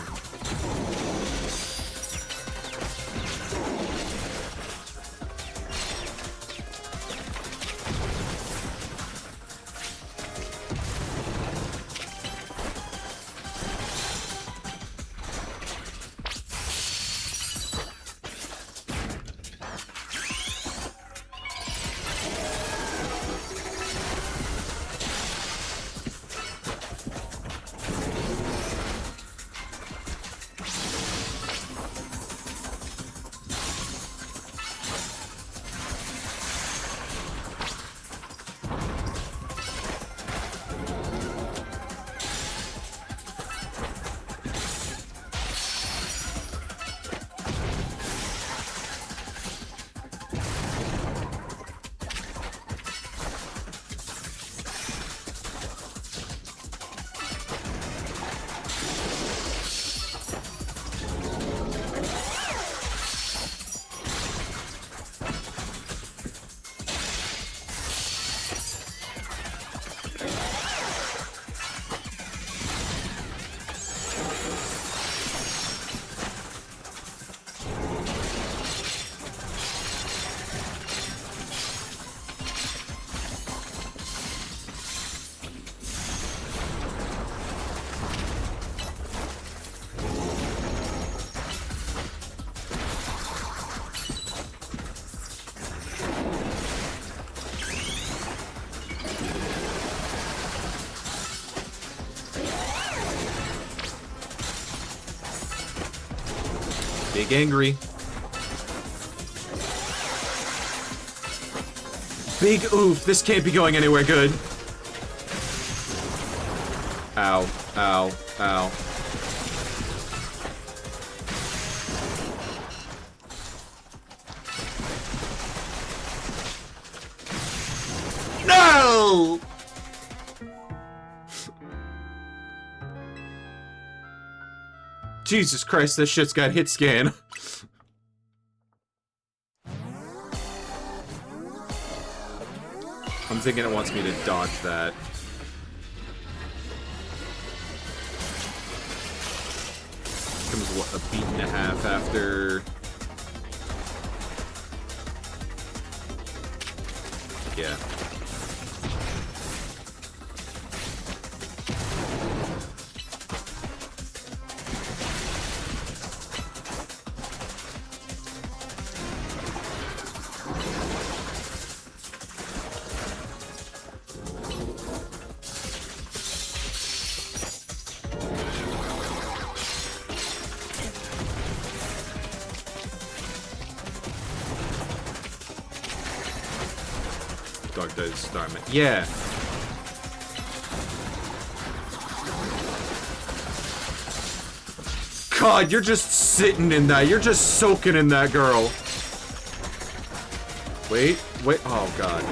Big angry. Big oof. This can't be going anywhere good. Ow. Ow. Ow. No! Jesus Christ, this shit's got hit scan. I'm thinking it wants me to dodge that. Comes, what, a beat and a half after... Yeah. Dog does Starman. Yeah. God, you're just sitting in that. You're just soaking in that girl. Wait, wait. Oh, God.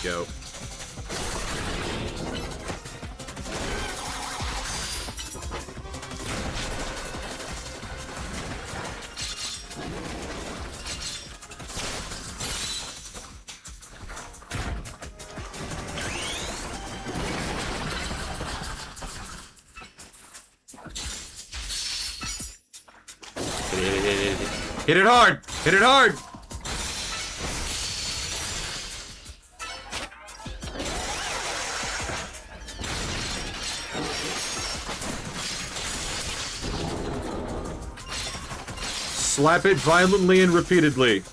Go. Hit it hard! Hit it hard! Slap it violently and repeatedly.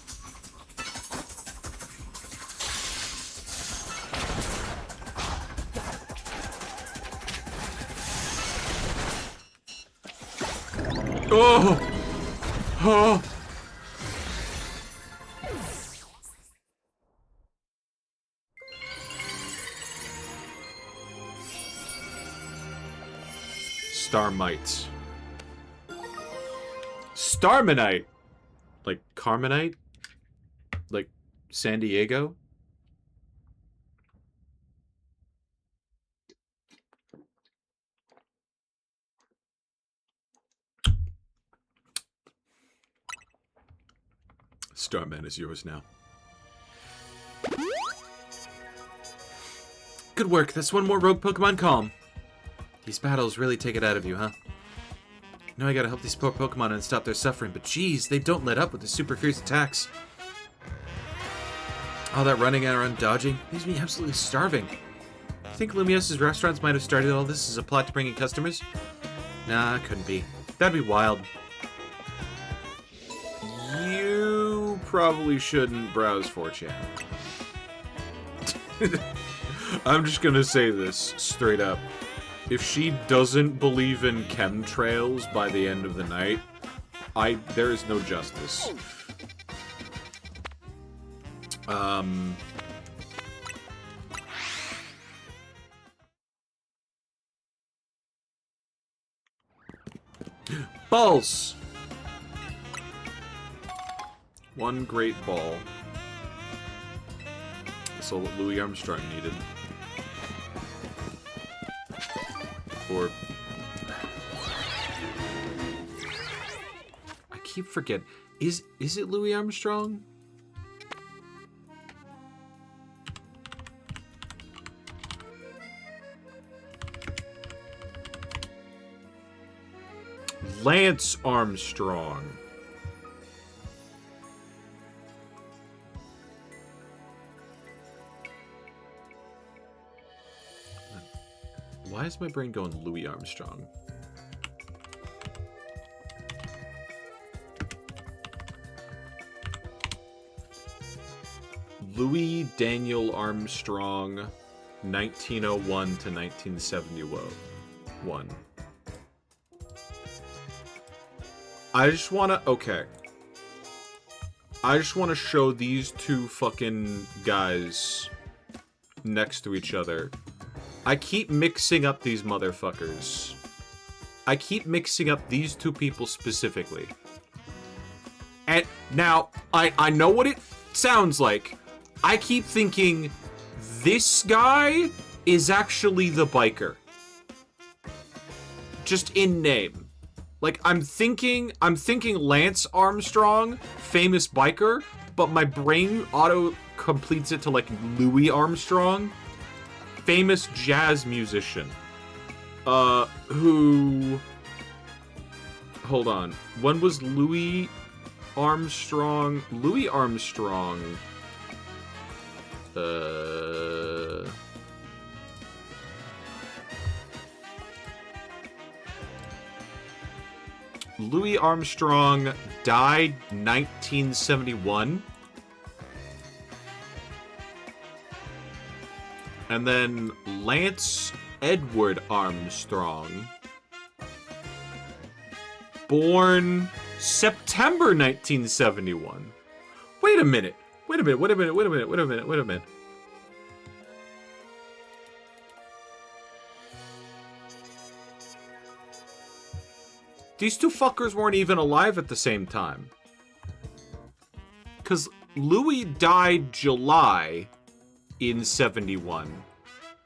Oh! Oh! Starmite. Starmanite! Like Carmenite? Like San Diego? Starman is yours now. Good work. That's one more rogue Pokemon calm. These battles really take it out of you, huh? No, I gotta help these poor Pokemon and stop their suffering, but geez, they don't let up with the super fierce attacks. All that running around dodging leaves me absolutely starving. You think Lumios's restaurants might have started all this as a plot to bring in customers? Nah, couldn't be. That'd be wild. You probably shouldn't browse 4chan. I'm just gonna say this straight up. If she doesn't believe in chemtrails by the end of the night, there is no justice. Balls! One great ball. That's all that Louis Armstrong needed. Or... I keep forgetting. Is it Louis Armstrong? Lance Armstrong. Why is my brain going Louis Armstrong? Louis Daniel Armstrong, 1901 to 1971. I just wanna... Okay. I just wanna show these two fucking guys next to each other. I keep mixing up these motherfuckers. I keep mixing up these two people specifically. And now, I know what it sounds like. I keep thinking this guy is actually the biker. Just in name. Like, I'm thinking Lance Armstrong, famous biker, but my brain auto-completes it to, like, Louis Armstrong, famous jazz musician. Who... Hold on. When was Louis Armstrong... Louis Armstrong... Louis Armstrong died 1971. And then Lance Edward Armstrong, born September 1971. Wait a minute. Wait a minute. These two fuckers weren't even alive at the same time. Because Louis died July in 71.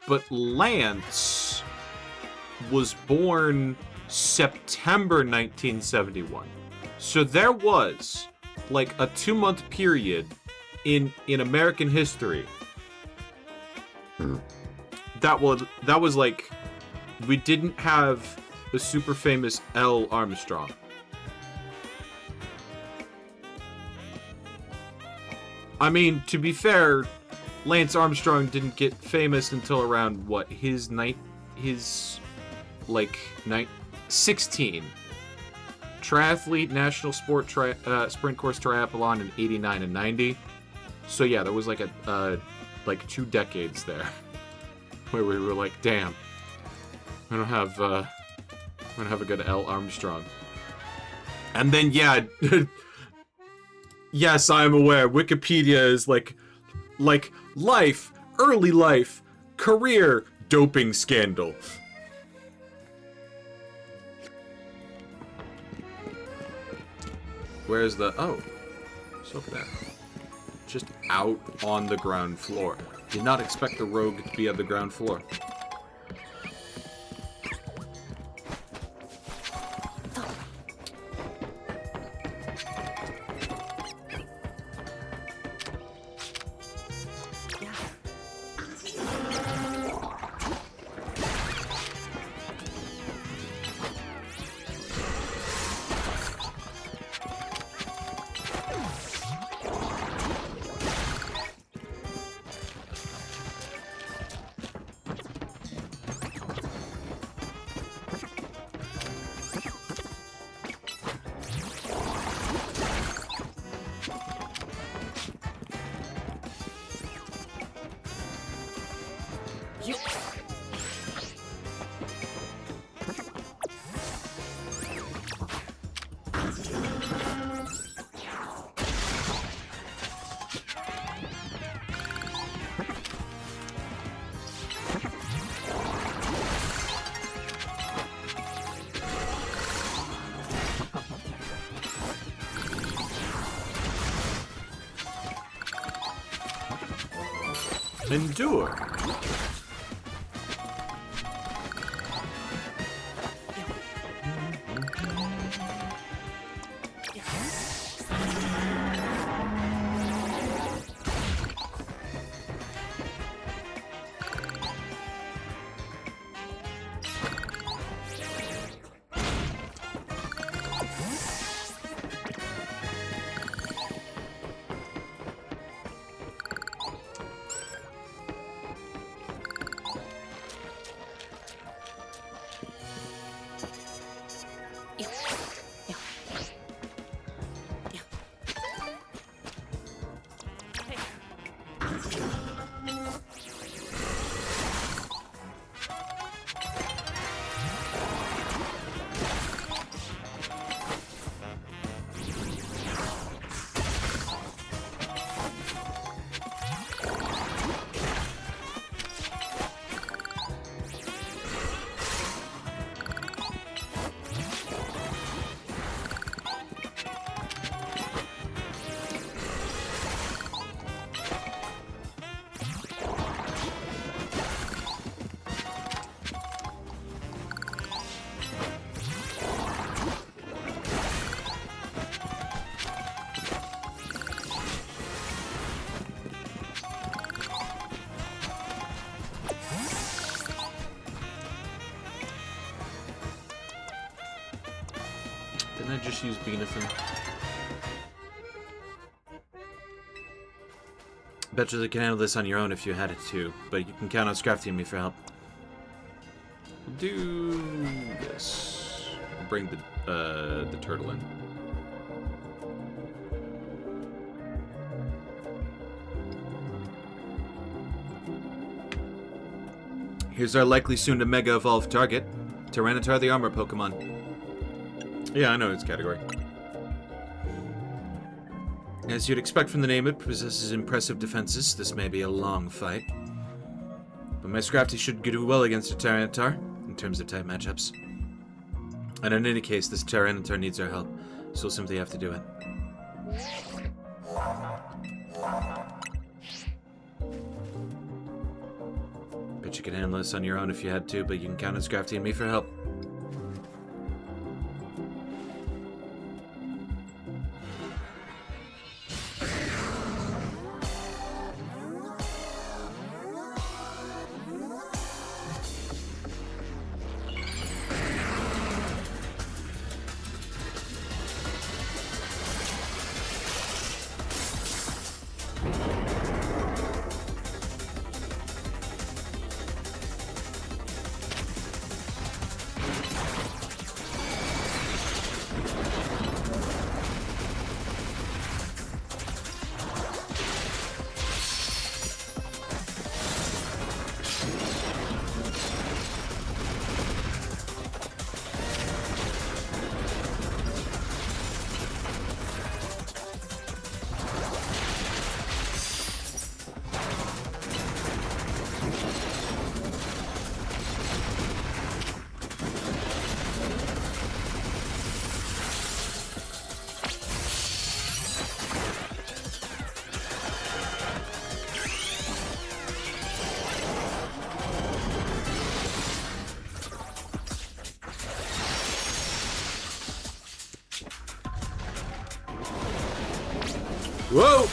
But Lance was born September 1971. So there was, like, a 2-month period in American history that was like, we didn't have the super famous L. Armstrong. I mean, to be fair, Lance Armstrong didn't get famous until around, what, his 16. Triathlete, national sport sprint course triathlon in 89 and 90. So yeah, there was like like 2 decades there where we were like, damn, we don't have a good L. Armstrong. And then yeah, yes, I'm aware. Wikipedia is like life, early life, career, doping scandal. Where's the... Oh. Just look at that. Just out on the ground floor. Did not expect the rogue to be on the ground floor. Endure. Didn't I just use Beanathan? Bet you they can handle this on your own if you had it too, but you can count on Scrafty and me for help. We'll do this. We'll bring the turtle in. Here's our likely soon to Mega Evolve target, Tyranitar the Armor Pokemon. Yeah, I know its category. As you'd expect from the name, it possesses impressive defenses. This may be a long fight, but my Scrafty should do well against a Tyranitar in terms of type matchups. And in any case, this Tyranitar needs our help, so we'll simply have to do it. Bet you could handle this on your own if you had to, but you can count on Scrafty and me for help. Whoa!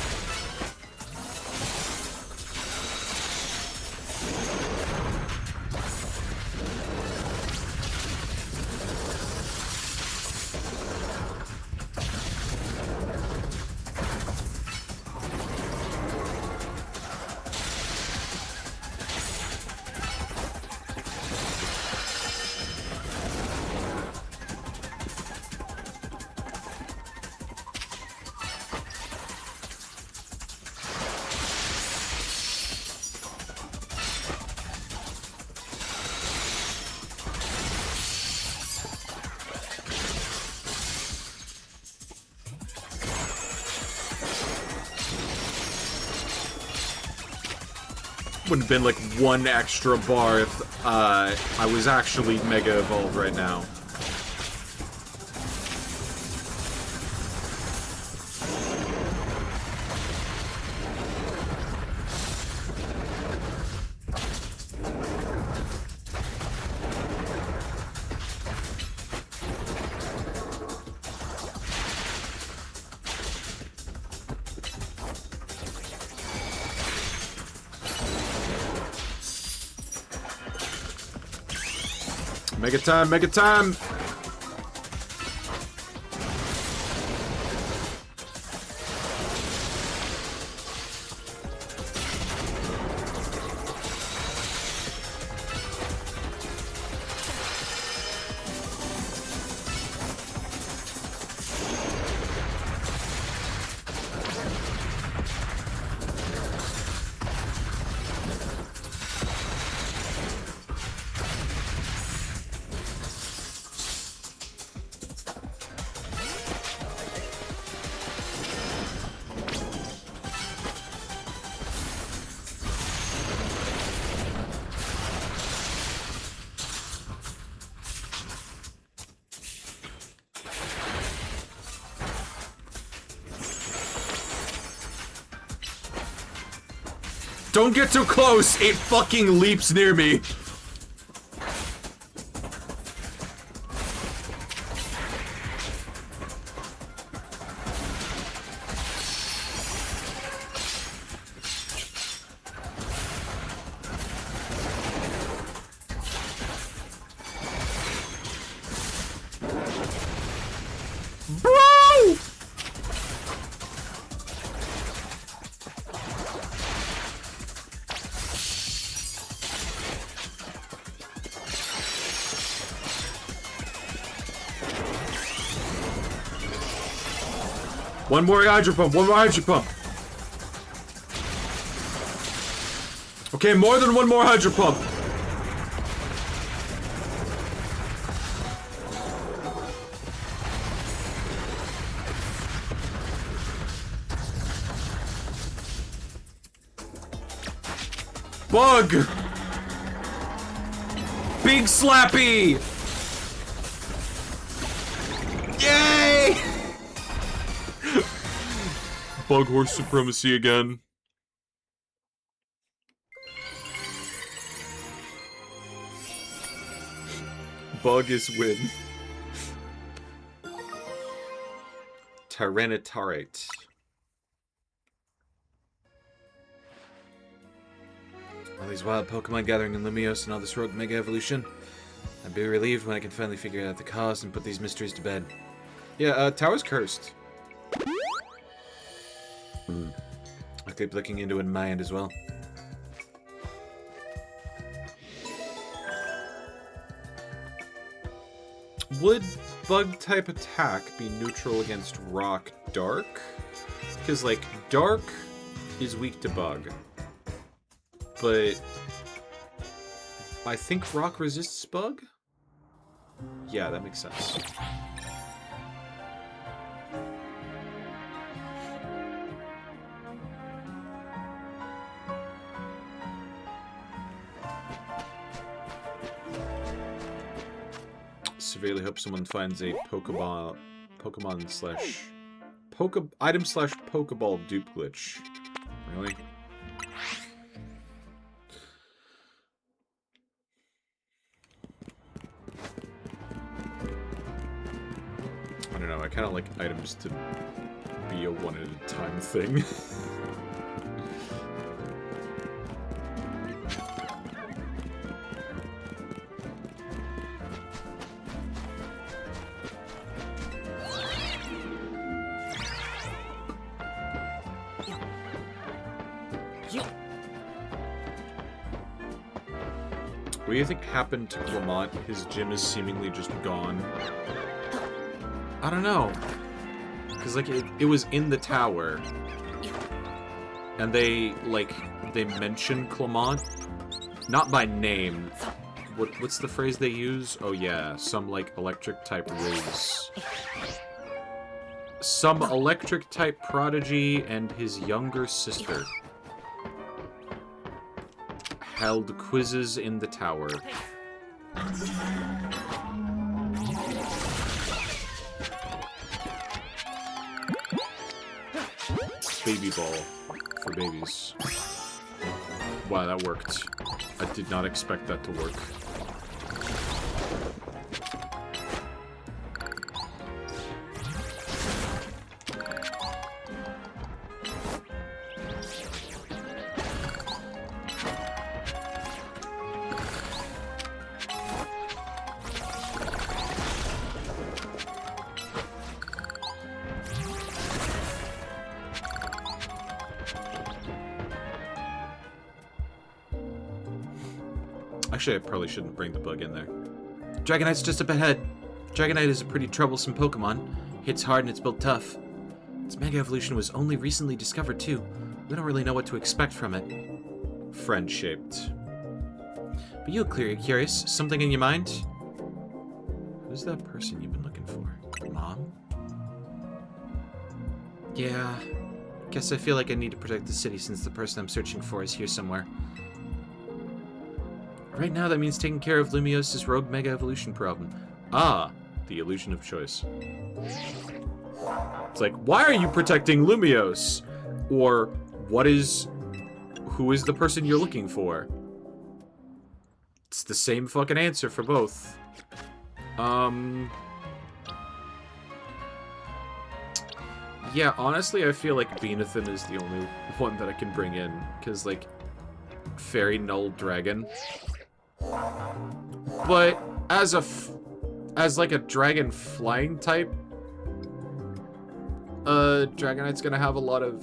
Would have been like one extra bar if I was actually Mega Evolved right now. Mega time, mega time! Don't get too close! It fucking leaps near me! Bro! One more hydro pump, one more hydro pump. Okay, more than one more hydro pump. Bug! Big Slappy! Yay! Bug horse supremacy again. Bug is win. Tyranitarate. All these wild Pokemon gathering in Lumiose and all this rogue Mega Evolution. I'll be relieved when I can finally figure out the cause and put these mysteries to bed. Yeah, Tower's cursed. I keep looking into it in my end as well. Would Bug-type attack be neutral against Rock Dark? Because, like, Dark is weak to Bug. But I think Rock resists Bug? Yeah, that makes sense. Severely hope someone finds a Pokemon slash item slash Pokeball dupe glitch. Really? I don't know, I kind of like items to be a one-at-a-time thing. What do you think happened to Clement? His gym is seemingly just gone. I don't know. Because, like, it was in the tower. And they mention Clement. Not by name. What's the phrase they use? Oh yeah, some, like, electric-type Riz. Some electric-type prodigy and his younger sister held quizzes in the tower. Baby ball for babies. Wow, that worked. I did not expect that to work. Actually, I probably shouldn't bring the bug in there. Dragonite's just up ahead. Dragonite is a pretty troublesome Pokemon. Hits hard and it's built tough. Its Mega Evolution was only recently discovered too. We don't really know what to expect from it. Friend-shaped. But you look curious. Something in your mind? Who's that person you've been looking for? Mom? Yeah. Guess I feel like I need to protect the city since the person I'm searching for is here somewhere. Right now, that means taking care of Lumios's rogue Mega Evolution problem. Ah, the illusion of choice. It's like, why are you protecting Lumios? Or, who is the person you're looking for? It's the same fucking answer for both. Yeah, honestly, I feel like Beanathan is the only one that I can bring in. Because, like, Fairy Null Dragon. But, as like a dragon flying type, Dragonite's gonna have a lot of,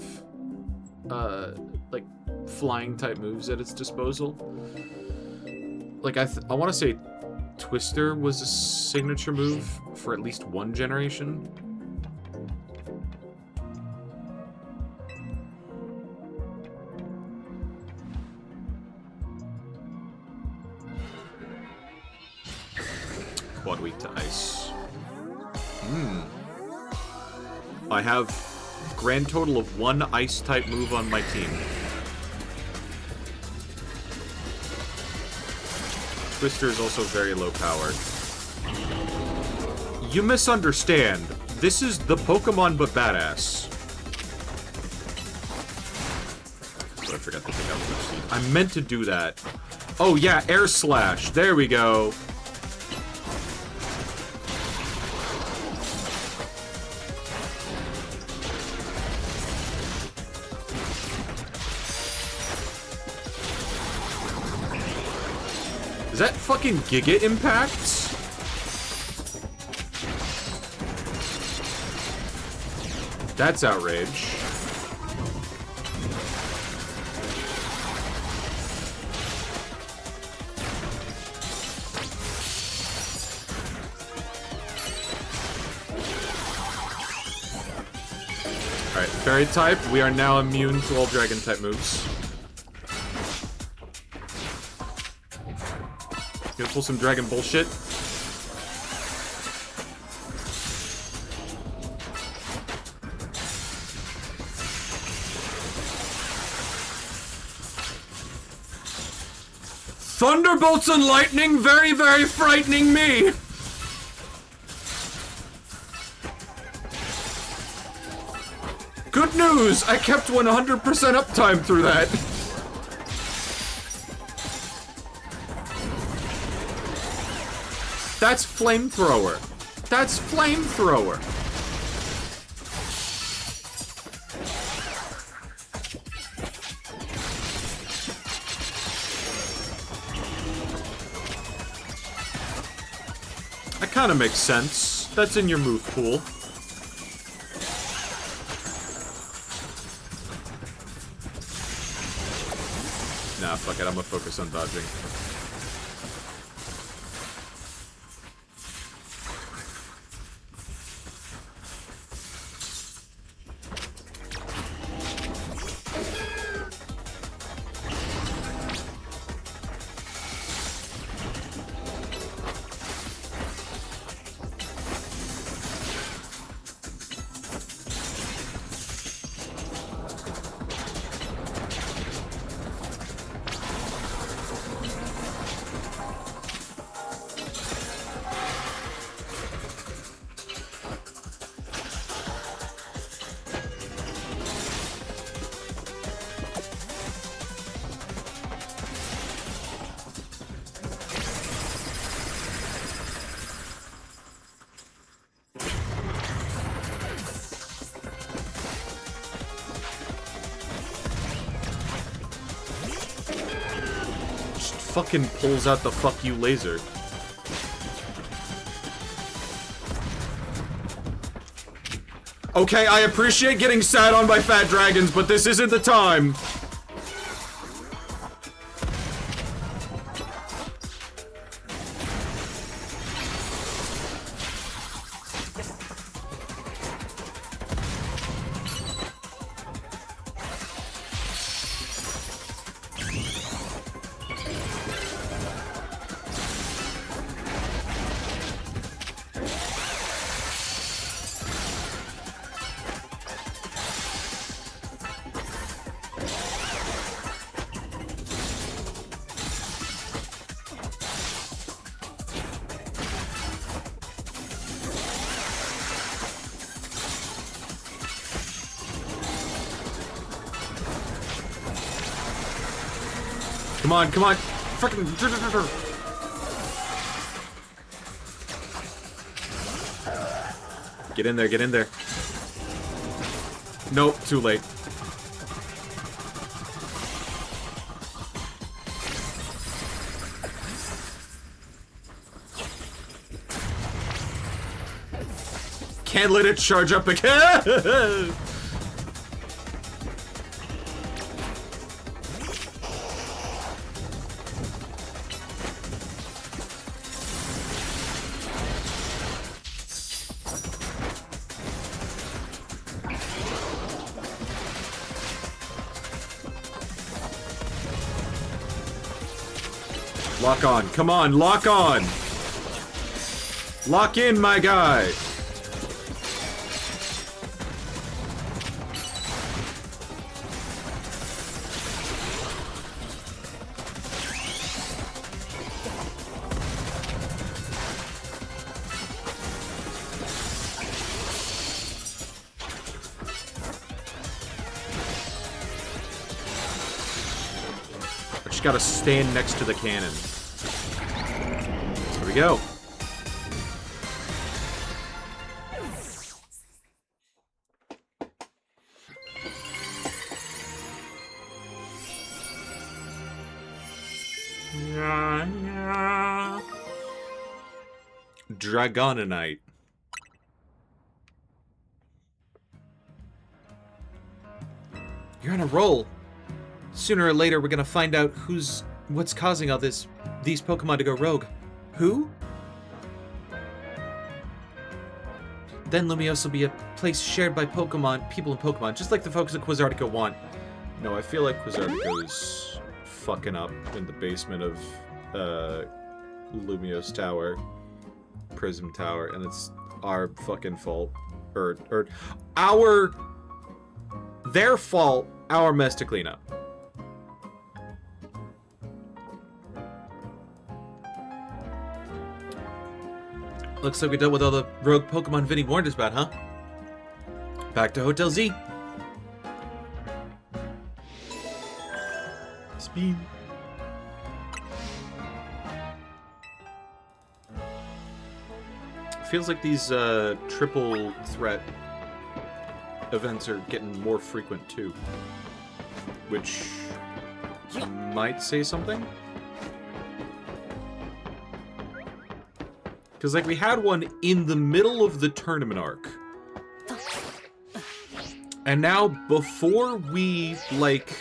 like, flying type moves at its disposal. Like, I want to say Twister was a signature move for at least one generation. Quad weak to ice. I have grand total of 1 ice type move on my team. Twister is also very low powered. You misunderstand. This is the Pokemon but badass. But I forgot to pick up the I meant to do that. Oh yeah, Air Slash. There we go. Is that fucking Giga Impact? That's outrage. Alright, Fairy type, we are now immune to all Dragon type moves. Gonna pull some dragon bullshit. Thunderbolts and lightning, very, very frightening me! Good news! I kept 100% uptime through that. That's Flamethrower. That's Flamethrower. That kind of makes sense. That's in your move pool. Nah, fuck it. I'm gonna focus on dodging. Fucking pulls out the fuck you laser. Okay, I appreciate getting sat on by fat dragons, but this isn't the time. Come on, come on. Fucking. Get in there, get in there. Nope, too late. Can't let it charge up again! Lock on. Come on, lock on! Lock in, my guy! I just gotta stand next to the cannon. Here we go. Dragonite. You're on a roll. Sooner or later, we're gonna find out what's causing all these Pokemon to go rogue. Who? Then Lumiose will be a place shared by people in Pokemon, just like the folks at Quizartico want. No, I feel like Quizartico's fucking up in the basement of Lumiose Tower, Prism Tower, and it's our fucking fault. Or their fault, our mess to clean up. Looks like we dealt with all the rogue Pokemon Vinny warned us about, huh? Back to Hotel Z. Speed. Feels like these triple threat events are getting more frequent too. Which might say something? Because, like, we had one in the middle of the tournament arc. And now, before we, like,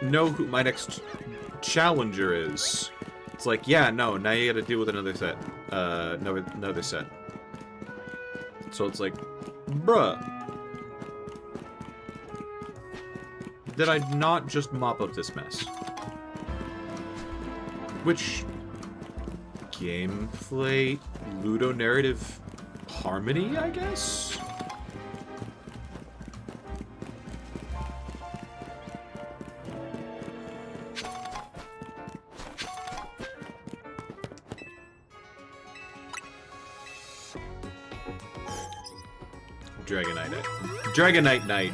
know who my next challenger is, it's like, yeah, no, now you gotta deal with another set. Another set. So it's like, bruh. Did I not just mop up this mess? Which... gameplay, ludonarrative harmony, I guess? Dragonite Night.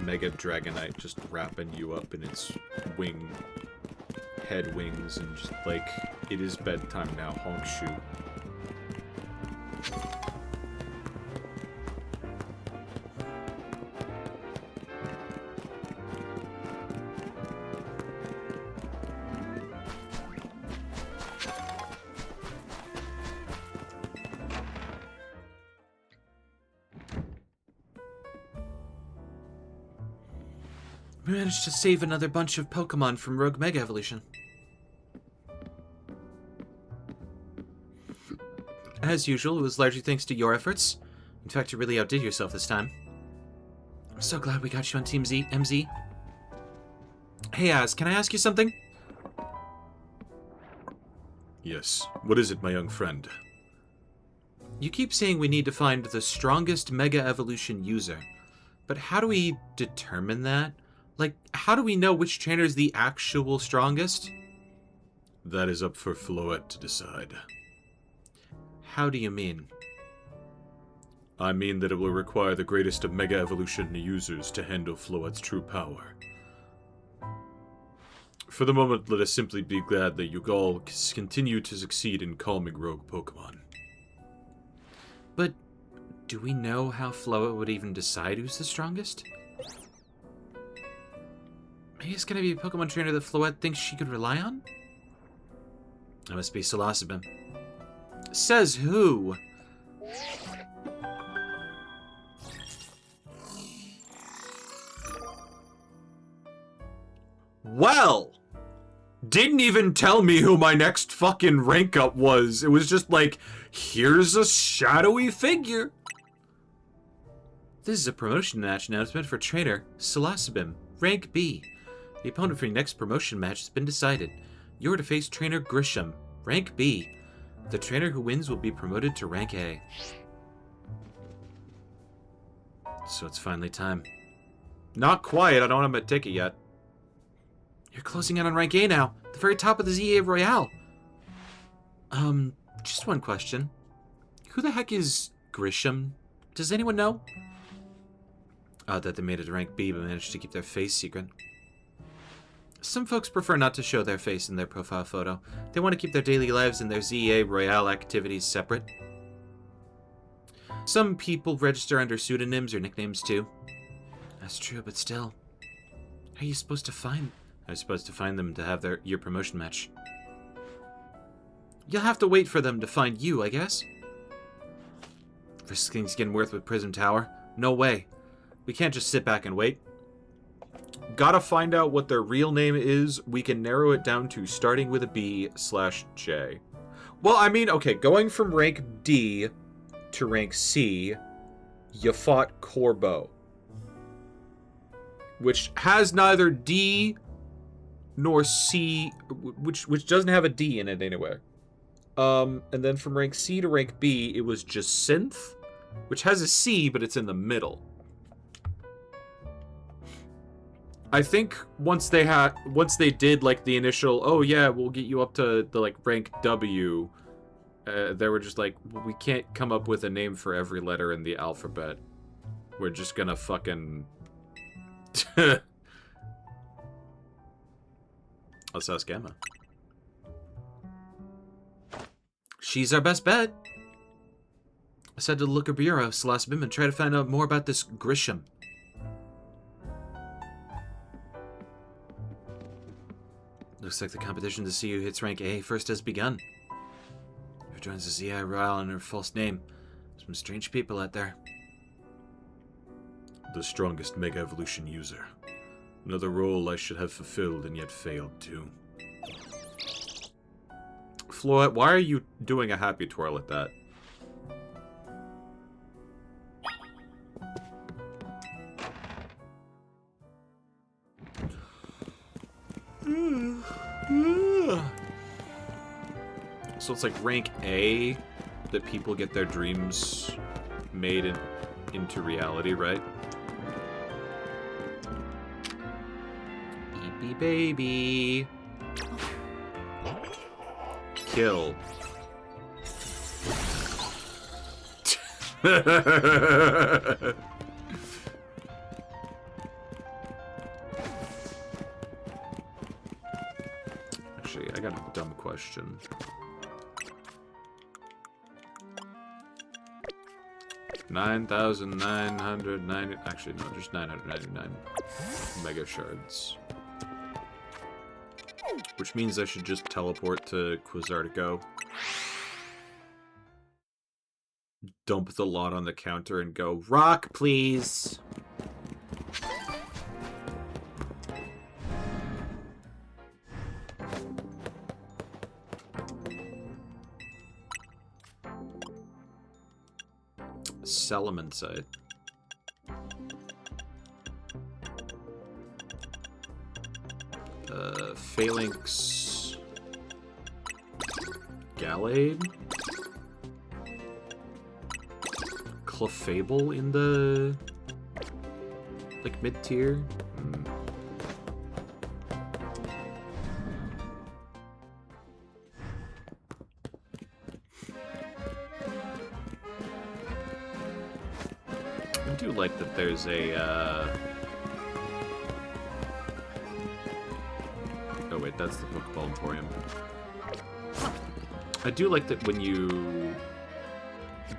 Mega Dragonite just wrapping you up in its head wings, and just like, it is bedtime now, honk shoot. We managed to save another bunch of Pokemon from Rogue Mega Evolution. As usual, it was largely thanks to your efforts. In fact, you really outdid yourself this time. I'm so glad we got you on Team MZ. Hey, Az, can I ask you something? Yes. What is it, my young friend? You keep saying we need to find the strongest Mega Evolution user. But how do we determine that? Like, how do we know which trainer is the actual strongest? That is up for Floette to decide. How do you mean? I mean that it will require the greatest of Mega Evolution users to handle Floette's true power. For the moment, let us simply be glad that you all continue to succeed in calming rogue Pokemon. But do we know how Floette would even decide who's the strongest? Maybe it's gonna be a Pokemon trainer that Floette thinks she could rely on? That must be Psilocybin. Says who? Well! Didn't even tell me who my next fucking rank up was. It was just like, here's a shadowy figure. This is a promotion match announcement for trainer Psilocybin, rank B. The opponent for your next promotion match has been decided. You're to face trainer Grisham, rank B. The trainer who wins will be promoted to rank A. So it's finally time. Not quite. I don't have my ticket yet. You're closing in on rank A now, the very top of the ZA Royale. Just one question. Who the heck is Grisham? Does anyone know? Odd that they made it to rank B but managed to keep their face secret. Some folks prefer not to show their face in their profile photo. They want to keep their daily lives and their ZA Royale activities separate. Some people register under pseudonyms or nicknames too. That's true, but still. How are you supposed to find... I was supposed to find them to have your promotion match. You'll have to wait for them to find you, I guess. Risking Skinworth with Prism Tower? No way. We can't just sit back and wait. Gotta find out what their real name is. We can narrow it down to starting with a B/J. Well, I mean, okay, going from rank D to rank C, you fought Corbo, which has neither D nor C, which doesn't have a D in it anyway. And then from rank C to rank B, it was just Synth, which has a C, but it's in the middle. I think once they did like the initial, oh yeah, we'll get you up to the like rank W, they were just like, well, we can't come up with a name for every letter in the alphabet. We're just gonna fucking... Let's ask Emma. She's our best bet. I said to the Looker Bureau, Psilocybin, and try to find out more about this Grisham. Looks like the competition to see who hits rank A first has begun. Who joins the ZI Royale under a false name? Some strange people out there. The strongest Mega Evolution user. Another role I should have fulfilled and yet failed to. Floette, why are you doing a happy twirl at that? So it's like rank A that people get their dreams made into reality, right? Beepy baby. Kill. Actually, I got a dumb question. $9,990. Actually, no, just 999 Mega Shards. Which means I should just teleport to Quasartico. Dump the lot on the counter and go, rock, please! Salamence. Phalanx. Gallade. Clefable in the like mid-tier. do like that there's a, Oh wait, that's the Pokeball Emporium. I do like that when you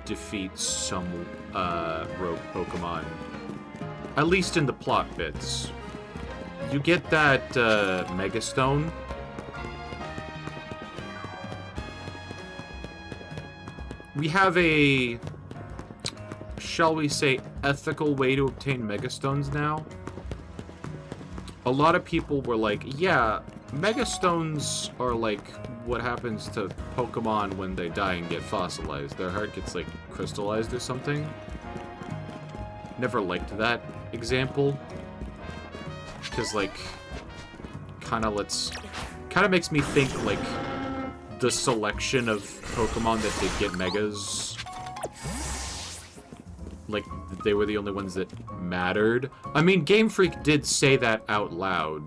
defeat some, rogue Pokemon, at least in the plot bits, you get that, Mega Stone. We have a, shall we say, ethical way to obtain Megastones now. A lot of people were like, yeah, Megastones are like what happens to Pokemon when they die and get fossilized. Their heart gets like crystallized or something. Never liked that example. Because like, kind of makes me think like the selection of Pokemon that did get Megas, like, they were the only ones that mattered. I mean, Game Freak did say that out loud.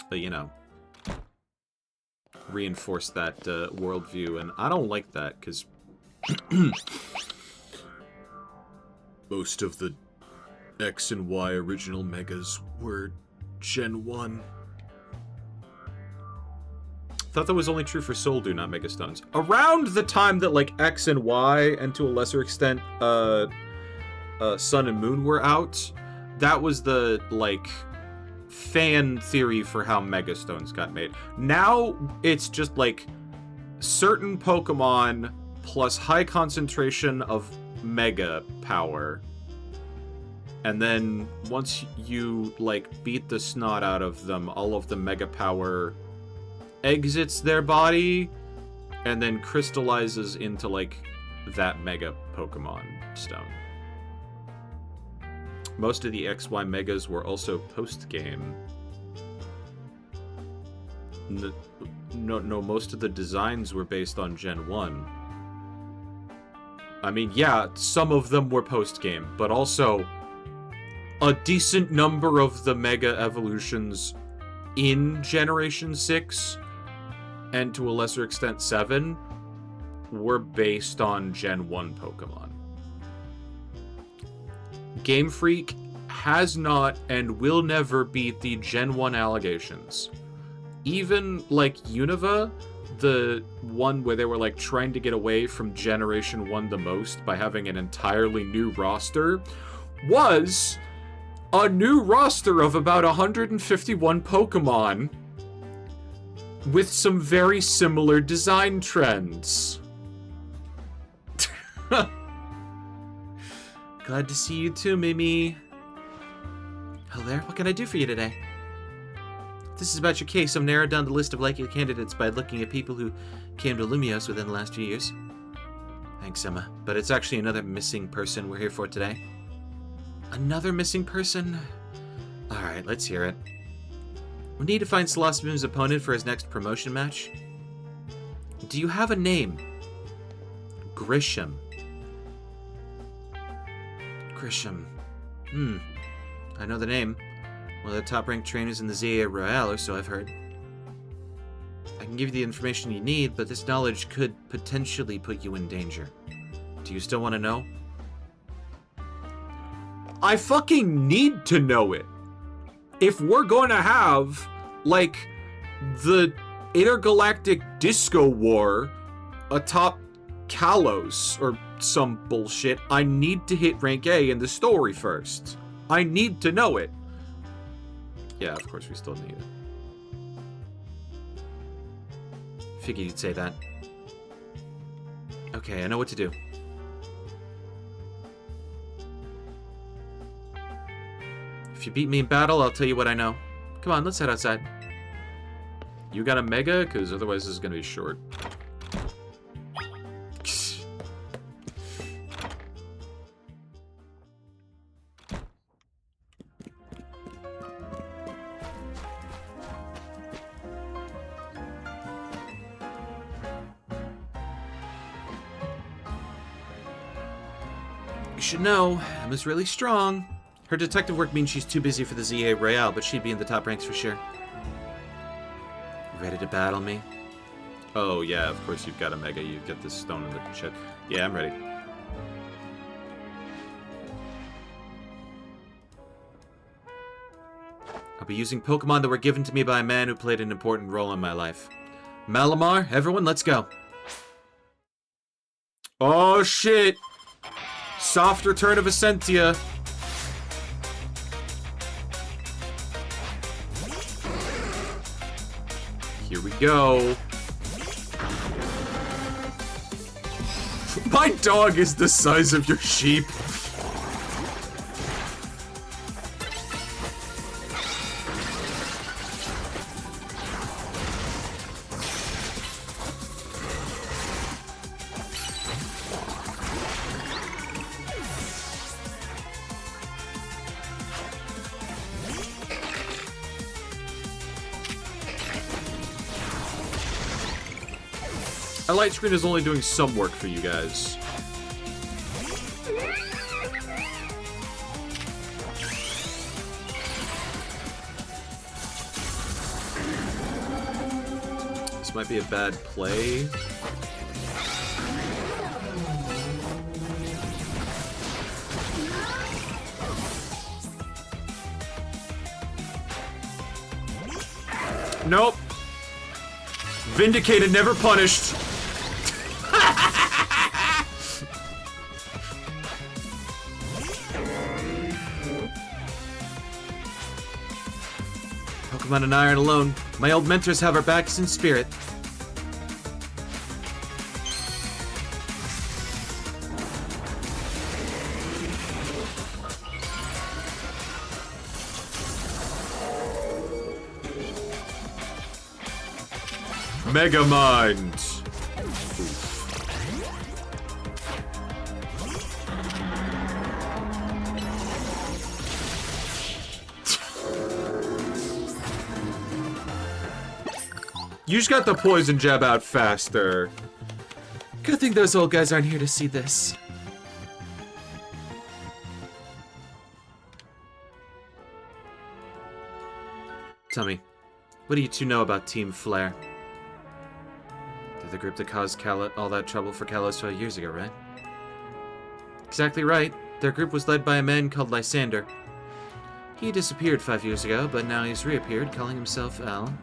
But, you know, reinforce that worldview, and I don't like that, because most of the X and Y original Megas were Gen 1. Thought that was only true for Soldew, not Megastones. Around the time that, like, X and Y, and to a lesser extent, Sun and Moon were out, that was the, like, fan theory for how Megastones got made. Now, it's just, like, certain Pokemon plus high concentration of Mega power. And then, once you, like, beat the snot out of them, all of the Mega power exits their body and then crystallizes into like that Mega Pokemon stone. Most of the XY Megas were also post-game. No, most of the designs were based on Gen 1. I mean, yeah, some of them were post-game, but also a decent number of the Mega evolutions in Generation 6 and to a lesser extent 7, were based on Gen 1 Pokemon. Game Freak has not and will never beat the Gen 1 allegations. Even, like, Unova, the one where they were, like, trying to get away from Generation 1 the most by having an entirely new roster, was a new roster of about 151 Pokemon with some very similar design trends. Glad to see you too, Mimi. Hello there, what can I do for you today? If this is about your case, I've narrowed down the list of likely candidates by looking at people who came to Lumios within the last few years. Thanks, Emma. But it's actually another missing person we're here for today. Another missing person? Alright, let's hear it. We need to find Celosimoon's opponent for his next promotion match. Do you have a name? Grisham. Grisham. I know the name. One of the top-ranked trainers in the ZA Royale, or so I've heard. I can give you the information you need, but this knowledge could potentially put you in danger. Do you still want to know? I fucking need to know it! If we're going to have, like, the intergalactic disco war atop Kalos or some bullshit, I need to hit rank A in the story first. I need to know it. Yeah, of course we still need it. Figured you'd say that. Okay, I know what to do. If you beat me in battle, I'll tell you what I know. Come on, let's head outside. You got a Mega? Because otherwise this is going to be short. You should know, Emma's really strong. Her detective work means she's too busy for the ZA Royale, but she'd be in the top ranks for sure. Ready to battle me? Oh, yeah, of course you've got a Mega. You get this stone in the shit. Yeah, I'm ready. I'll be using Pokemon that were given to me by a man who played an important role in my life. Malamar, everyone, let's go. Oh, shit. Soft return of Essentia. Here we go. My dog is the size of your sheep. A light screen is only doing some work for you guys. This might be a bad play. Nope. Vindicated, never punished. Pokemon and I aren't alone. My old mentors have our backs in spirit. Megamind! You just got the poison jab out faster. Good thing those old guys aren't here to see this. Tell me, what do you two know about Team Flare? They're the group that caused all that trouble for Kalos 5 years ago, right? Exactly right. Their group was led by a man called Lysander. He disappeared 5 years ago, but now he's reappeared, calling himself Al.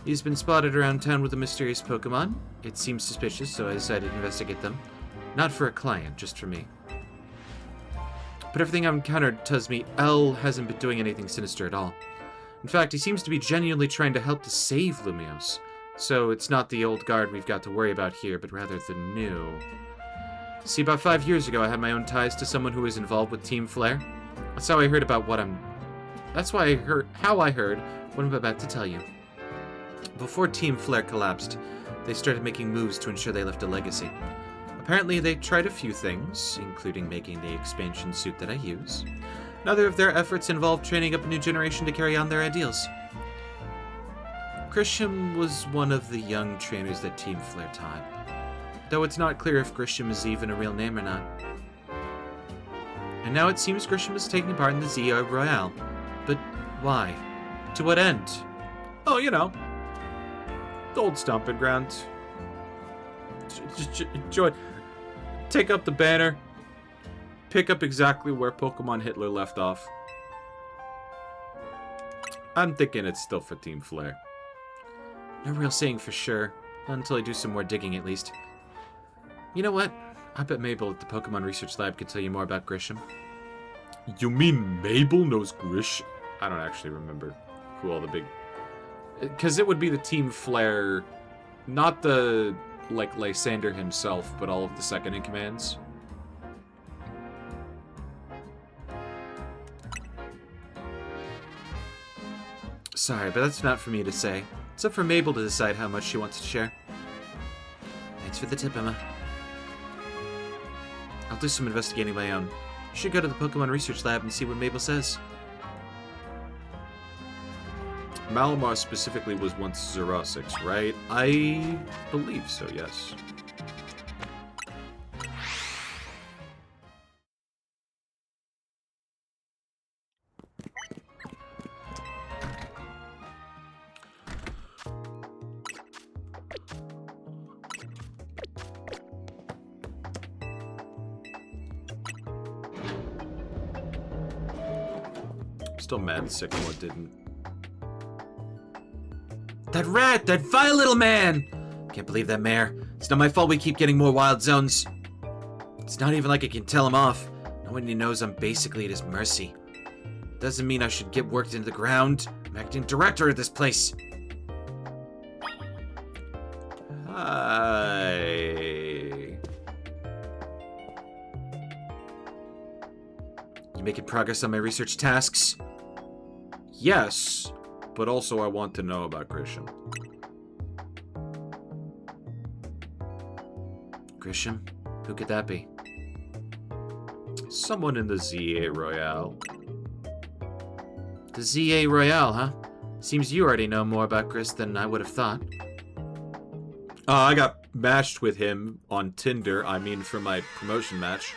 He's been spotted around town with a mysterious Pokemon. It seems suspicious, so I decided to investigate them. Not for a client, just for me. But everything I've encountered tells me Al hasn't been doing anything sinister at all. In fact, he seems to be genuinely trying to help to save Lumiose. So it's not the old guard we've got to worry about here, but rather the new. See, about 5 years ago, I had my own ties to someone who was involved with Team Flare. That's how I heard about how I heard what I'm about to tell you. Before Team Flare collapsed, they started making moves to ensure they left a legacy. Apparently, they tried a few things, including making the expansion suit that I use. Neither of their efforts involved training up a new generation to carry on their ideals. Grisham was one of the young trainers that Team Flare taught, though it's not clear if Grisham is even a real name or not. And now it seems Grisham is taking part in the ZR Royale. But why? To what end? Oh, you know, the old stomping ground. Enjoy. Take up the banner. Pick up exactly where Pokemon Hitler left off. I'm thinking it's still for Team Flare. No real saying for sure. Not until I do some more digging, at least. You know what? I bet Mabel at the Pokemon Research Lab could tell you more about Grisham. You mean Mabel knows Grisham? I don't actually remember who all the big... Because it would be the Team Flare, not the, like, Lysander himself, but all of the second-in-commands. Sorry, but that's not for me to say. It's up for Mabel to decide how much she wants to share. Thanks for the tip, Emma. I'll do some investigating of my own. You should go to the Pokemon Research Lab and see what Mabel says. Malamar specifically was once Xerosix, right? I believe so, yes. Still mad Sycamore didn't That rat! That vile little man! Can't believe that mare. It's not my fault we keep getting more wild zones. It's not even like I can tell him off. No one knows I'm basically at his mercy. Doesn't mean I should get worked into the ground. I'm acting director of this place. Hi. You making progress on my research tasks? Yes, but also I want to know about Grisham. Grisham? Who could that be? Someone in the ZA Royale. The ZA Royale, huh? Seems you already know more about Gris than I would have thought. I got matched with him on Tinder, I mean for my promotion match.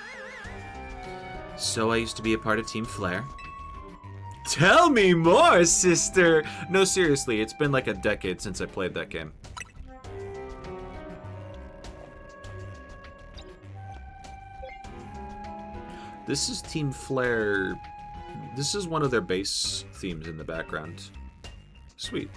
So I used to be a part of Team Flare. Tell me more, sister! No, seriously, it's been like a decade since I played that game. This is Team Flare. This is one of their base themes in the background. Sweet.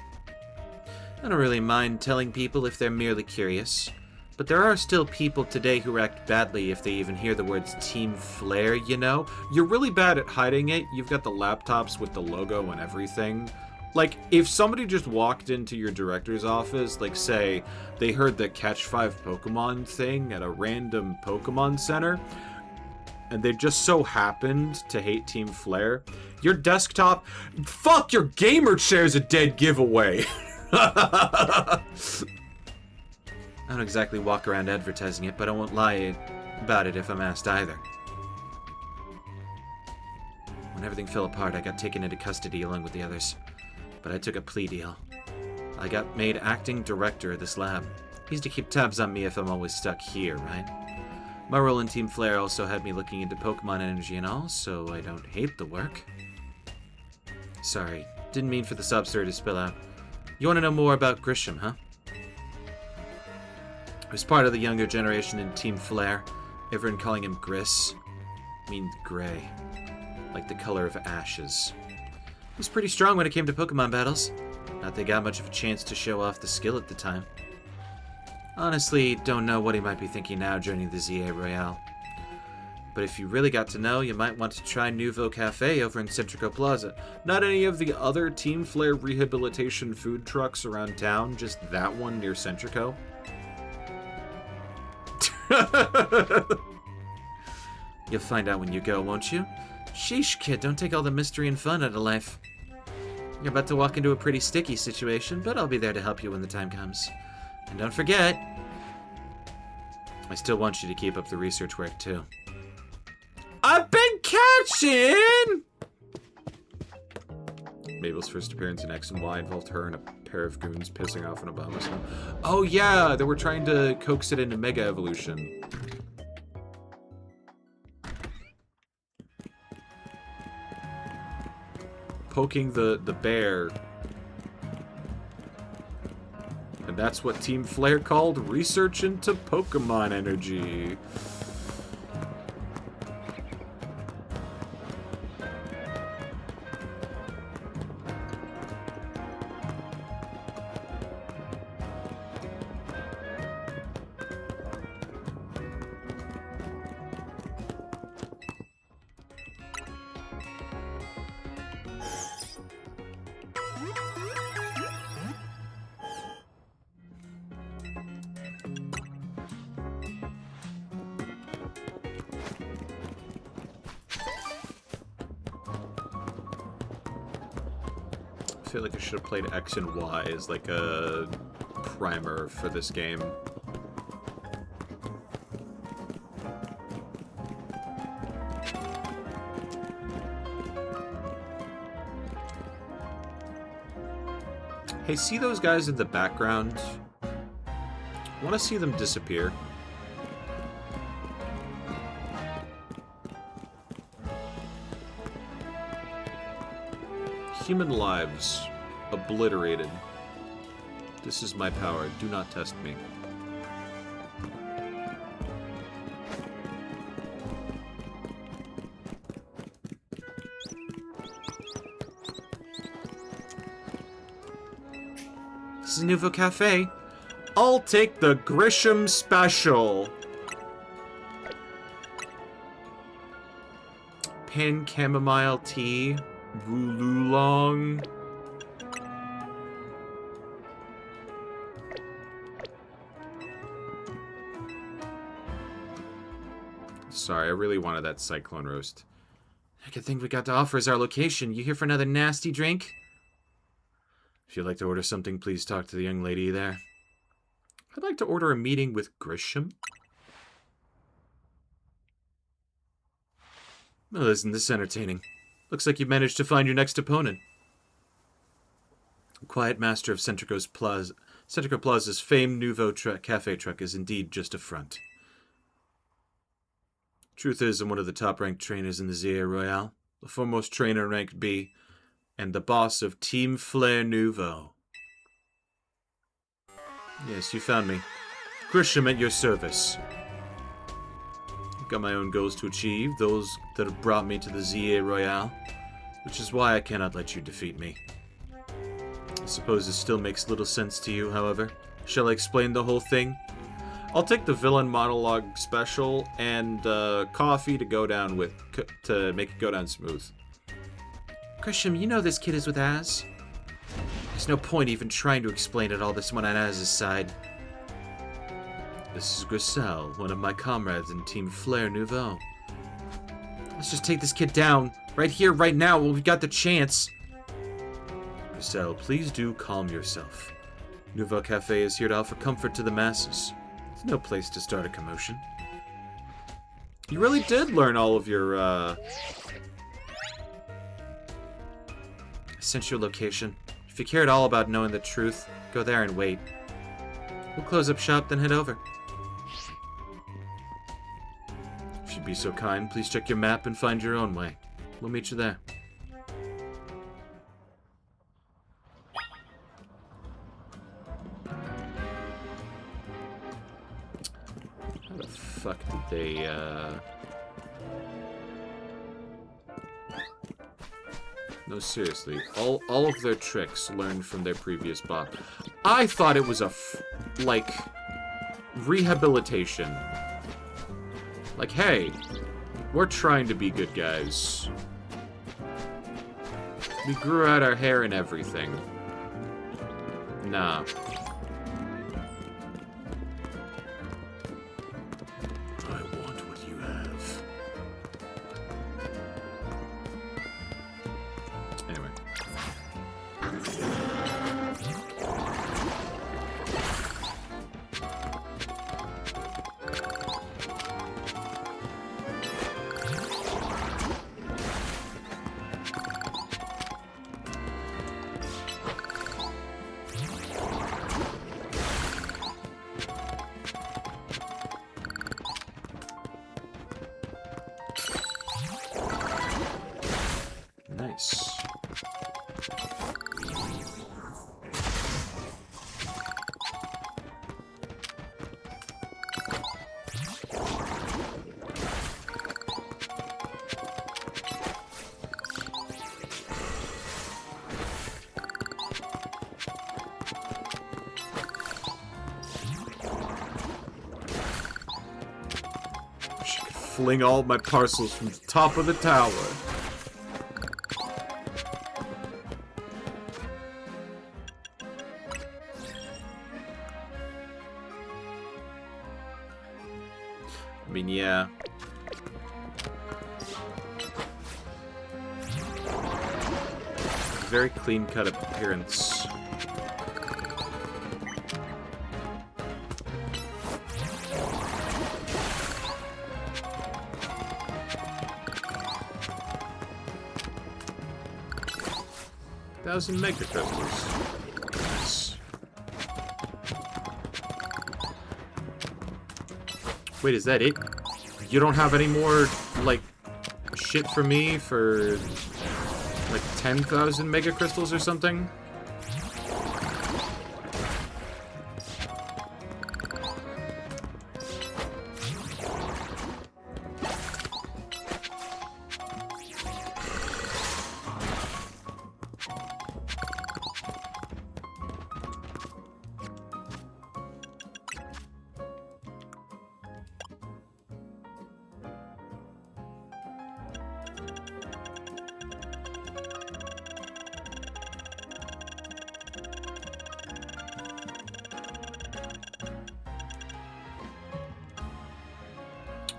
I don't really mind telling people if they're merely curious, but there are still people today who react badly if they even hear the words Team Flare, you know? You're really bad at hiding it. You've got the laptops with the logo and everything. Like, if somebody just walked into your director's office, like, say, they heard the Catch 5 Pokemon thing at a random Pokemon Center, and they just so happened to hate Team Flare, your desktop... Fuck, your gamer chair's a dead giveaway! I don't exactly walk around advertising it, but I won't lie about it if I'm asked either. When everything fell apart, I got taken into custody along with the others. But I took a plea deal. I got made acting director of this lab. He used to keep tabs on me if I'm always stuck here, right? My role in Team Flare also had me looking into Pokemon energy and all, so I don't hate the work. Sorry, didn't mean for the sob story to spill out. You want to know more about Grisham, huh? I was part of the younger generation in Team Flare. Everyone calling him Gris means gray, like the color of ashes. He was pretty strong when it came to Pokemon battles. Not they got much of a chance to show off the skill at the time. Honestly, don't know what he might be thinking now joining the ZA Royale. But if you really got to know, you might want to try Nouveau Cafe over in Centrico Plaza. Not any of the other Team Flare rehabilitation food trucks around town, just that one near Centrico. You'll find out when you go, won't you? Sheesh, kid, don't take all the mystery and fun out of life. You're about to walk into a pretty sticky situation, but I'll be there to help you when the time comes. And don't forget, I still want you to keep up the research work, too. I've been catching! Mabel's first appearance in X and Y involved her and a pair of goons pissing off an Obama sign. Oh yeah, they were trying to coax it into Mega Evolution. Poking the bear. And that's what Team Flare called research into Pokemon energy. I feel like I should have played X and Y as like a primer for this game. Hey, see those guys in the background? I want to see them disappear. Human lives obliterated. This is my power. Do not test me. This is Nouveau Cafe. I'll take the Grisham Special. Pin chamomile tea. Wululong. Sorry, I really wanted that cyclone roast. The good thing we got to offer is our location. You here for another nasty drink? If you'd like to order something, please talk to the young lady there. I'd like to order a meeting with Grisham. Well, isn't this entertaining? Looks like you've managed to find your next opponent. The quiet master of Centrico Plaza's famed Nouveau Cafe truck is indeed just a front. Truth is, I'm one of the top-ranked trainers in the ZA Royale, the foremost trainer in Rank B, and the boss of Team Flair Nouveau. Yes, you found me. Grisham at your service. I've got my own goals to achieve, those that have brought me to the ZA Royale, which is why I cannot let you defeat me. I suppose this still makes little sense to you, however. Shall I explain the whole thing? I'll take the villain monologue special and coffee to go down with, to make it go down smooth. Grisham, you know this kid is with Az. There's no point even trying to explain it all this one on Az's side. This is Grisel, one of my comrades in Team Flair Nouveau. Let's just take this kid down, right here, right now, while we've got the chance. Grisel, please do calm yourself. Nouveau Cafe is here to offer comfort to the masses. It's no place to start a commotion. You really did learn all of your, I sent you a location. If you care at all about knowing the truth, go there and wait. We'll close up shop, then head over. If you'd be so kind, please check your map and find your own way. We'll meet you there. How the fuck did they, No, seriously. All of their tricks learned from their previous bot. I thought it was a, like, rehabilitation. Like, hey, we're trying to be good guys. We grew out our hair and everything. Nah. I want what you have. Anyway. Nice. Wish I could fling all my parcels from the top of the tower. I mean, yeah. Very clean-cut appearance. Thousand mega crystals. Nice. Wait, is that it? You don't have any more, like, shit for me for, like, 10,000 mega crystals or something?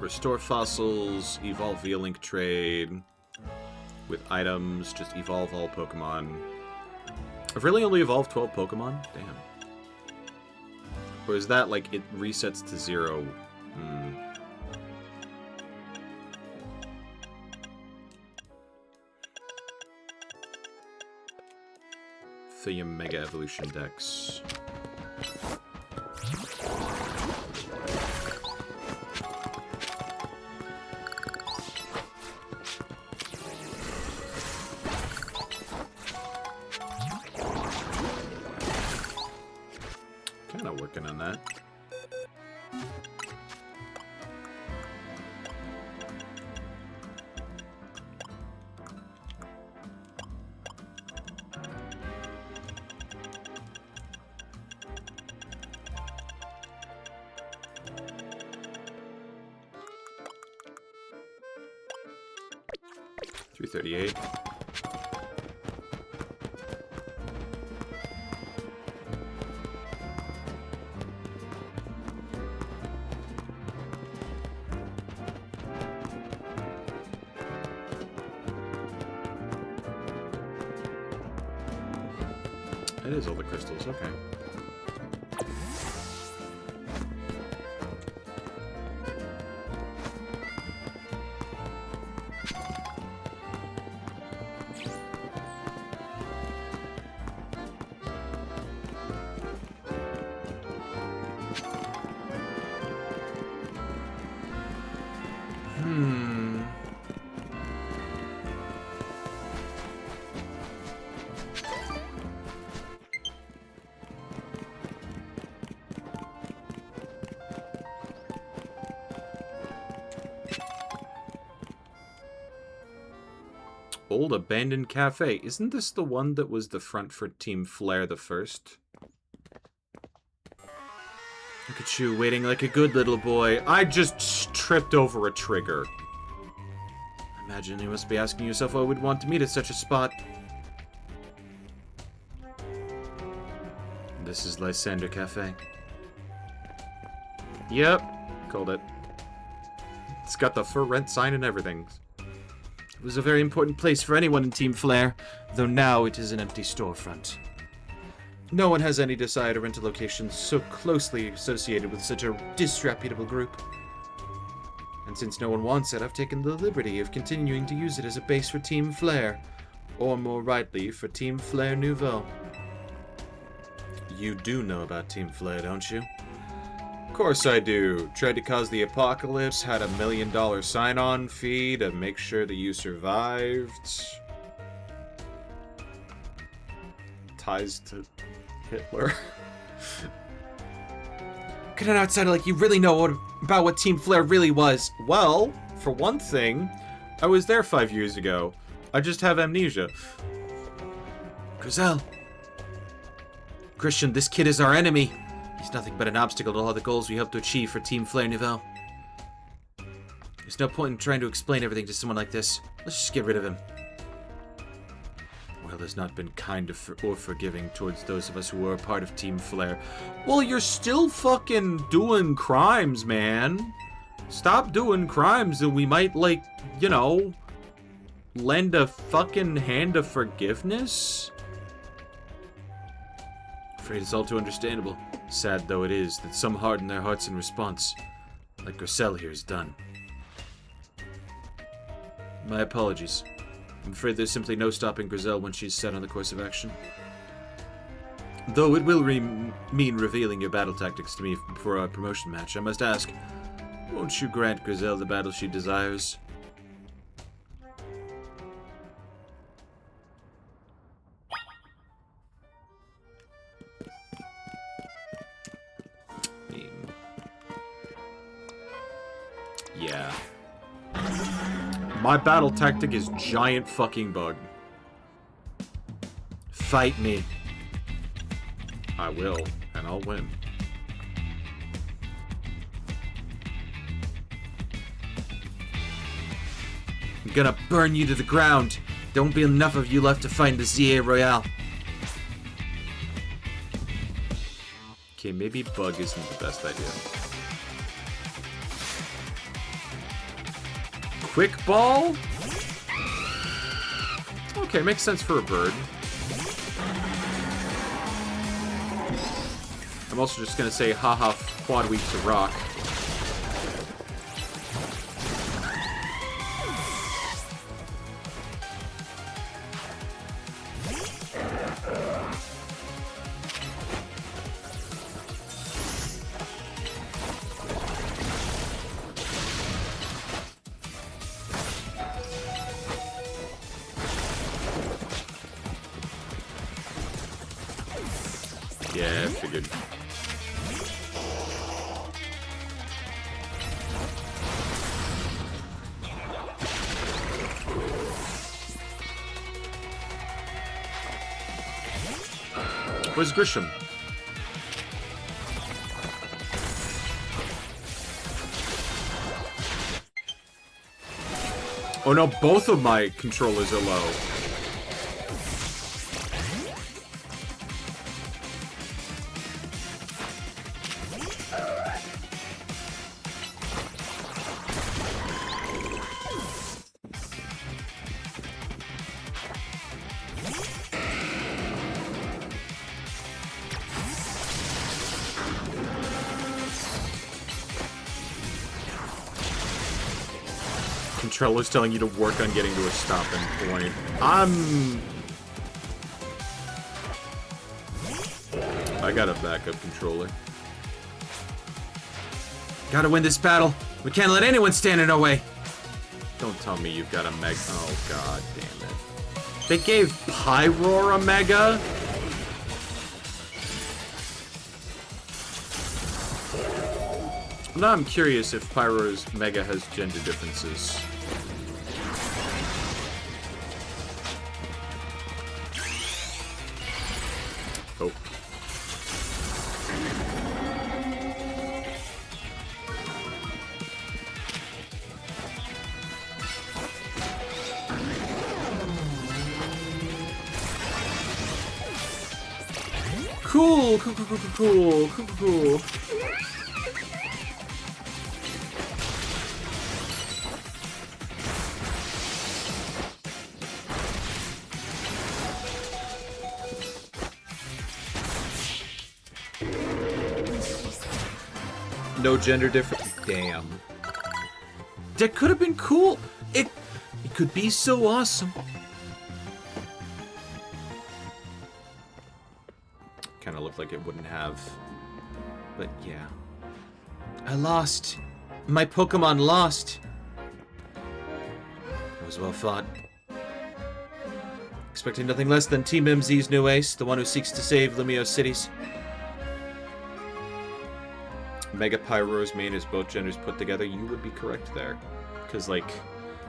Restore fossils, evolve V-Link trade. With items, just evolve all Pokemon. I've really only evolved 12 Pokemon? Damn. Or is that like it resets to 0? The Mega Evolution Dex. Kinda working on that. $338. It is all the crystals, okay. Old abandoned cafe. Isn't this the one that was the front for Team Flare the first? Look at you, waiting like a good little boy. I just tripped over a trigger. Imagine you must be asking yourself why we'd want to meet at such a spot. This is Lysander Cafe. Yep, called it. It's got the for rent sign and everything. It was a very important place for anyone in Team Flare, though now it is an empty storefront. No one has any desire to rent a location so closely associated with such a disreputable group. And since no one wants it, I've taken the liberty of continuing to use it as a base for Team Flare, or more rightly, for Team Flare Nouveau. You do know about Team Flare, don't you? Of course I do. Tried to cause the apocalypse, had $1 million sign-on fee to make sure that you survived. Ties to Hitler. Get it outside like you really know about what Team Flare really was. Well, for one thing, I was there 5 years ago. I just have amnesia. Grizel. Christian, this kid is our enemy. He's nothing but an obstacle to all the goals we hope to achieve for Team Flare Nouveau. There's no point in trying to explain everything to someone like this. Let's just get rid of him. Well, has not been kind or forgiving towards those of us who are a part of Team Flare. Well, you're still fucking doing crimes, man. Stop doing crimes and we might, like, you know, lend a fucking hand of forgiveness? Afraid it's all too understandable. Sad though it is that some harden their hearts in response, like Grizel here has done. My apologies. I'm afraid there's simply no stopping Grizel when she's set on the course of action. Though it will mean revealing your battle tactics to me for our promotion match, I must ask, won't you grant Grizel the battle she desires? Yeah. My battle tactic is giant fucking bug. Fight me. I will, and I'll win. I'm gonna burn you to the ground. There won't be enough of you left to find the ZA Royale. Okay, maybe bug isn't the best idea. Quick Ball? Okay, makes sense for a bird. I'm also just gonna say haha quad weak to rock. Yeah, I figured. Where's Grisham? Oh no, both of my controllers are low. Controller's telling you to work on getting to a stopping point. I got a backup controller. Gotta win this battle. We can't let anyone stand in our way. Don't tell me you've got a mega. Oh god damn it. They gave Pyroar a mega? Now I'm curious if Pyroar's mega has gender differences. Oh. Cool, cool, cool, cool, cool, cool, cool. No gender difference. Damn. That could have been cool. It could be so awesome. Kind of looked like it wouldn't have. But yeah. I lost. My Pokemon lost. That was well fought. Expecting nothing less than Team MZ's new ace, the one who seeks to save Lumio cities. Mega Pyroar's main is both genders put together. You would be correct there. Because, like,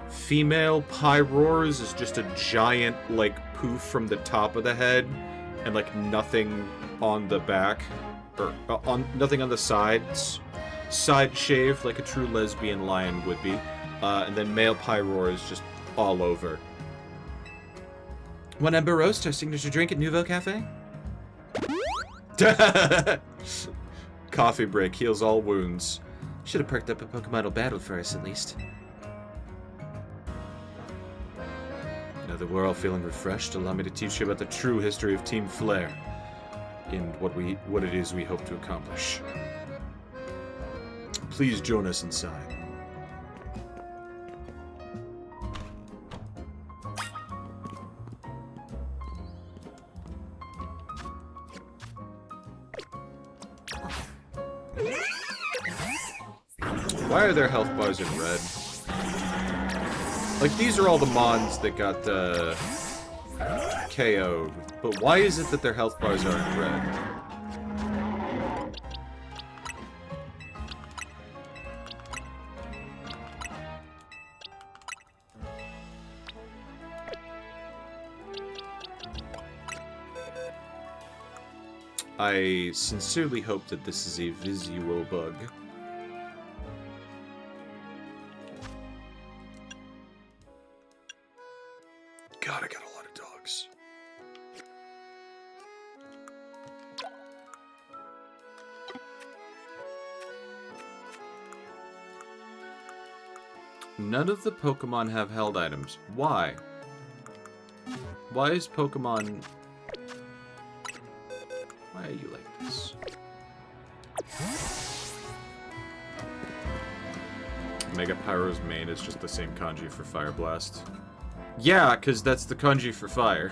female Pyroar's is just a giant, like, poof from the top of the head. And, like, nothing on the back. Or, nothing on the sides. Side shaved, like a true lesbian lion would be. And then male Pyroar is just all over. One Ember Roast, our signature drink at Nouveau Cafe? Coffee break heals all wounds. Should have perked up a Pokemon battle for us, at least. Now that we're all feeling refreshed, allow me to teach you about the true history of Team Flare. And what it is we hope to accomplish. Please join us inside. Why are their health bars in red? Like, these are all the Mons that got KO'd. But why is it that their health bars are in red? I sincerely hope that this is a visual bug. God, I got a lot of dogs. None of the Pokemon have held items. Why? Why is Pokemon... Why are you like this? Mega Pyro's main is just the same kanji for Fire Blast. Yeah, because that's the kanji for fire.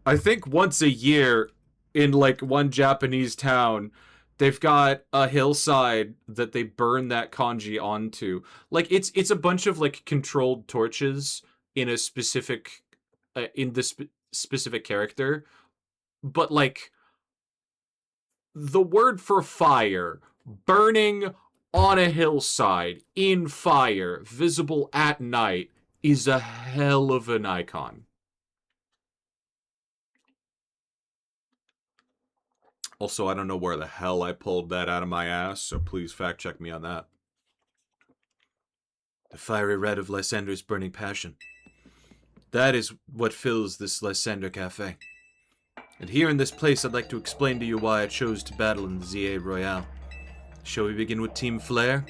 I think once a year in like one Japanese town, they've got a hillside that they burn that kanji onto. Like it's a bunch of like controlled torches in a specific specific character, but like the word for fire, burning on a hillside in fire, visible at night, is a hell of an icon. Also, I don't know where the hell I pulled that out of my ass, so please fact check me on that. The fiery red of Lysander's burning passion. That is what fills this Lysander Cafe. And here in this place, I'd like to explain to you why I chose to battle in the ZA Royale. Shall we begin with Team Flare?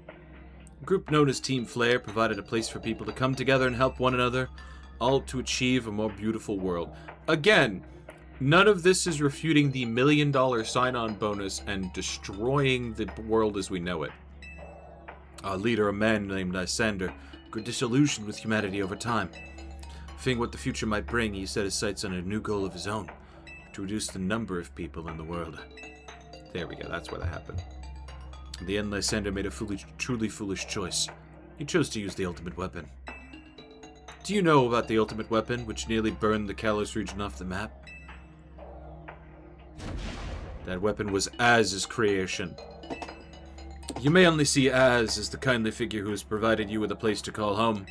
A group known as Team Flare provided a place for people to come together and help one another, all to achieve a more beautiful world. Again, none of this is refuting the $1 million sign-on bonus and destroying the world as we know it. Our leader, a man named Lysander, grew disillusioned with humanity over time. Fearing what the future might bring, he set his sights on a new goal of his own, to reduce the number of people in the world. There we go, that's where that happened. In the end, Lysander made a truly foolish choice. He chose to use the ultimate weapon. Do you know about the ultimate weapon, which nearly burned the Kalos region off the map? That weapon was Az's creation. You may only see Az as the kindly figure who has provided you with a place to call home,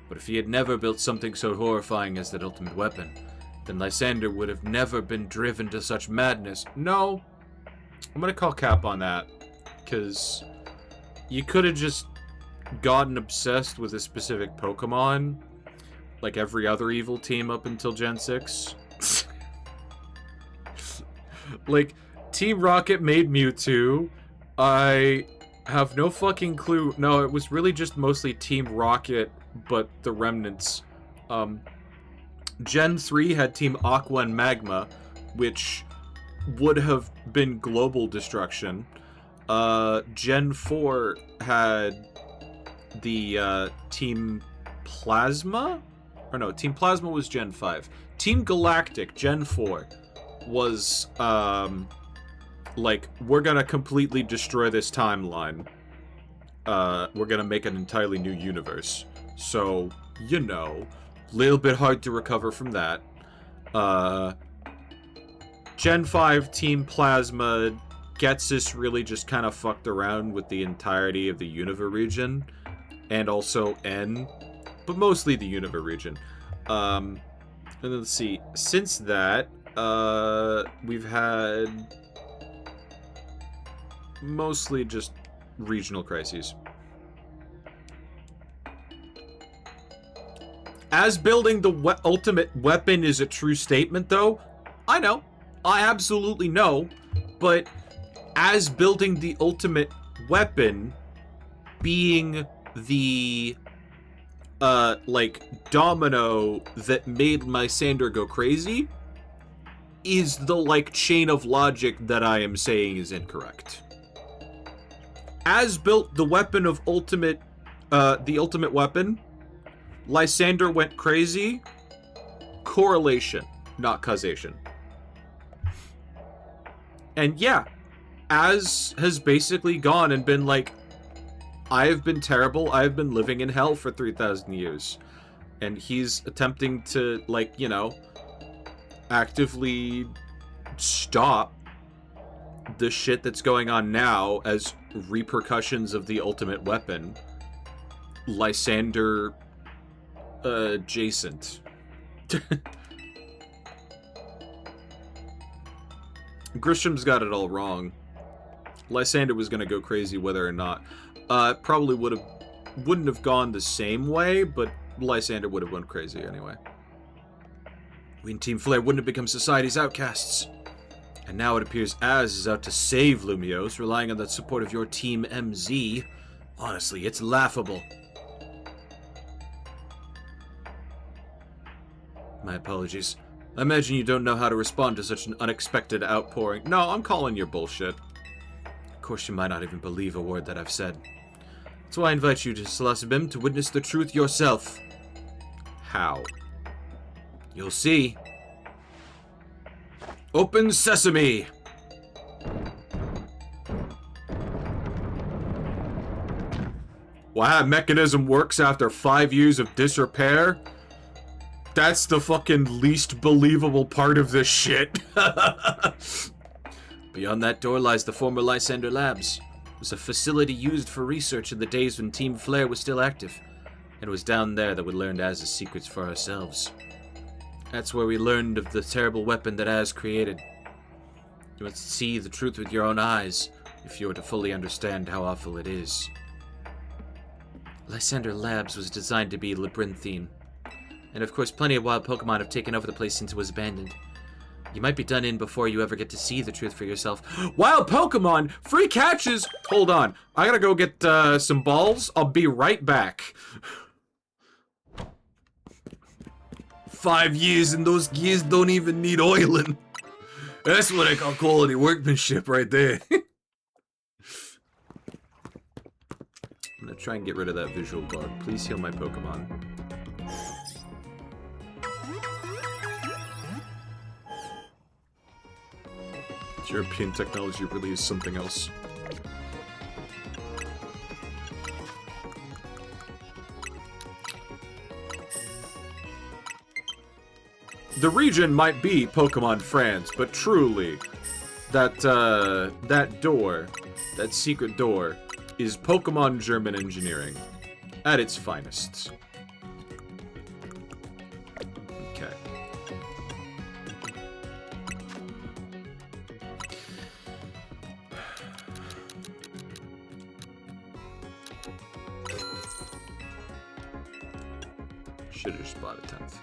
but if he had never built something so horrifying as that ultimate weapon, then Lysander would have never been driven to such madness. No, I'm gonna call cap on that, because you could have just gotten obsessed with a specific Pokemon, like every other evil team up until Gen 6. Like, Team Rocket made Mewtwo. I have no fucking clue. No, it was really just mostly Team Rocket, but the remnants. Gen 3 had Team Aqua and Magma, which would have been global destruction. Gen 4 had the Team Plasma? Or no, Team Plasma was Gen 5. Team Galactic, Gen 4, was, like, we're gonna completely destroy this timeline. We're gonna make an entirely new universe. So, you know, little bit hard to recover from that. Gen 5 Team Plasma Getsis really just kind of fucked around with the entirety of the Unova region, and also N, but mostly the Unova region. And then let's see, since that, we've had mostly just regional crises. As building the ultimate weapon is a true statement, though, I know. I absolutely know. But as building the ultimate weapon being the, like, domino that made Lysander go crazy is the, like, chain of logic that I am saying is incorrect. As built the weapon of ultimate, the ultimate weapon, Lysander went crazy. Correlation, not causation. And yeah, Az has basically gone and been like, I have been terrible, I have been living in hell for 3,000 years. And he's attempting to, like, you know, actively stop the shit that's going on now as repercussions of the ultimate weapon. Lysander adjacent. Grisham's got it all wrong. Lysander was gonna go crazy whether or not. Probably wouldn't have gone the same way, but Lysander would have went crazy anyway. We in Team Flare wouldn't have become society's outcasts. And now it appears Az is out to save Lumiose, relying on the support of your Team MZ. Honestly, it's laughable. My apologies. I imagine you don't know how to respond to such an unexpected outpouring. No, I'm calling your bullshit. Of course, you might not even believe a word that I've said. That's why I invite you to Selassie to witness the truth yourself. How? You'll see. Open sesame! Wow, that mechanism works after 5 years of disrepair? That's the fucking least believable part of this shit. Beyond that door lies the former Lysander Labs. It was a facility used for research in the days when Team Flare was still active. It was down there that we learned Az's secrets for ourselves. That's where we learned of the terrible weapon that Az created. You must see the truth with your own eyes, if you are to fully understand how awful it is. Lysander Labs was designed to be labyrinthine. And of course, plenty of wild Pokemon have taken over the place since it was abandoned. You might be done in before you ever get to see the truth for yourself. Wild Pokemon! Free catches! Hold on. I gotta go get some balls. I'll be right back. 5 years and those gears don't even need oiling. That's what I call quality workmanship right there. I'm gonna try and get rid of that visual bug. Please heal my Pokemon. European technology really is something else. The region might be Pokemon France, but truly, that door, that secret door, is Pokemon German engineering at its finest. Okay. Should have just bought a 10th.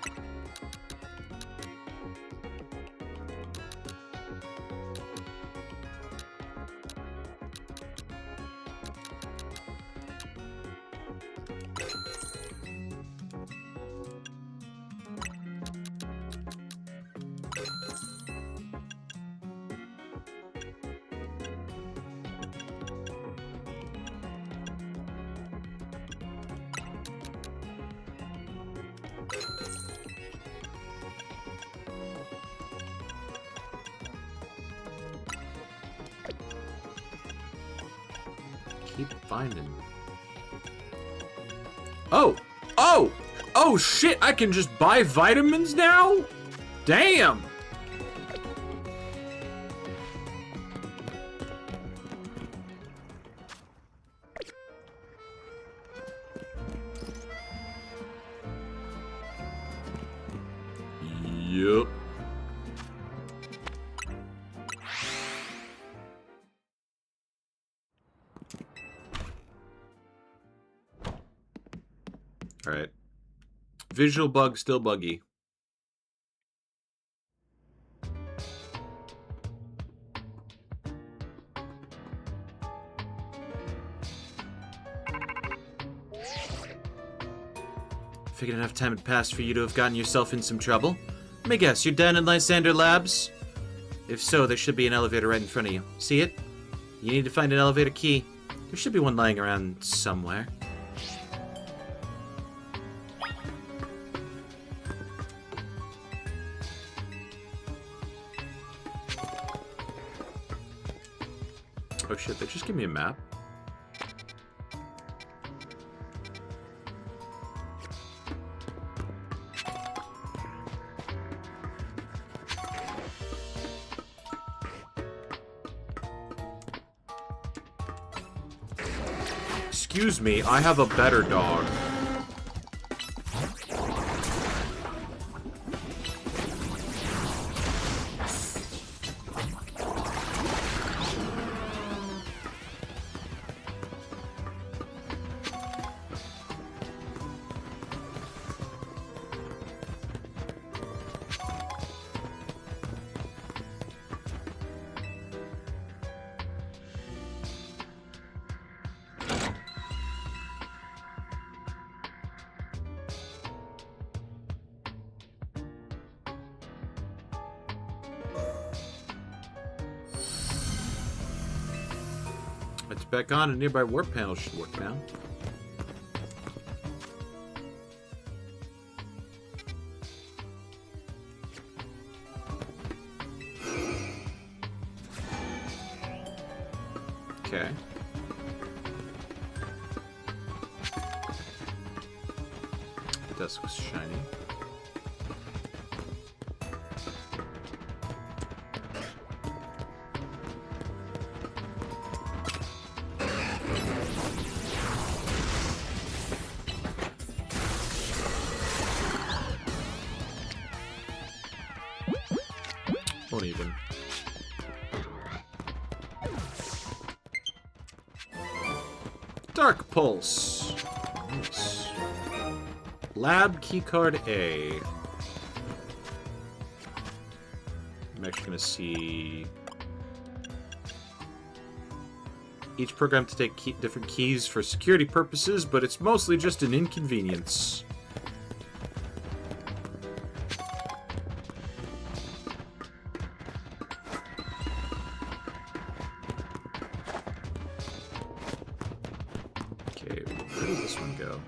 Keep finding. Oh! Oh! Oh shit! I can just buy vitamins now? Damn! Yup. Alright. Visual bug still buggy. Figured enough time had passed for you to have gotten yourself in some trouble. Let me guess, you're down in Lysander Labs? If so, there should be an elevator right in front of you. See it? You need to find an elevator key. There should be one lying around somewhere. Oh shit, they just give me a map. Excuse me, I have a better dog. It's back on, and nearby warp panel should work now. Okay. Desk was shiny. Won't even. Dark Pulse. Nice. Lab keycard A. I'm actually going to see each program to take different keys for security purposes, but it's mostly just an inconvenience. Okay, where does this one go?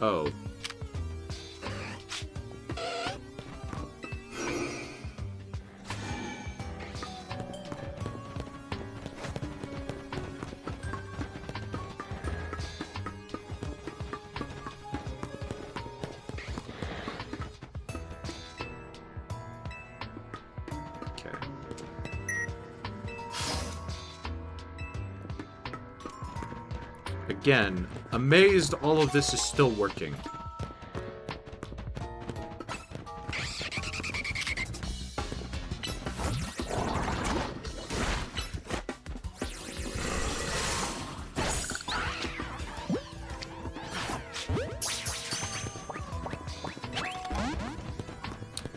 Oh. Okay. Again, amazed all of this is still working.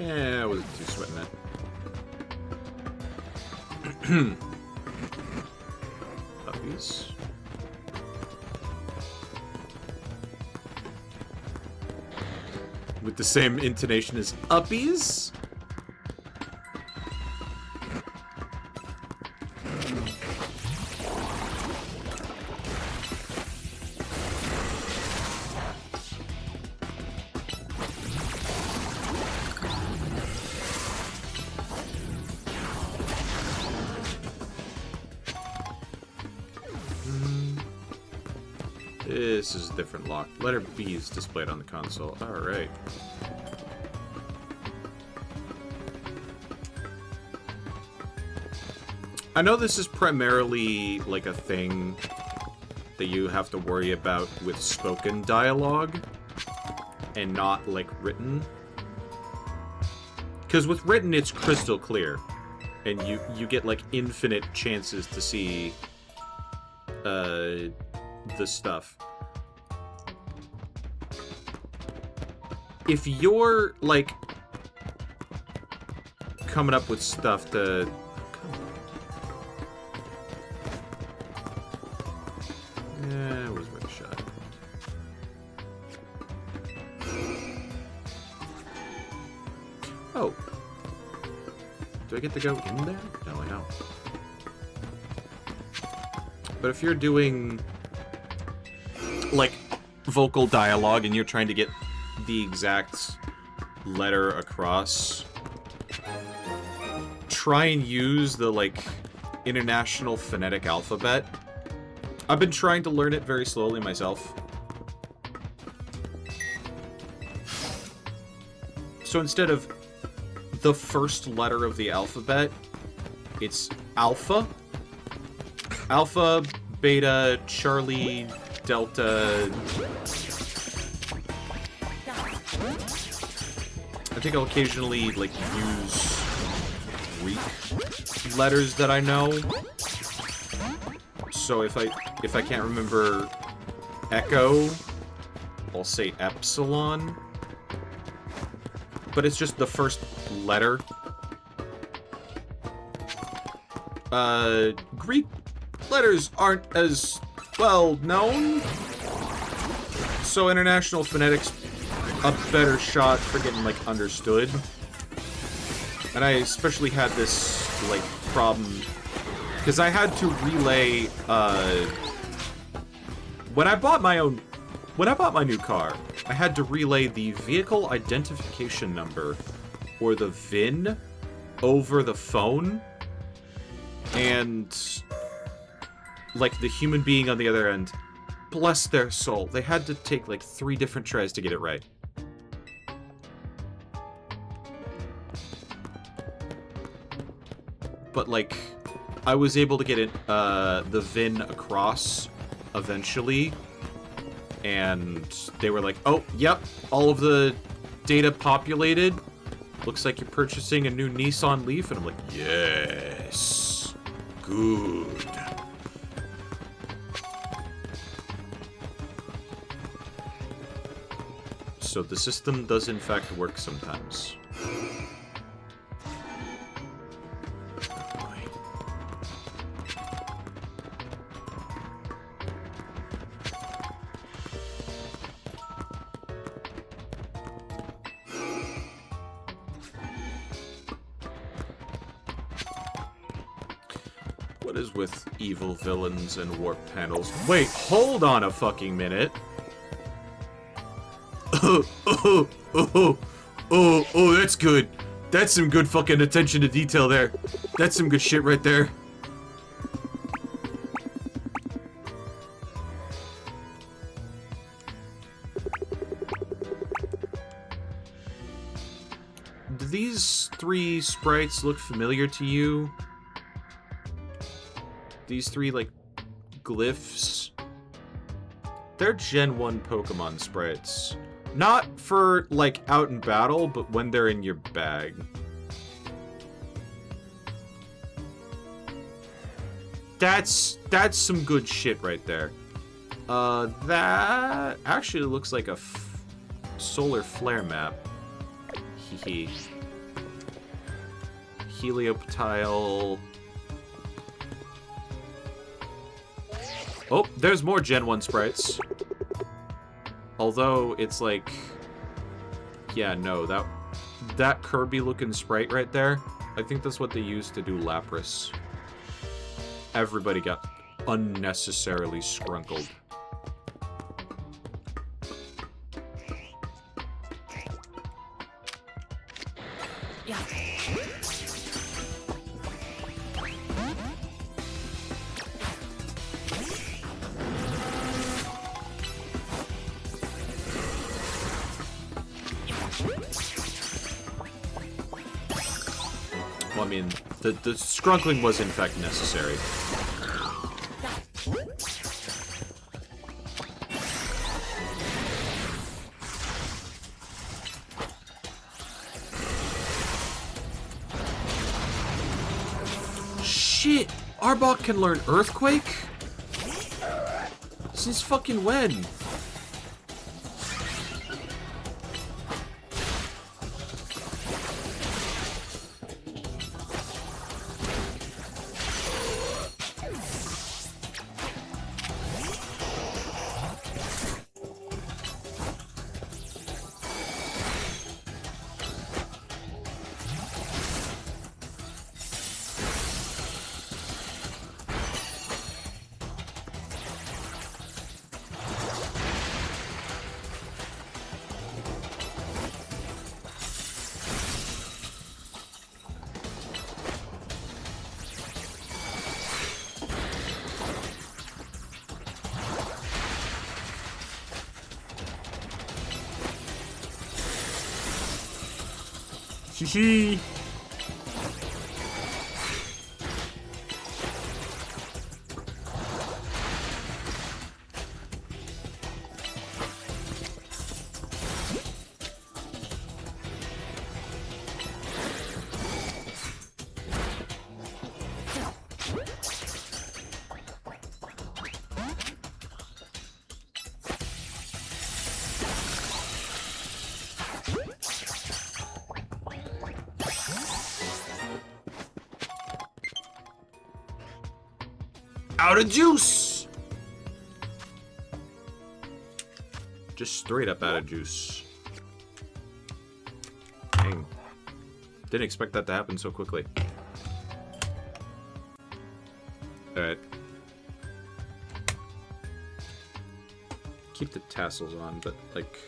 Yeah, I wasn't too sweating that. Puppies. With the same intonation as uppies? This is a different lock. Letter B is displayed on the console. Alright. I know this is primarily like a thing that you have to worry about with spoken dialogue and not like written. Because with written it's crystal clear and you get like infinite chances to see the stuff. If you're like coming up with stuff to yeah, it was worth a shot. Oh. Do I get to go in there? No, I don't. But if you're doing like vocal dialogue and you're trying to get the exact letter across, try and use the like International Phonetic Alphabet. I've been trying to learn it very slowly myself. So instead of the first letter of the alphabet, it's alpha. Alpha, beta, Charlie, Delta. I think I'll occasionally like use Greek letters that I know. So if I can't remember Echo, I'll say Epsilon. But it's just the first letter. Greek letters aren't as well known. So International Phonetics, a better shot for getting, like, understood. And I especially had this, like, problem, because I had to relay, when I bought my new car, I had to relay the vehicle identification number, or the VIN, over the phone, and, like, the human being on the other end, bless their soul, they had to take, like, 3 different tries to get it right. But, like, I was able to get it, the VIN across eventually, and they were like, oh, yep, all of the data populated. Looks like you're purchasing a new Nissan Leaf. And I'm like, yes, good. So the system does in fact work sometimes. What is with evil villains and warp panels? Wait, hold on a fucking minute. Oh, that's good. That's some good fucking attention to detail there. That's some good shit right there. Do these 3 sprites look familiar to you? These 3, like, glyphs? They're Gen 1 Pokemon sprites. Not for, like, out in battle, but when they're in your bag. That's some good shit right there. That actually looks like a solar flare map. Hehe. Helioptile. Oh, there's more Gen 1 sprites. Although, it's like... Yeah, no, that Kirby-looking sprite right there, I think that's what they used to do Lapras. Everybody got unnecessarily scrunkled. Well, I mean, the scrunkling was in fact necessary. Shit! Arbok can learn Earthquake? Since fucking when? Hee. Out of juice! Just straight up out of juice. Dang. Didn't expect that to happen so quickly. Alright. Keep the tassels on, but, like...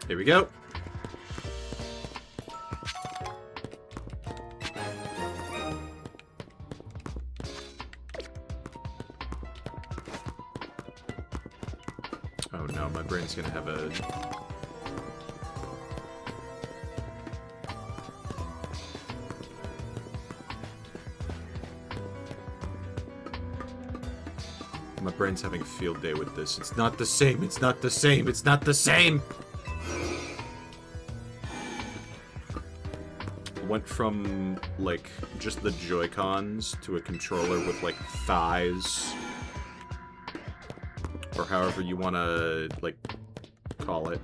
Here we go. Oh no, my brain's gonna have a... My brain's having a field day with this. It's not the same, it's not the same, it's not the same! Went from, like, just the Joy-Cons to a controller with, like, thighs. Or however you want to, like, call it.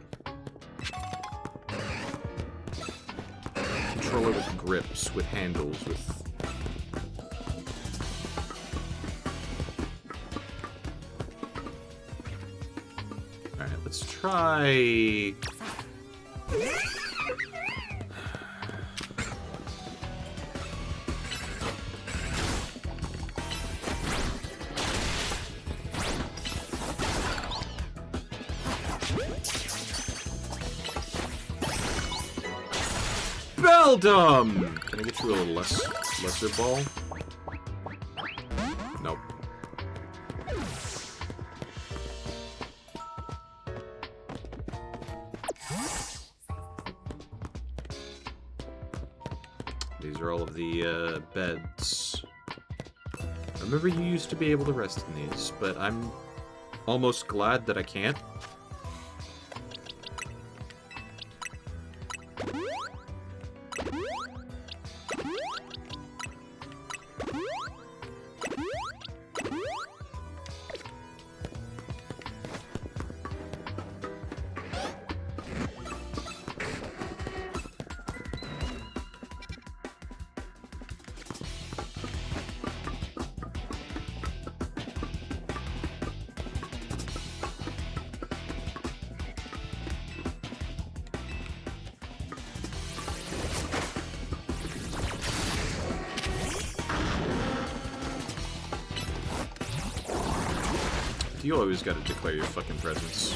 Controller with grips, with handles, with... Alright, let's try... Beldum! Can I get you a little lesser ball? Nope. These are all of the beds. I remember you used to be able to rest in these, but I'm almost glad that I can't. You always gotta declare your fucking presence.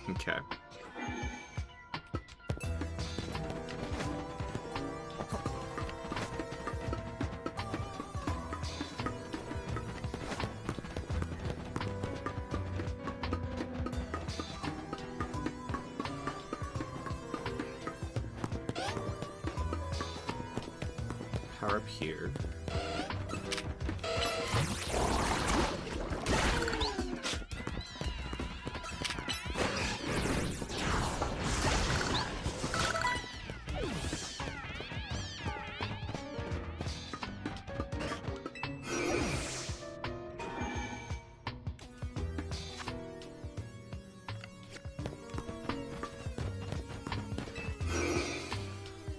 Okay. Power up here.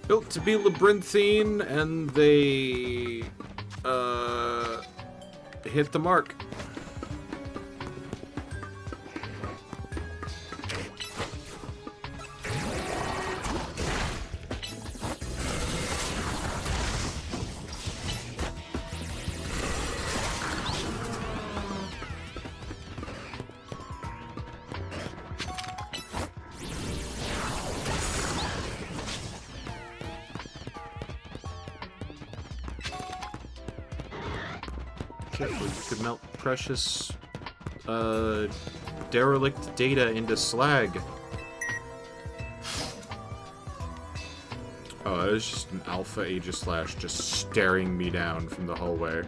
Built to be labyrinthine, and they, hit the mark. Careful, you could melt precious, derelict data into slag. Oh, it was just an alpha Aegislash just staring me down from the hallway.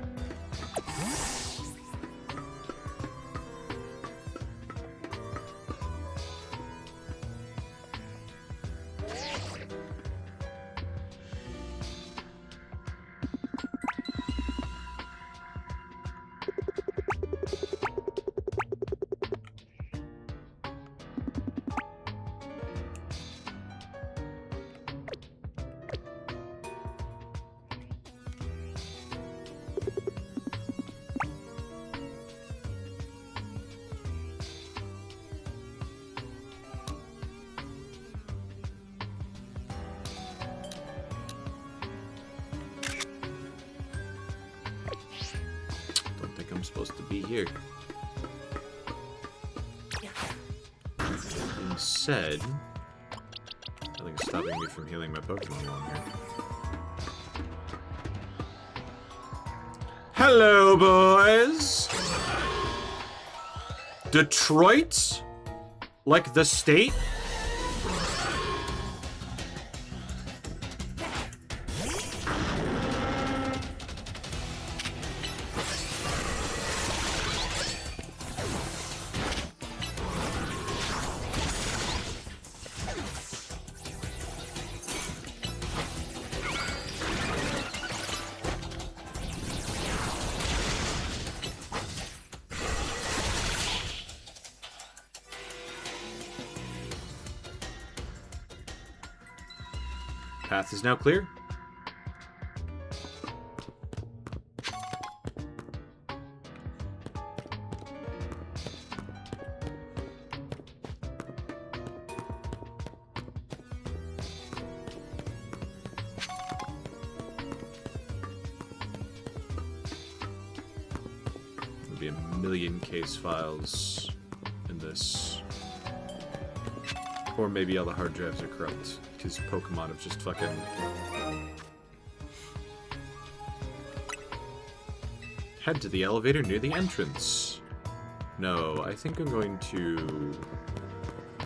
I'm supposed to be here. Instead, nothing's stopping me from healing my Pokemon along here. Hello, boys! Detroit? Like the state? Path is now clear. There'll be a million case files in this. Or maybe all the hard drives are corrupt, because Pokemon have just fucking... Head to the elevator near the entrance. No, I think I'm going to...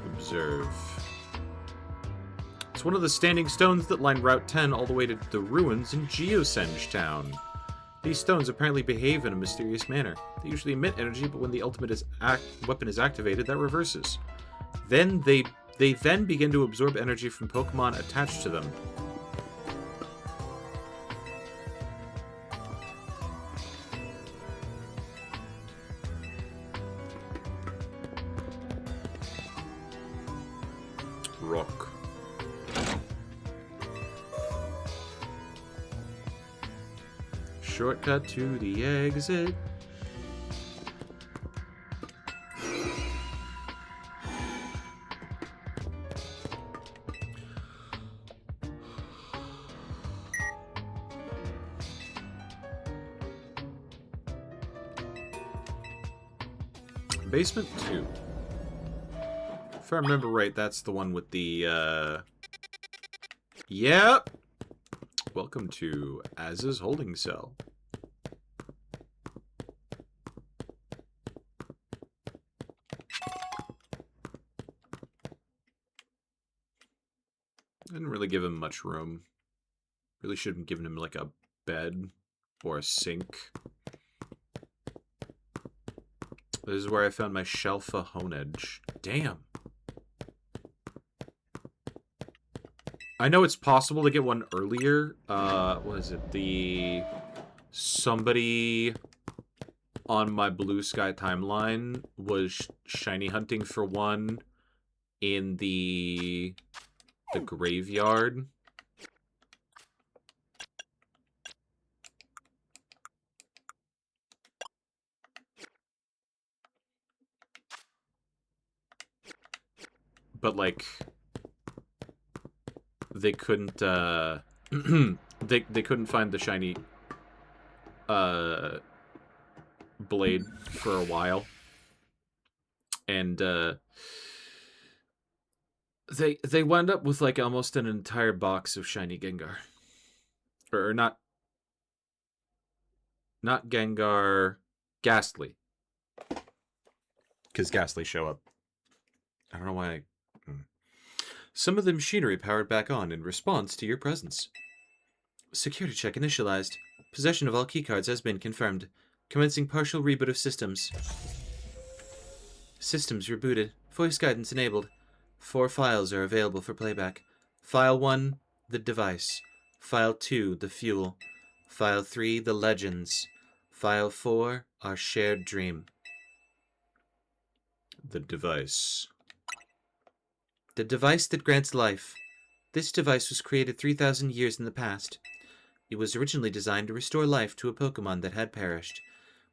observe. It's one of the standing stones that line Route 10 all the way to the ruins in Geosenge Town. These stones apparently behave in a mysterious manner. They usually emit energy, but when the ultimate weapon is activated, that reverses. Then they then begin to absorb energy from Pokemon attached to them. Rock. Shortcut to the exit. Basement 2. If I remember right, that's the one with the, Yep! Welcome to Az's holding cell. Didn't really give him much room. Really should have given him, like, a bed or a sink. This is where I found my Shelfa Honedge. Damn. I know it's possible to get one earlier. What is it? Somebody on my Blue Sky timeline was shiny hunting for one in the graveyard. But, like, they couldn't, they couldn't find the shiny, blade for a while. And, they wound up with, like, almost an entire box of shiny Gengar. Or not Gengar, Ghastly. Because Ghastly show up. I don't know why Some of the machinery powered back on in response to your presence. Security check initialized. Possession of all keycards has been confirmed. Commencing partial reboot of systems. Systems rebooted. Voice guidance enabled. 4 files are available for playback. File 1, the device. File 2, the fuel. File 3, the legends. File 4, our shared dream. The device. The device that grants life. This device was created 3,000 years in the past. It was originally designed to restore life to a Pokemon that had perished.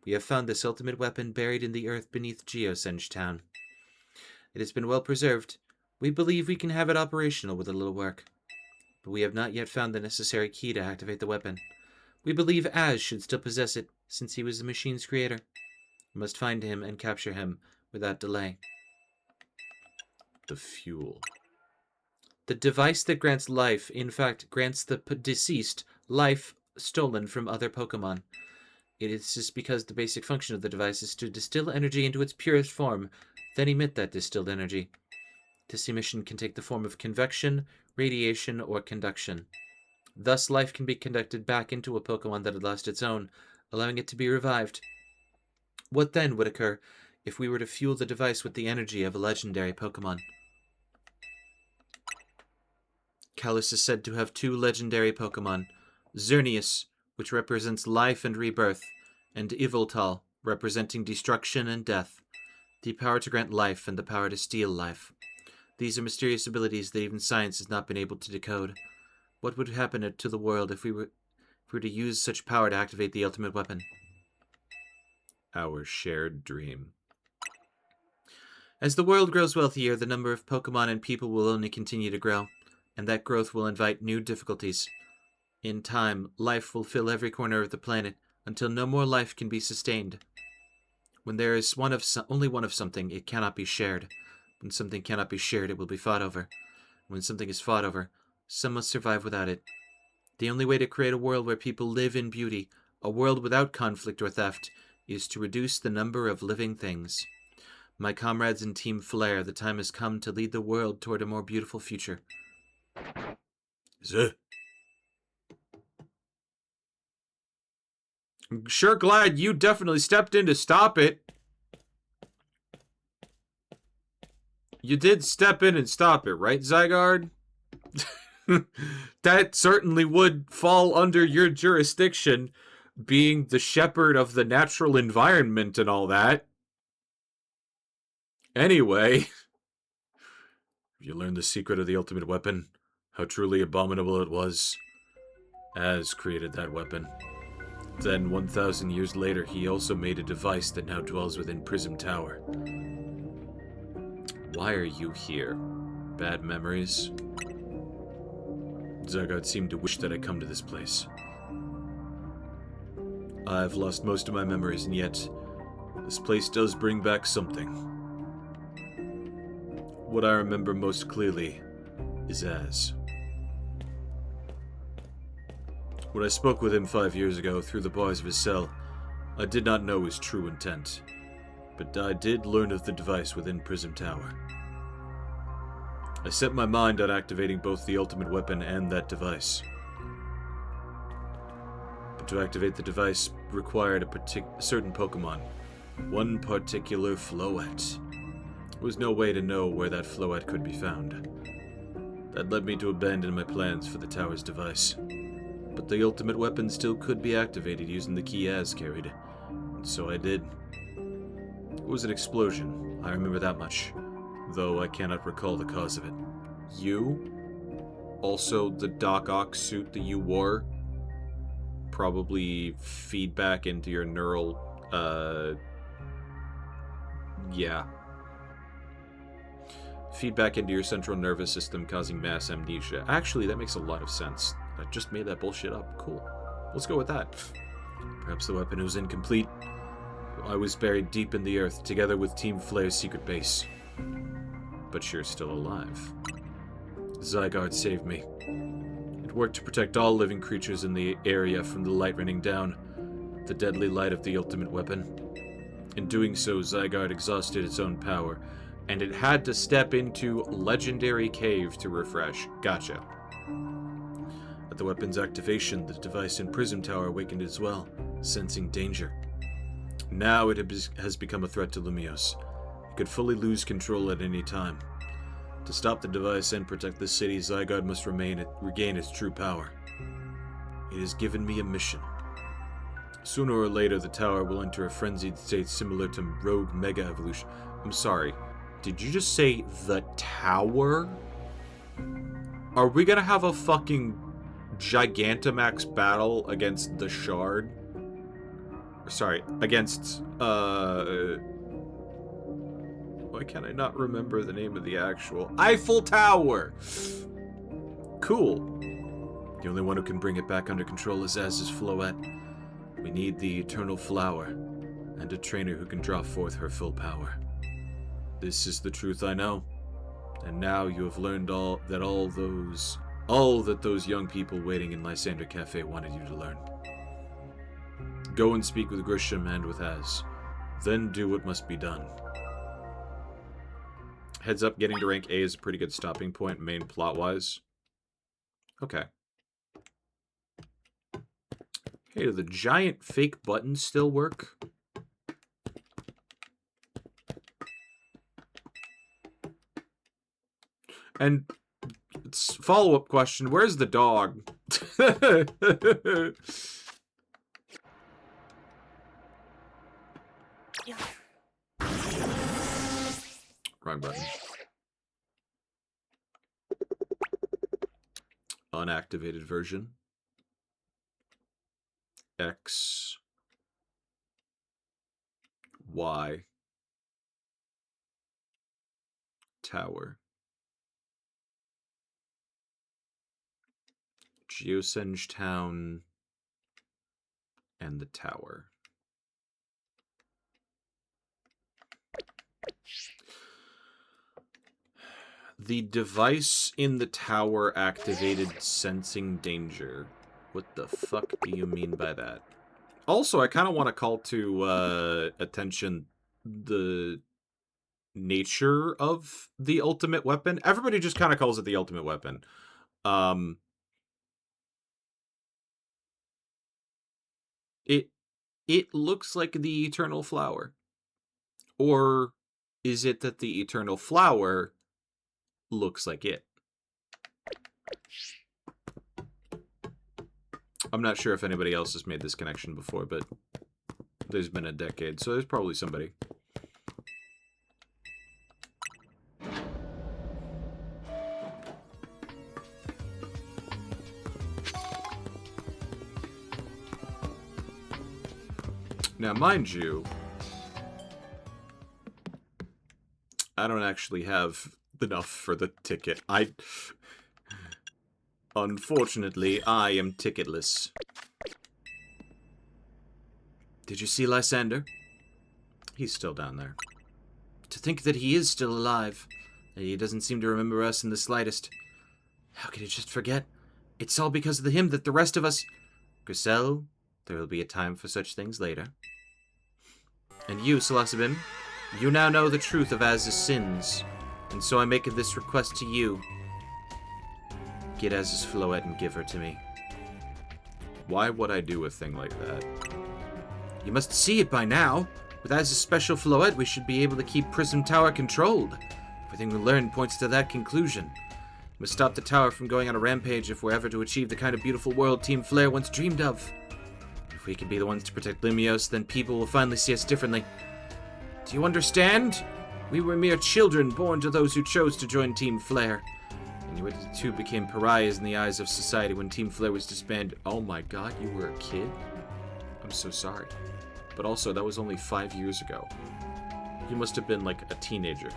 We have found this ultimate weapon buried in the earth beneath Geosenge Town. It has been well preserved. We believe we can have it operational with a little work. But we have not yet found the necessary key to activate the weapon. We believe Az should still possess it, since he was the machine's creator. We must find him and capture him without delay. The fuel. The device that grants life, in fact, grants the deceased life stolen from other Pokemon. It is just because the basic function of the device is to distill energy into its purest form, then emit that distilled energy. This emission can take the form of convection, radiation, or conduction. Thus, life can be conducted back into a Pokemon that had lost its own, allowing it to be revived. What then would occur if we were to fuel the device with the energy of a legendary Pokemon? Kalos is said to have 2 legendary Pokemon, Xerneas, which represents life and rebirth, and Yveltal, representing destruction and death. The power to grant life and the power to steal life. These are mysterious abilities that even science has not been able to decode. What would happen to the world if we were to use such power to activate the ultimate weapon? Our shared dream. As the world grows wealthier, the number of Pokemon and people will only continue to grow, and that growth will invite new difficulties. In time, life will fill every corner of the planet until no more life can be sustained. When there is only one of something, it cannot be shared. When something cannot be shared, it will be fought over. When something is fought over, some must survive without it. The only way to create a world where people live in beauty, a world without conflict or theft, is to reduce the number of living things. My comrades in Team Flare, the time has come to lead the world toward a more beautiful future. I'm sure glad you definitely stepped in to stop it. You did step in and stop it, right, Zygarde? That certainly would fall under your jurisdiction, being the shepherd of the natural environment and all that. Anyway, you learned the secret of the ultimate weapon, how truly abominable it was. Az created that weapon. Then, 1,000 years later, he also made a device that now dwells within Prism Tower. Why are you here? Bad memories? Zygarde seemed to wish that I come to this place. I've lost most of my memories, and yet, this place does bring back something. What I remember most clearly is Az. When I spoke with him 5 years ago through the bars of his cell, I did not know his true intent, but I did learn of the device within Prism Tower. I set my mind on activating both the ultimate weapon and that device. But to activate the device required a certain Pokemon, one particular Floette. There was no way to know where that Floette could be found. That led me to abandon my plans for the tower's device. But the ultimate weapon still could be activated using the key Az carried, and so I did. It was an explosion, I remember that much, though I cannot recall the cause of it. You? Also, the Doc Ock suit that you wore? Probably feedback into your neural, yeah. Feedback into your central nervous system causing mass amnesia. Actually, that makes a lot of sense. I just made that bullshit up. Cool. Let's go with that. Perhaps the weapon was incomplete. I was buried deep in the earth, together with Team Flare's secret base. But you're still alive. Zygarde saved me. It worked to protect all living creatures in the area from the light raining down, the deadly light of the ultimate weapon. In doing so, Zygarde exhausted its own power, And it had to step into Legendary Cave to refresh. Gotcha. At the weapon's activation, the device in Prism Tower awakened as well, sensing danger. Now it has become a threat to Lumios. It could fully lose control at any time. To stop the device and protect the city, Zygarde must regain its true power. It has given me a mission. Sooner or later, the tower will enter a frenzied state similar to Rogue Mega Evolution. I'm sorry, did you just say the tower? Are we gonna have a fucking Gigantamax battle against the Shard? Sorry, against, why can't I not remember the name of the actual? Eiffel Tower! Cool. The only one who can bring it back under control is Az's Floette. We need the Eternal Flower, and a trainer who can draw forth her full power. This is the truth I know. And now you have learned all that those young people waiting in Lysander Cafe wanted you to learn. Go and speak with Grisham and with Az. Then do what must be done. Heads up, getting to rank A is a pretty good stopping point, main plot-wise. Okay. Hey, do the giant fake buttons still work? And follow-up question, where's the dog? Wrong button. Unactivated version. X. Y. Tower. Geosenge Town. And the tower. The device in the tower activated sensing danger. What the fuck do you mean by that? Also, I kind of want to call to attention the nature of the ultimate weapon. Everybody just kind of calls it the ultimate weapon. It looks like the Eternal Flower. Or is it that the Eternal Flower looks like it? I'm not sure if anybody else has made this connection before, but there's been a decade, so there's probably somebody. Now, mind you, I don't actually have enough for the ticket. Unfortunately, I am ticketless. Did you see Lysander? He's still down there. To think that he is still alive. He doesn't seem to remember us in the slightest. How could he just forget? It's all because of him that the rest of us... Grisel, there will be a time for such things later. And you, Salasabim, you now know the truth of Az's sins. And so I make this request to you. Get Az's Floette and give her to me. Why would I do a thing like that? You must see it by now. With Az's special Floette, we should be able to keep Prism Tower controlled. Everything we learned points to that conclusion. We must stop the tower from going on a rampage if we're ever to achieve the kind of beautiful world Team Flare once dreamed of. If we can be the ones to protect Lumios, then people will finally see us differently. Do you understand? We were mere children born to those who chose to join Team Flare. And you two became pariahs in the eyes of society when Team Flare was disbanded. Oh my god, you were a kid? I'm so sorry. But also, that was only 5 years ago. You must have been like a teenager.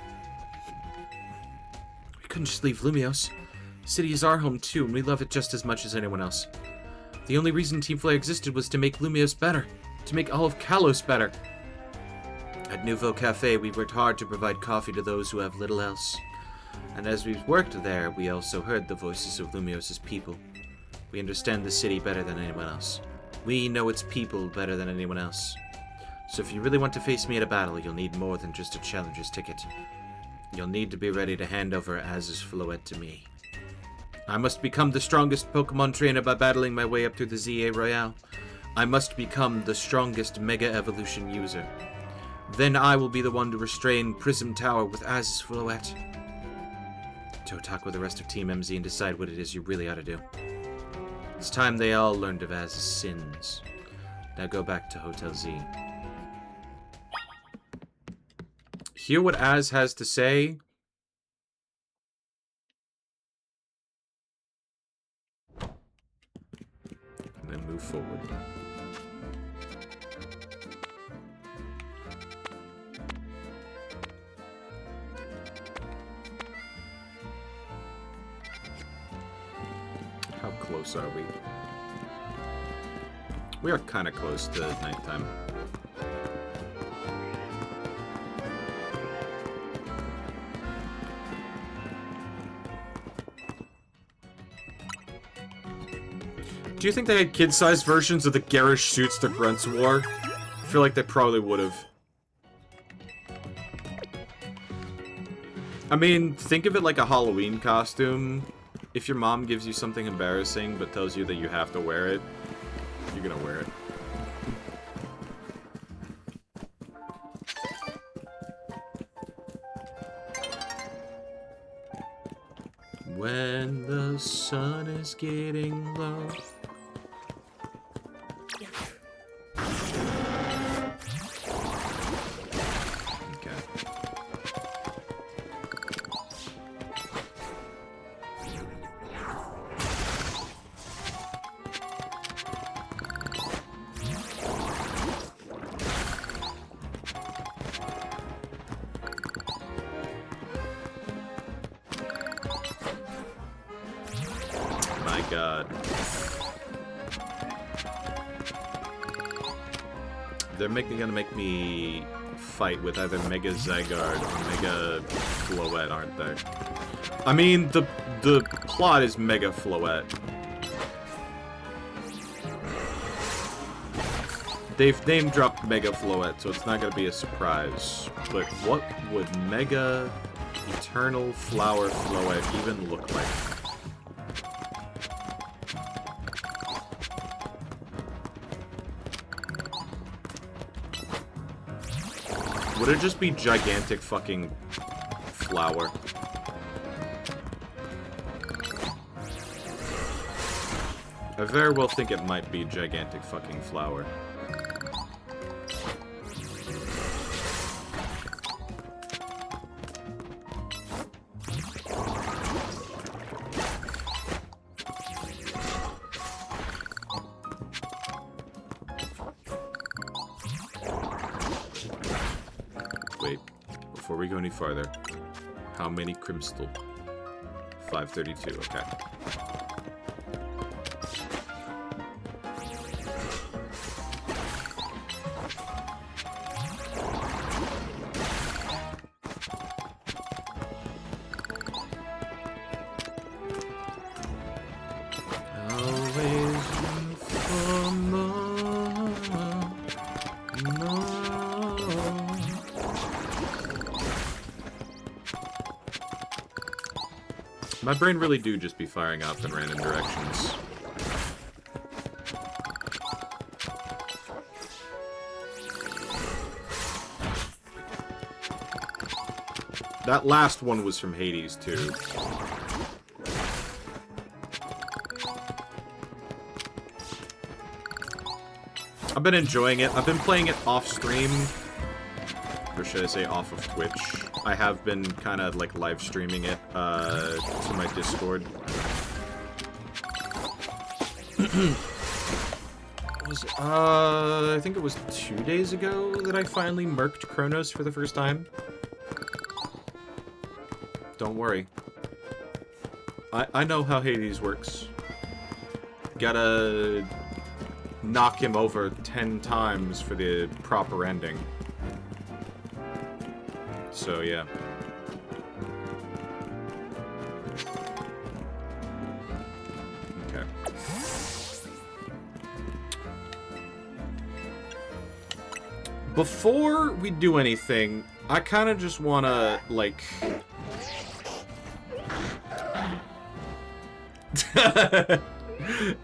We couldn't just leave Lumios. The city is our home too, and we love it just as much as anyone else. The only reason Team Flare existed was to make Lumios better. To make all of Kalos better. At Nouveau Cafe, we worked hard to provide coffee to those who have little else. And as we've worked there, we also heard the voices of Lumios' people. We understand the city better than anyone else. We know its people better than anyone else. So if you really want to face me at a battle, you'll need more than just a challenger's ticket. You'll need to be ready to hand over Az's Floette to me. I must become the strongest Pokemon trainer by battling my way up through the ZA Royale. I must become the strongest Mega Evolution user. Then I will be the one to restrain Prism Tower with Az's Floette. Go talk with the rest of Team MZ and decide what it is you really ought to do. It's time they all learned of Az's sins. Now go back to Hotel Z. Hear what Az has to say. And then move forward. How close are we? We are kind of close to nighttime. Do you think they had kid-sized versions of the garish suits the grunts wore? I feel like they probably would have. I mean, think of it like a Halloween costume. If your mom gives you something embarrassing but tells you that you have to wear it, you're gonna wear it. When the sun is getting low. Gonna make me fight with either Mega Zygarde or Mega Floette, aren't they? I mean, the plot is Mega Floette. They've name-dropped Mega Floette, so it's not gonna be a surprise. But what would Mega Eternal Flower Floette even look like? Would it just be gigantic fucking flower? I very well think it might be gigantic fucking flower. Farther. How many Crimstal? 532, okay. My brain really do just be firing up in random directions. That last one was from Hades, too. I've been enjoying it. I've been playing it off-stream. Or should I say off of Twitch. I have been kind of like live streaming it to my Discord. I think it was 2 days ago that I finally murked Chronos for the first time. Don't worry. I know how Hades works. Gotta knock him over 10 times for the proper ending. So, yeah. Okay. Before we do anything, I kind of just want to, like...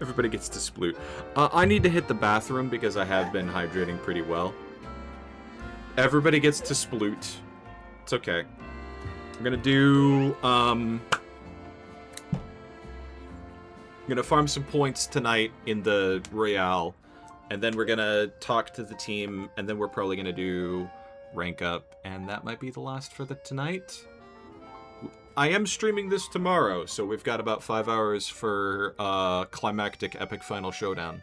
Everybody gets to sploot. I need to hit the bathroom because I have been hydrating pretty well. Everybody gets to sploot. It's okay. I'm gonna do, I'm gonna farm some points tonight in the Royale, and then we're gonna talk to the team, and then we're probably gonna do rank up, and that might be the last for the tonight. I am streaming this tomorrow, so we've got about 5 hours for climactic epic final showdown.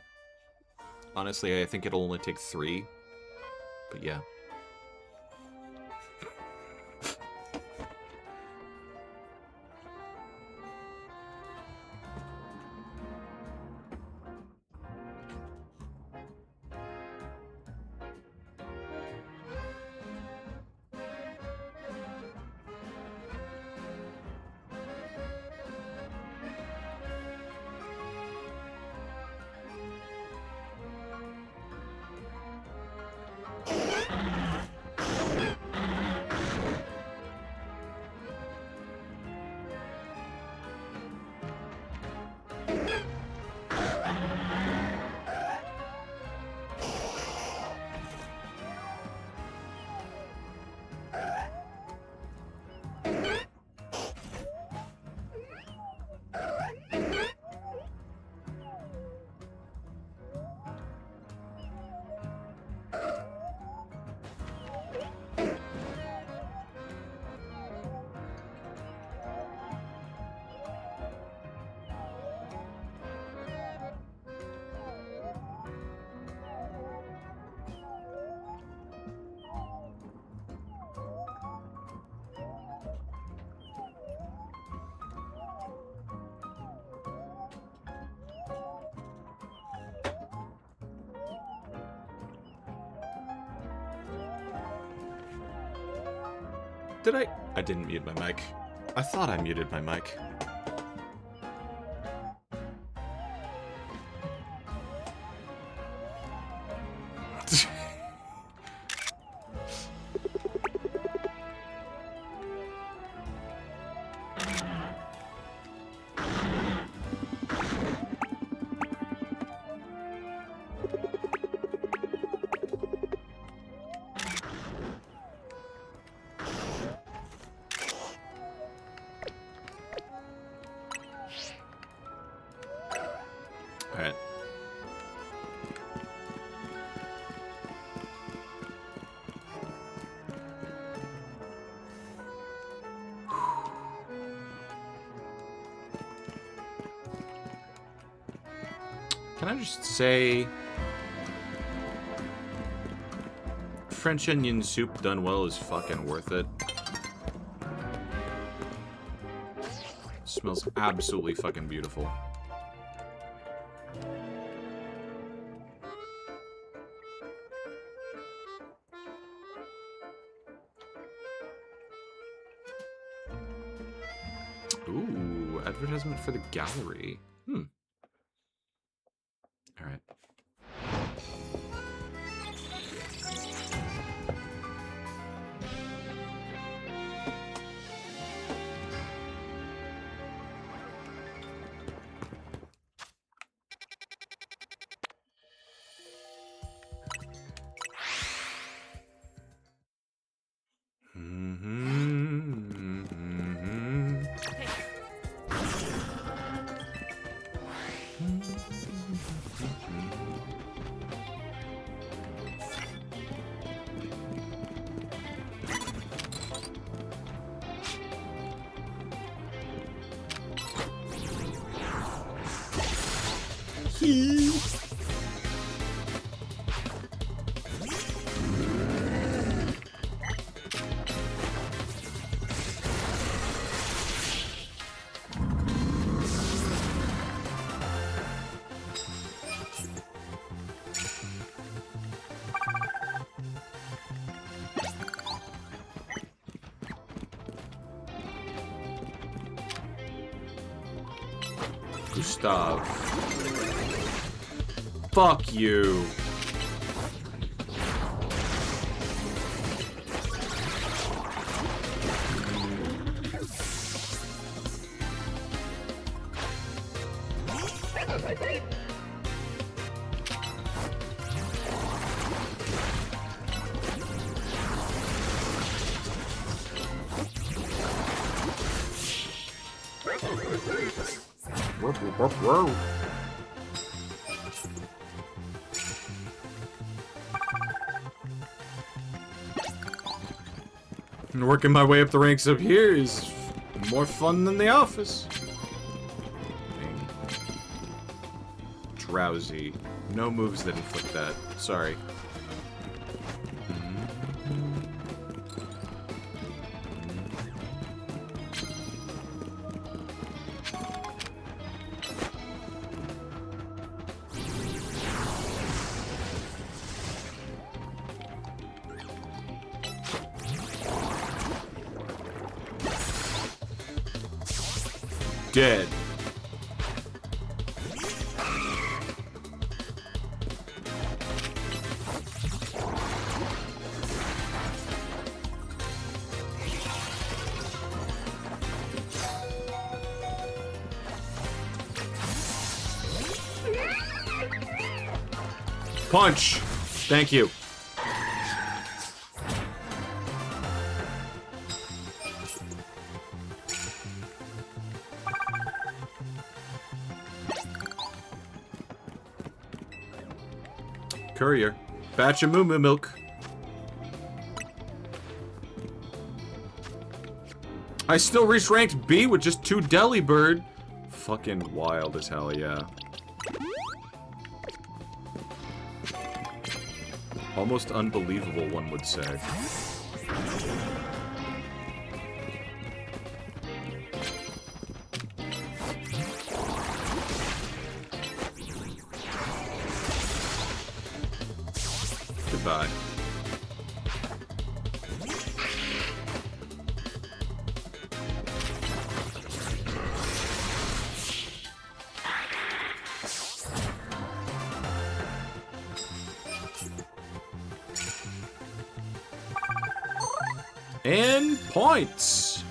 Honestly, I think it'll only take 3, but yeah. Did I? I didn't mute my mic. I thought I muted my mic. Alright. Can I just say... French onion soup done well is fucking worth it. Smells absolutely fucking beautiful. Ooh, advertisement for the gallery. Alright. Gustav. Fuck you. And working my way up the ranks up here is more fun than the office. Drowsy. No moves that inflict that. Sorry. Dead. Punch! Thank you. Courier. Batch of moo milk. I still reached ranked B with just 2 Delibird. Fucking wild as hell, yeah. Almost unbelievable, one would say. Goodbye. And points.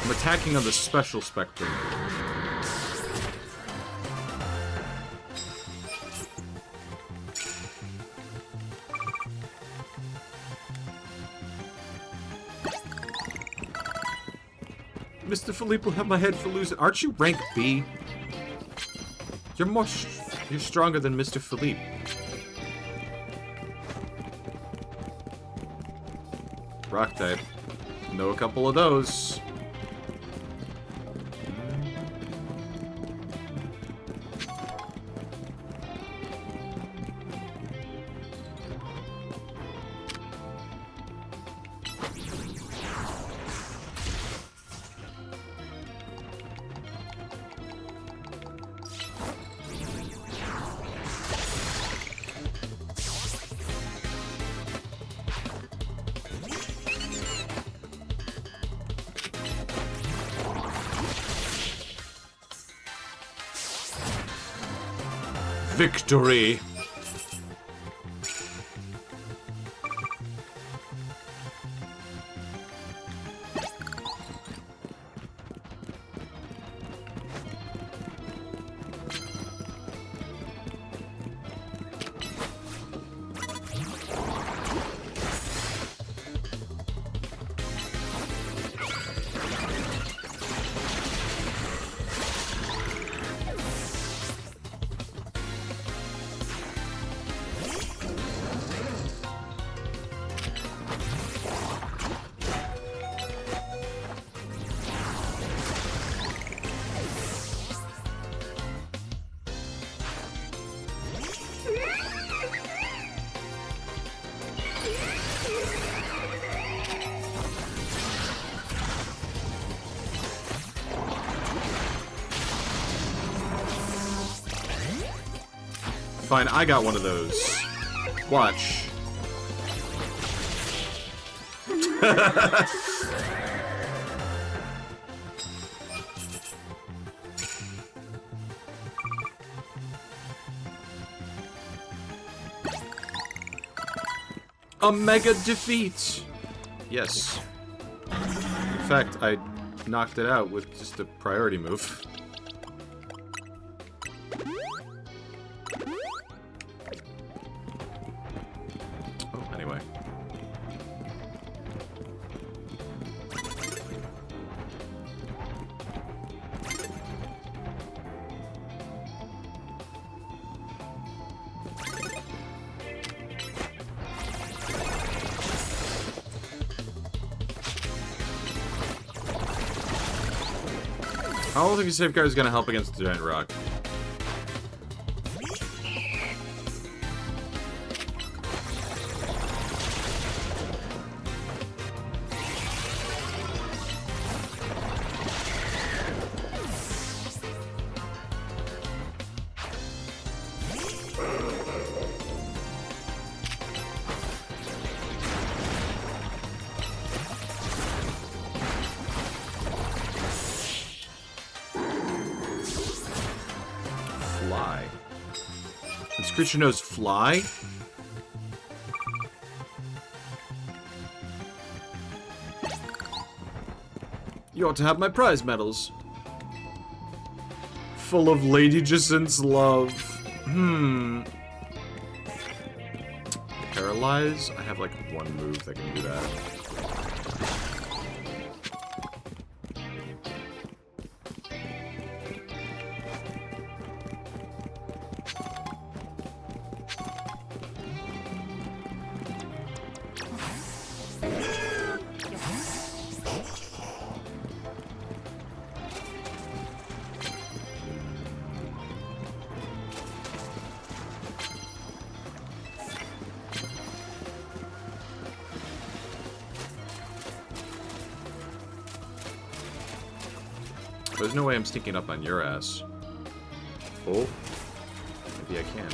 I'm attacking on the special spectrum. Mr. Philippe will have my head for losing. Aren't you rank B? You're stronger than Mr. Philippe. Rock type. Know a couple of those. Victory! Fine, I got one of those. Watch. A mega defeat! Yes. In fact, I knocked it out with just a priority move. Oh, anyway. I don't think a safeguard is going to help against the giant rock. Fly. This creature knows fly? You ought to have my prize medals. Full of Lady Jacint's love. Paralyze? I have like one move that can do that. There's no way I'm sneaking up on your ass. Oh. Maybe I can.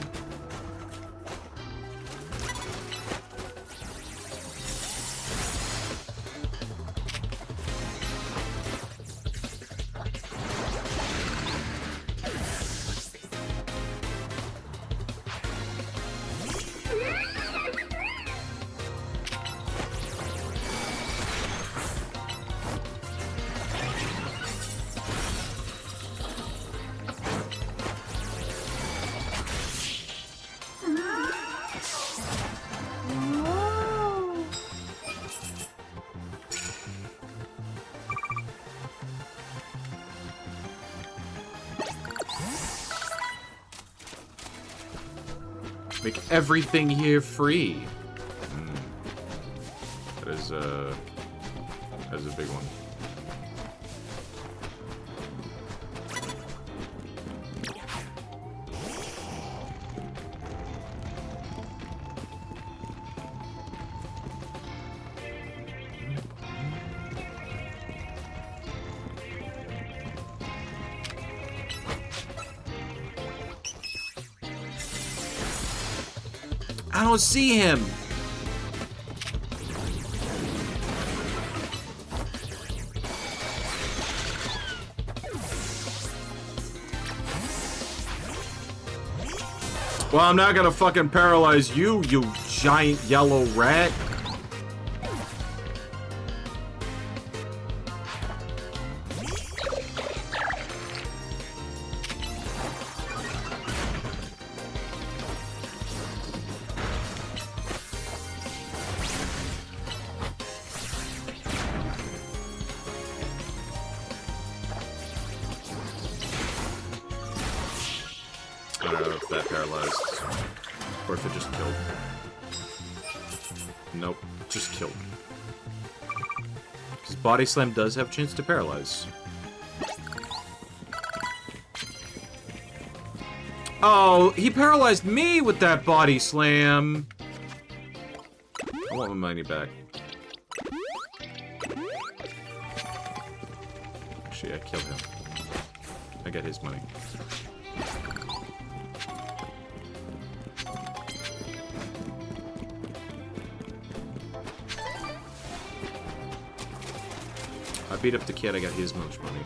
Make everything here free. That is a big one. I don't see him. Well, I'm not gonna fucking paralyze you, you giant yellow rat. I don't know if that paralyzed. Or if it just killed. Nope, just killed. Because Body Slam does have a chance to paralyze. Oh, he paralyzed me with that Body Slam! I want my money back. Actually, I killed him. I get his money. I beat up the kid, I got his much money.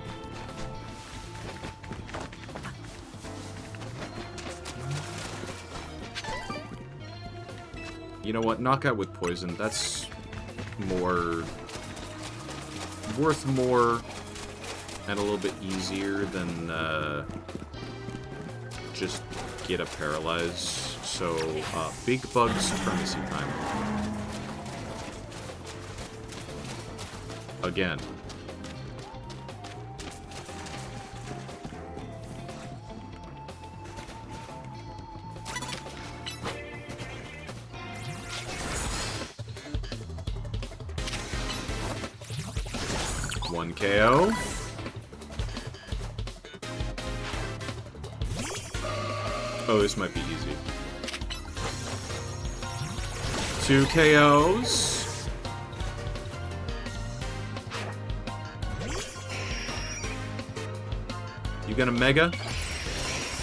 You know what? Knockout with poison. That's more... worth more and a little bit easier than just get a paralyze. So, big bug supremacy time. Again. One KO. Oh, this might be easy. 2 KOs. You gonna mega?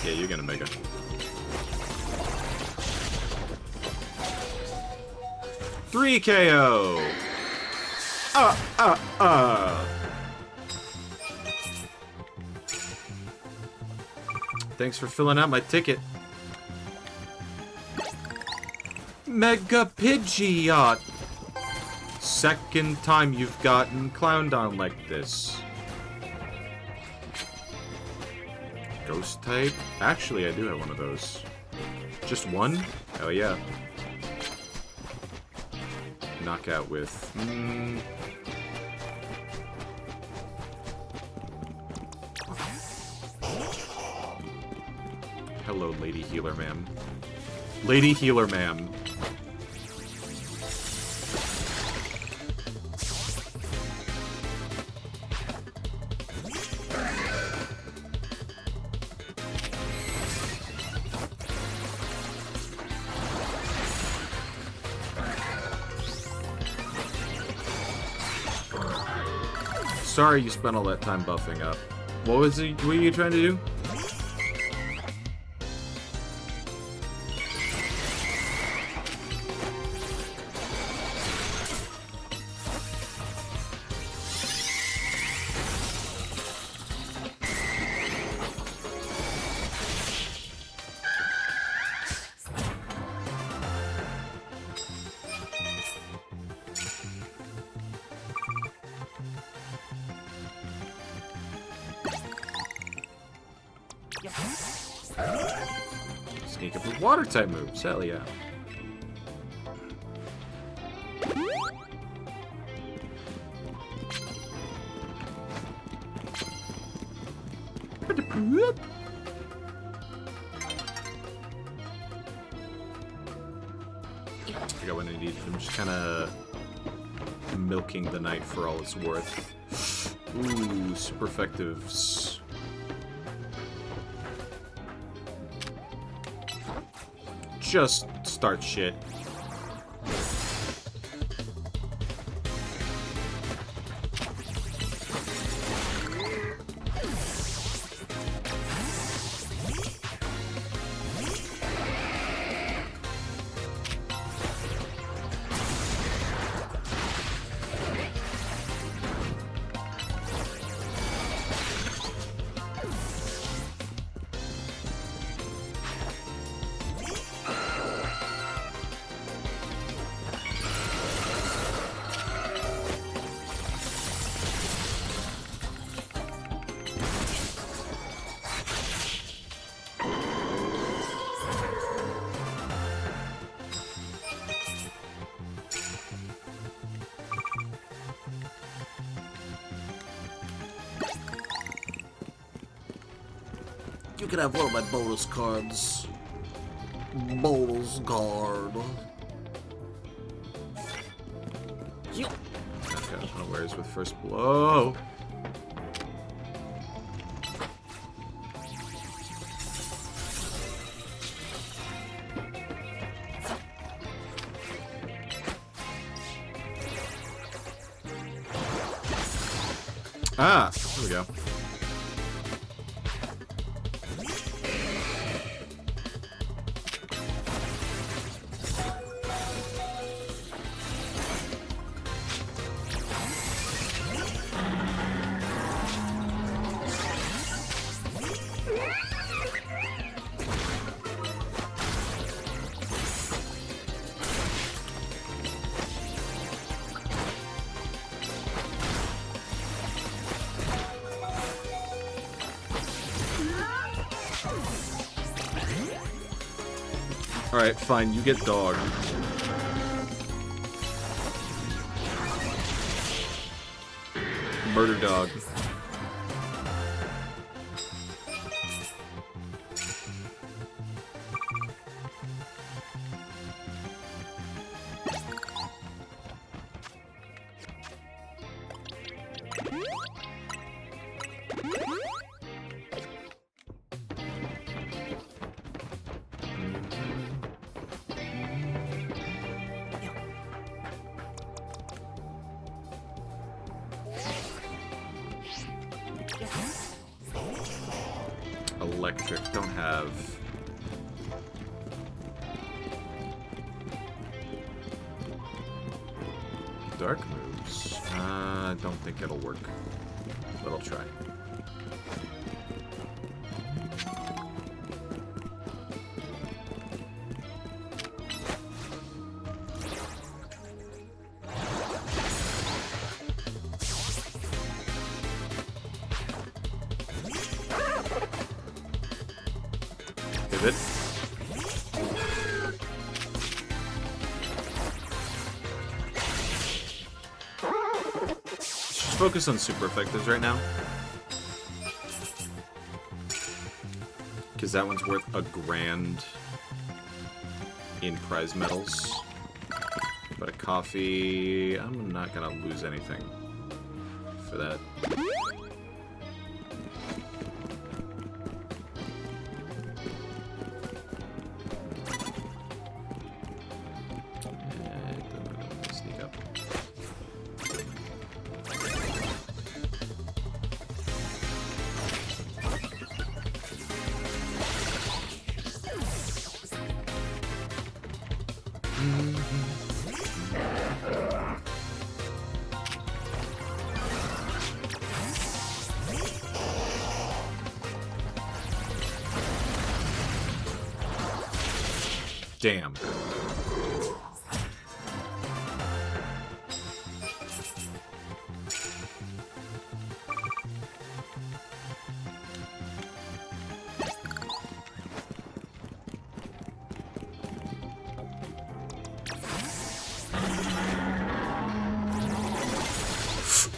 Yeah, you're gonna mega. Three KO. Thanks for filling out my ticket. Mega Pidgeot! Second time you've gotten clowned on like this. Ghost type? Actually, I do have one of those. Just one? Hell yeah. Knockout with... Hello, Lady Healer Ma'am. Lady Healer Ma'am. Sorry you spent all that time buffing up. What was it? What were you trying to do? Sneak up with water type moves. Hell yeah. I got what I need. I'm just kind of milking the night for all it's worth. Ooh, super effectives. Just start shit. You can have one of my bonus cards. Bonus card. Okay, unawares with first blow. Ah, there we go. Alright, fine, you get dog. Murder dog. Electric, don't have. Dark moves. Don't think it'll work, but I'll try. Pivot. Just focus on super effectives right now. Because that one's worth $1,000 in prize medals. But a coffee, I'm not gonna lose anything for that. Sneak up. Damn.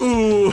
Ooh.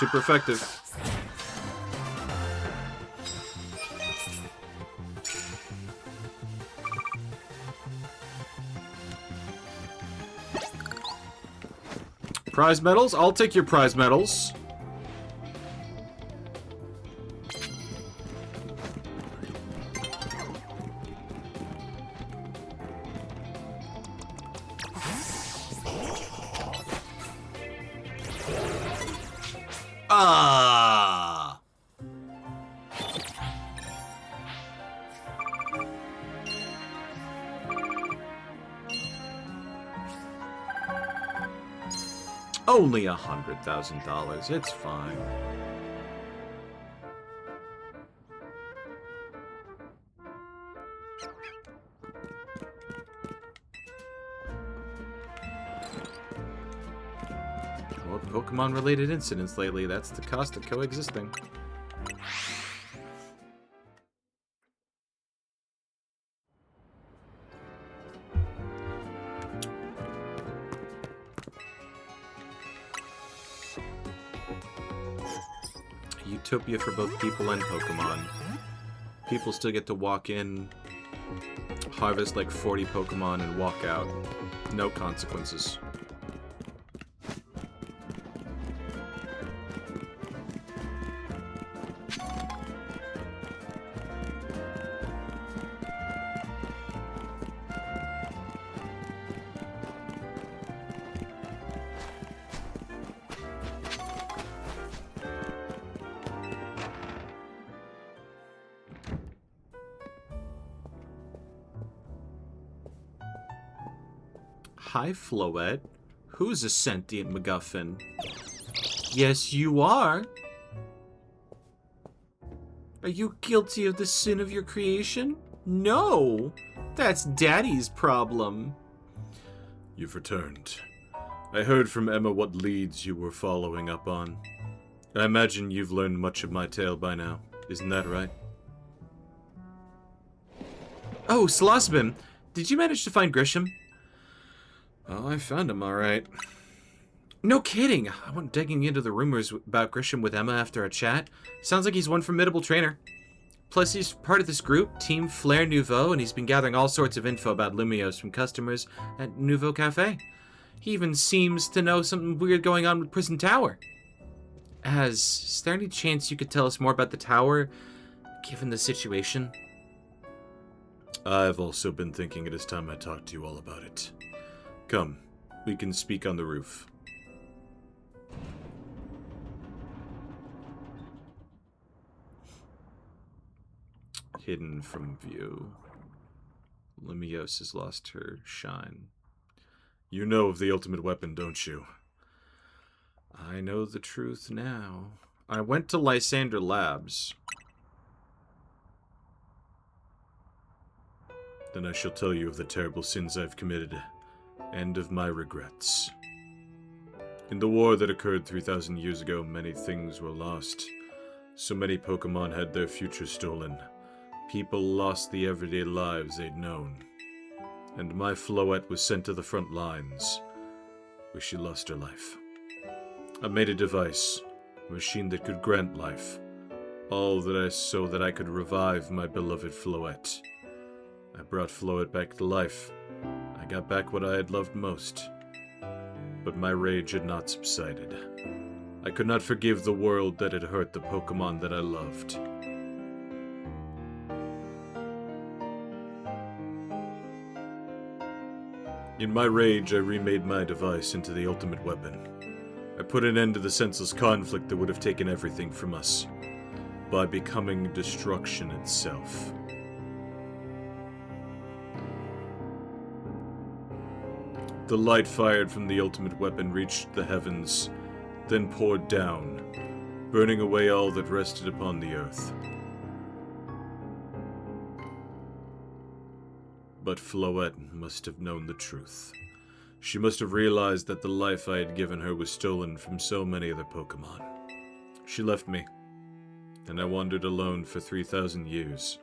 Super effective. Prize medals? I'll take your prize medals. Ah. Only $100,000. It's fine. Well, Pokemon-related incidents lately, that's the cost of coexisting. Utopia for both people and Pokemon. People still get to walk in, harvest like 40 Pokemon, and walk out. No consequences. Hi, Floette. Who's a sentient MacGuffin? Yes, you are. Are you guilty of the sin of your creation? No. That's Daddy's problem. You've returned. I heard from Emma what leads you were following up on. I imagine you've learned much of my tale by now. Isn't that right? Oh, Slosbin, did you manage to find Grisham? Oh, I found him all right. No kidding. I went digging into the rumors about Grisham with Emma after our chat. Sounds like he's one formidable trainer. Plus, he's part of this group, Team Flair Nouveau, and he's been gathering all sorts of info about Lumios from customers at Nouveau Cafe. He even seems to know something weird going on with Prison Tower. Is there any chance you could tell us more about the tower, given the situation? I've also been thinking it is time I talked to you all about it. Come, we can speak on the roof. Hidden from view. Lumios has lost her shine. You know of the ultimate weapon, don't you? I know the truth now. I went to Lysander Labs. Then I shall tell you of the terrible sins I've committed, and of my regrets. In the war that occurred 3,000 years ago, many things were lost. So many Pokemon had their future stolen. People lost the everyday lives they'd known. And my Floette was sent to the front lines, where she lost her life. I made a device, a machine that could grant life, all that so that I could revive my beloved Floette. I brought Floette back to life. I got back what I had loved most. But my rage had not subsided. I could not forgive the world that had hurt the Pokemon that I loved. In my rage, I remade my device into the ultimate weapon. I put an end to the senseless conflict that would have taken everything from us, by becoming destruction itself. The light fired from the ultimate weapon reached the heavens, then poured down, burning away all that rested upon the earth. But Floette must have known the truth. She must have realized that the life I had given her was stolen from so many other Pokemon. She left me, and I wandered alone for 3,000 years.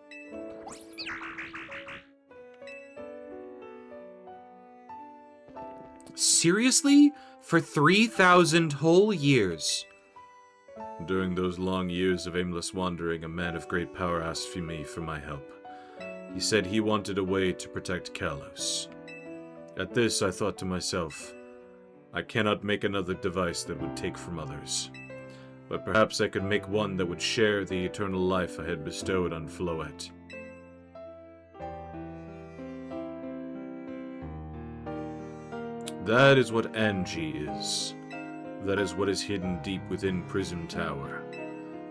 Seriously? For 3,000 whole years? During those long years of aimless wandering, a man of great power asked for me for my help. He said he wanted a way to protect Kalos. At this, I thought to myself, I cannot make another device that would take from others. But perhaps I could make one that would share the eternal life I had bestowed on Floette. That is what Angie is. That is what is hidden deep within Prism Tower.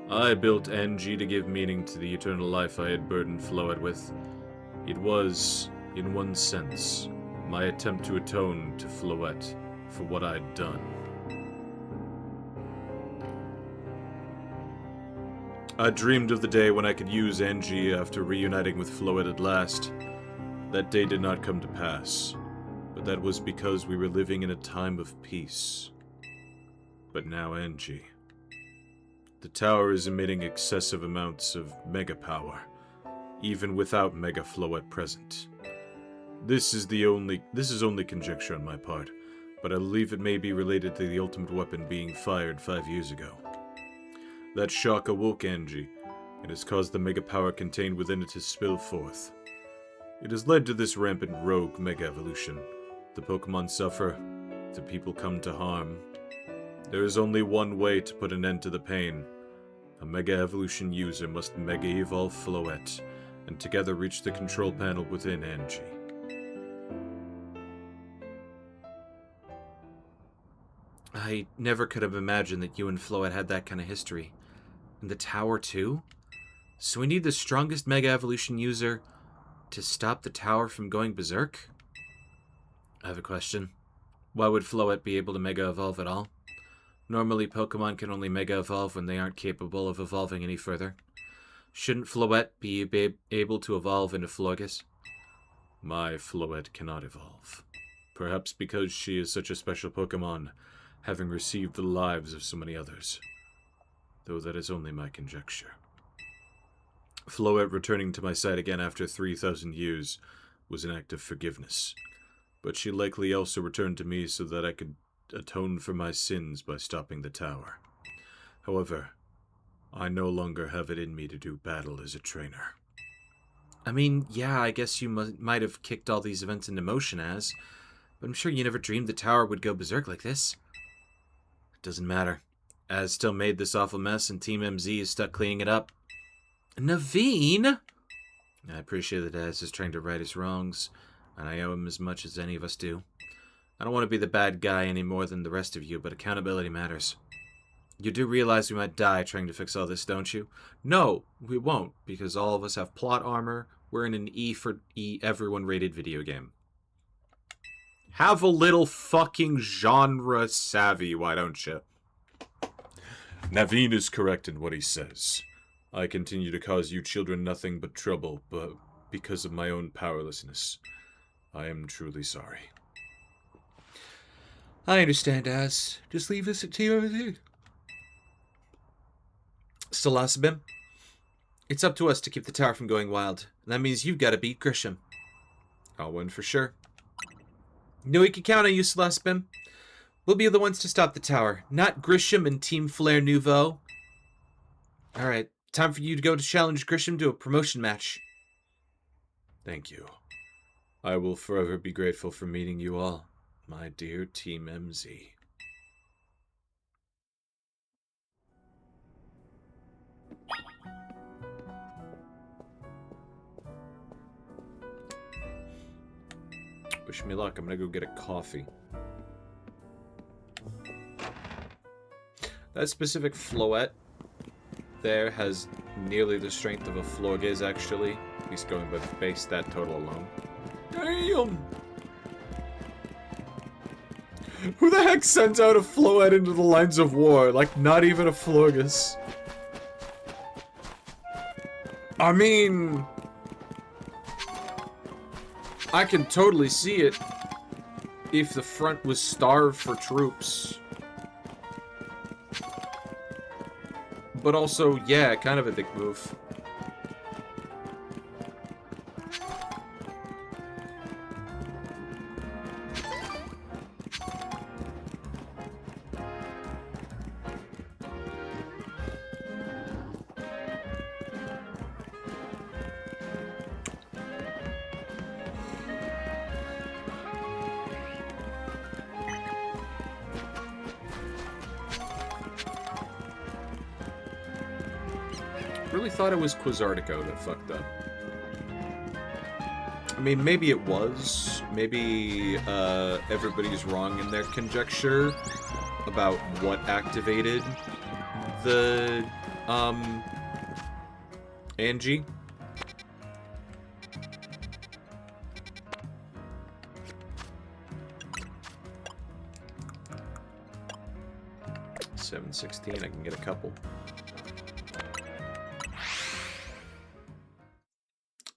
I built Angie to give meaning to the eternal life I had burdened Floette with. It was, in one sense, my attempt to atone to Floette for what I'd done. I dreamed of the day when I could use Angie after reuniting with Floette at last. That day did not come to pass, but that was because we were living in a time of peace. But now Angie. The tower is emitting excessive amounts of mega power, even without Mega Floette present. This is only conjecture on my part, but I believe it may be related to the ultimate weapon being fired 5 years ago. That shock awoke Angie, and has caused the mega power contained within it to spill forth. It has led to this rampant rogue mega evolution. The Pokemon suffer, the people come to harm. There is only one way to put an end to the pain. A Mega Evolution user must Mega Evolve Floette, and together reach the control panel within Angie. I never could have imagined that you and Floette had that kind of history. And the tower too? So we need the strongest Mega Evolution user to stop the tower from going berserk? I have a question. Why would Floette be able to Mega Evolve at all? Normally, Pokemon can only Mega Evolve when they aren't capable of evolving any further. Shouldn't Floette be able to evolve into Florges? My Floette cannot evolve. Perhaps because she is such a special Pokemon, having received the lives of so many others. Though that is only my conjecture. Floette returning to my side again after 3,000 years was an act of forgiveness. But she likely also returned to me so that I could atone for my sins by stopping the tower. However, I no longer have it in me to do battle as a trainer. I mean, yeah, I guess you might have kicked all these events into motion as, but I'm sure you never dreamed the tower would go berserk like this. It doesn't matter. Az still made this awful mess and Team MZ is stuck cleaning it up. Naveen! I appreciate that Az is trying to right his wrongs, and I owe him as much as any of us do. I don't want to be the bad guy any more than the rest of you, but accountability matters. You do realize we might die trying to fix all this, don't you? No, we won't, because all of us have plot armor. We're in an E for E everyone rated video game. Have a little fucking genre savvy, why don't you? Naveen is correct in what he says. I continue to cause you children nothing but trouble, but because of my own powerlessness, I am truly sorry. I understand, Az. Just leave this at TMZ. Salasabim, it's up to us to keep the tower from going wild. And that means you've got to beat Grisham. I'll win for sure. No, we can count on you, Salasabim. We'll be the ones to stop the tower, not Grisham and Team Flare Nouveau. Alright, time for you to go to challenge Grisham to a promotion match. Thank you. I will forever be grateful for meeting you all, my dear Team MZ. Wish me luck. I'm gonna go get a coffee. That specific Floette there has nearly the strength of a Florges, actually. He's going by the base stat total alone. Damn! Who the heck sends out a Floette into the lines of war? Like, not even a Florges. I mean... I can totally see it if the front was starved for troops. But also, yeah, kind of a dick move. Really thought it was Quasartico that fucked up. I mean, maybe it was. Maybe everybody's wrong in their conjecture about what activated the Angie. $7.16. I can get a couple.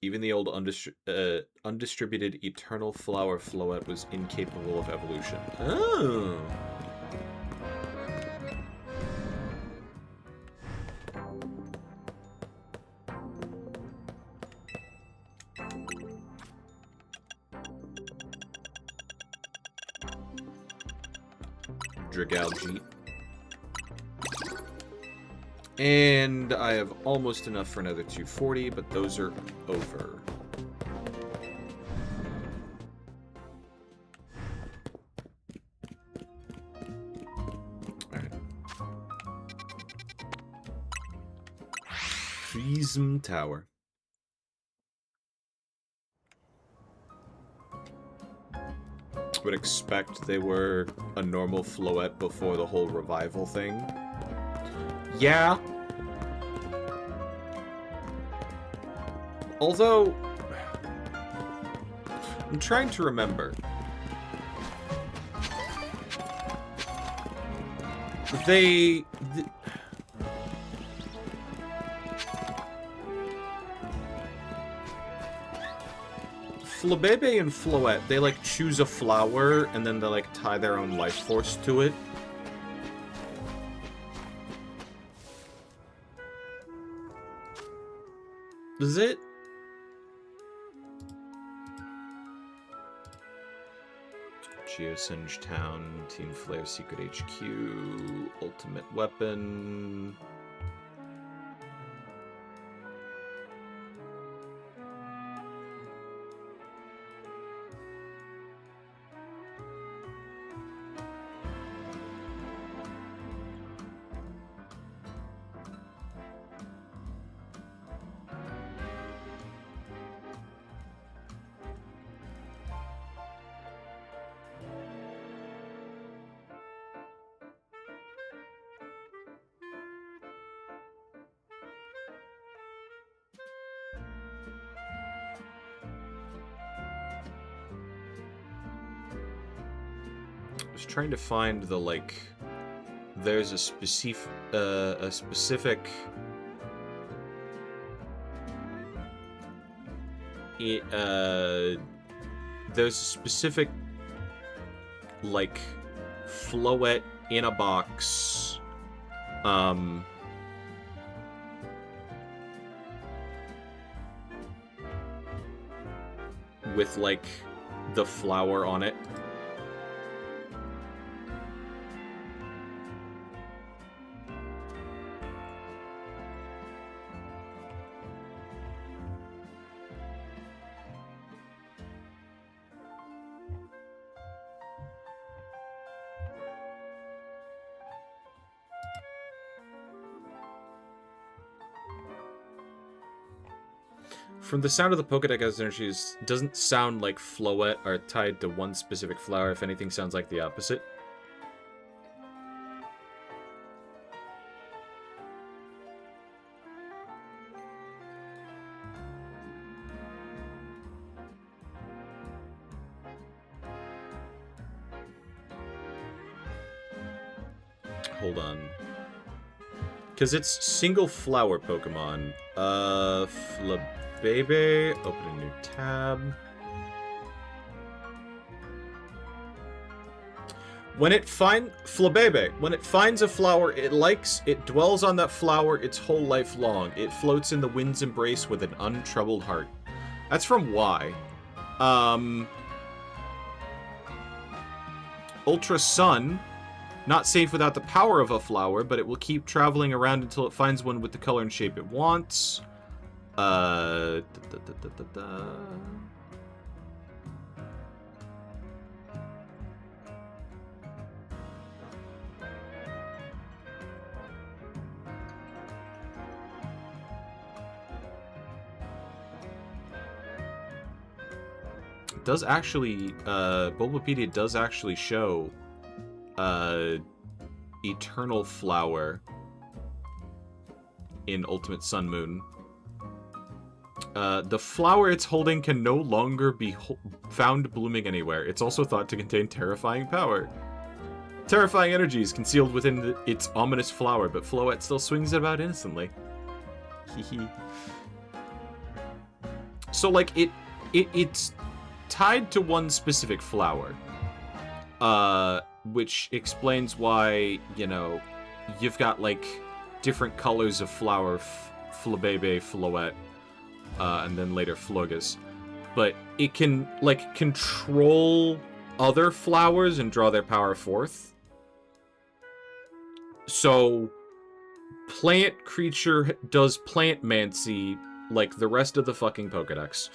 Even the old undistributed Eternal Flower Floette was incapable of evolution. Oh. Dragalge. And I have almost enough for another 240, but those are over. Alright. Prism Tower. Would expect they were a normal Floette before the whole revival thing. Yeah. Although, I'm trying to remember. They... Flabebe and Floette, they like choose a flower and then they like tie their own life force to it. Is it? Geosinge Town, Team Flare Secret HQ, Ultimate Weapon. Trying to find the like there's a specific there's a specific like Floette in a box with like the flower on it. From the sound of the Pokédex energies, doesn't sound like Floette are tied to one specific flower. If anything, sounds like the opposite. Hold on. Because it's single flower Pokemon. Flabebe, open a new tab. Flabebe, when it finds a flower it dwells on that flower its whole life long. It floats in the wind's embrace with an untroubled heart. That's from Y. Ultra Sun, not safe without the power of a flower, but it will keep traveling around until it finds one with the color and shape it wants. Does actually, Bulbapedia does actually show Eternal Flower in Ultimate Sun Moon. The flower it's holding can no longer be found blooming anywhere. It's also thought to contain terrifying power. Terrifying energy is concealed within its ominous flower, but Floette still swings it about innocently. Hehe. So, like, it's tied to one specific flower. Which explains why, you know, you've got, like, different colors of flower, Flabebe, Floette, and then later Florges. But it can, like, control other flowers and draw their power forth. So, plant creature does Plantmancy like the rest of the fucking Pokedex.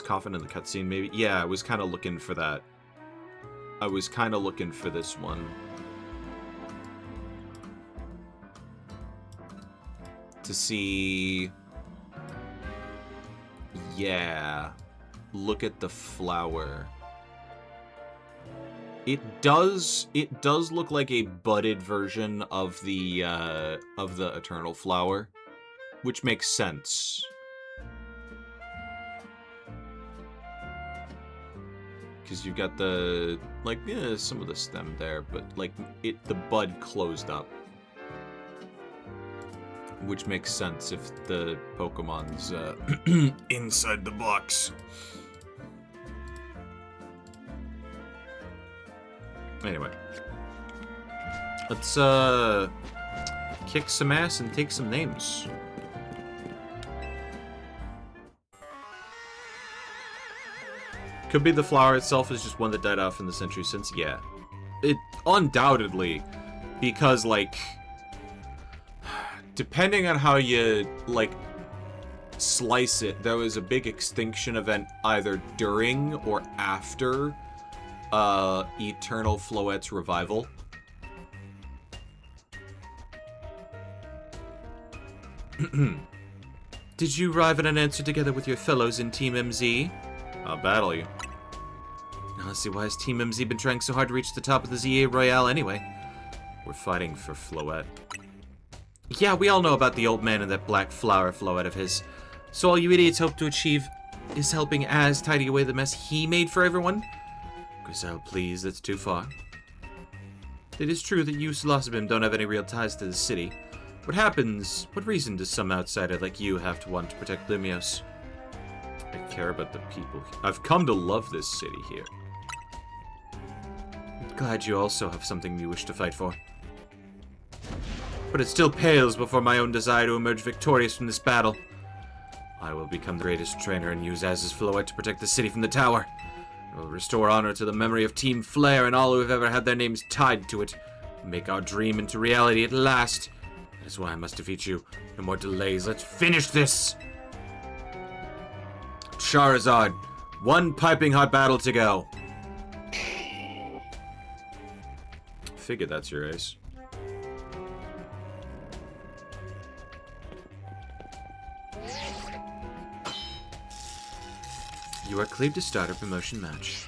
Coffin in the cutscene, maybe? Yeah, I was kind of looking for that. I was kind of looking for this one. To see... Yeah. Look at the flower. It does look like a budded version of the Eternal Flower. which makes sense. Because you got the, like, yeah, some of the stem there, but, like, the bud closed up. Which makes sense if the Pokemon's inside the box. Anyway. Let's, kick some ass and take some names. Could be the flower itself is just one that died off in the century since, yeah. It, undoubtedly, because, like, depending on how you, like, slice it, there was a big extinction event either during or after Eternal Floette's revival. Did you arrive at an answer together with your fellows in Team MZ? I'll battle you. Now let's see, why has Team MZ been trying so hard to reach the top of the ZA Royale anyway? We're fighting for Floette. Yeah, we all know about the old man and that black flower Floette of his. So all you idiots hope to achieve is helping Az tidy away the mess he made for everyone? Grizel, please, that's too far. It is true that you, Salosabim, don't have any real ties to the city. What reason does some outsider like you have to want to protect Lumios? I care about the people. I've come to love this city here. I'm glad you also have something you wish to fight for. But it still pales before my own desire to emerge victorious from this battle. I will become the greatest trainer and use Az's Floette to protect the city from the tower. I will restore honor to the memory of Team Flare and all who have ever had their names tied to it. Make our dream into reality at last. That is why I must defeat you. No more delays. Let's finish this! Charizard, one piping hot battle to go. Figure that's your ace. You are cleared to start a promotion match.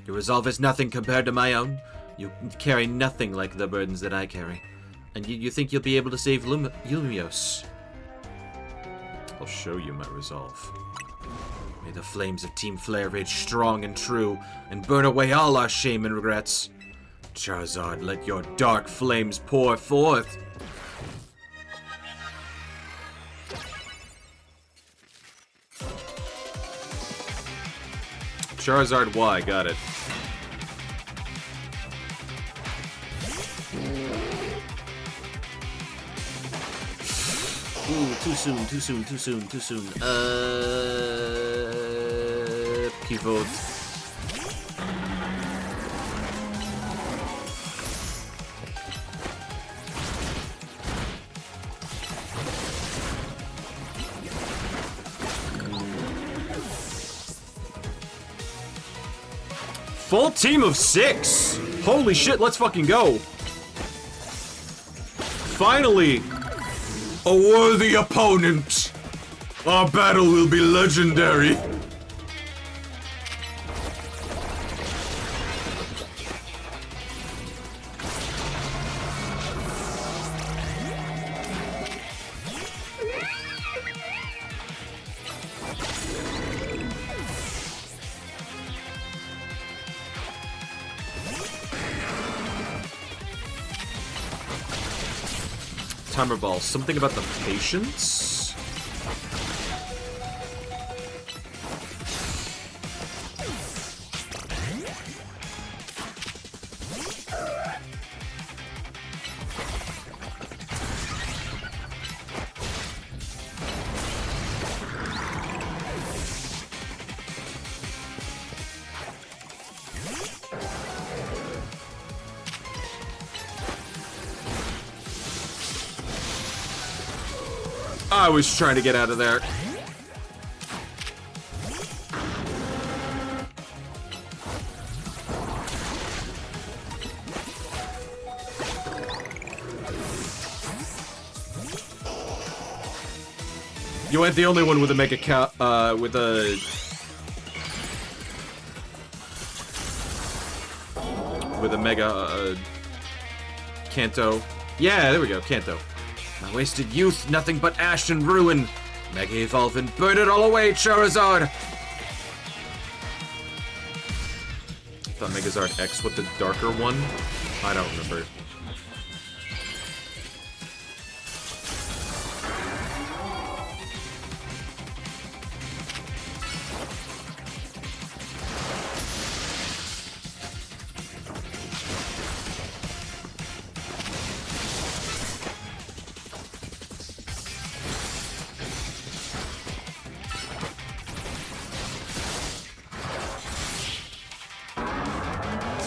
Your resolve is nothing compared to my own. You carry nothing like the burdens that I carry. And you think you'll be able to save Lumios. I'll show you my resolve. May the flames of Team Flare rage strong and true, and burn away all our shame and regrets. Charizard, let your dark flames pour forth. Charizard Y, got it. Ooh, too soon. Pivot. Full team of 6! Holy shit, let's fucking go! Finally! A worthy opponent! Our battle will be legendary! Timer ball. Something about the patience? I was trying to get out of there. You ain't the only one with a mega with a mega Kanto. Yeah, there we go, Kanto. My wasted youth, nothing but ash and ruin. Mega Evolve and burn it all away, Charizard! I thought Megazord X with the darker one? I don't remember.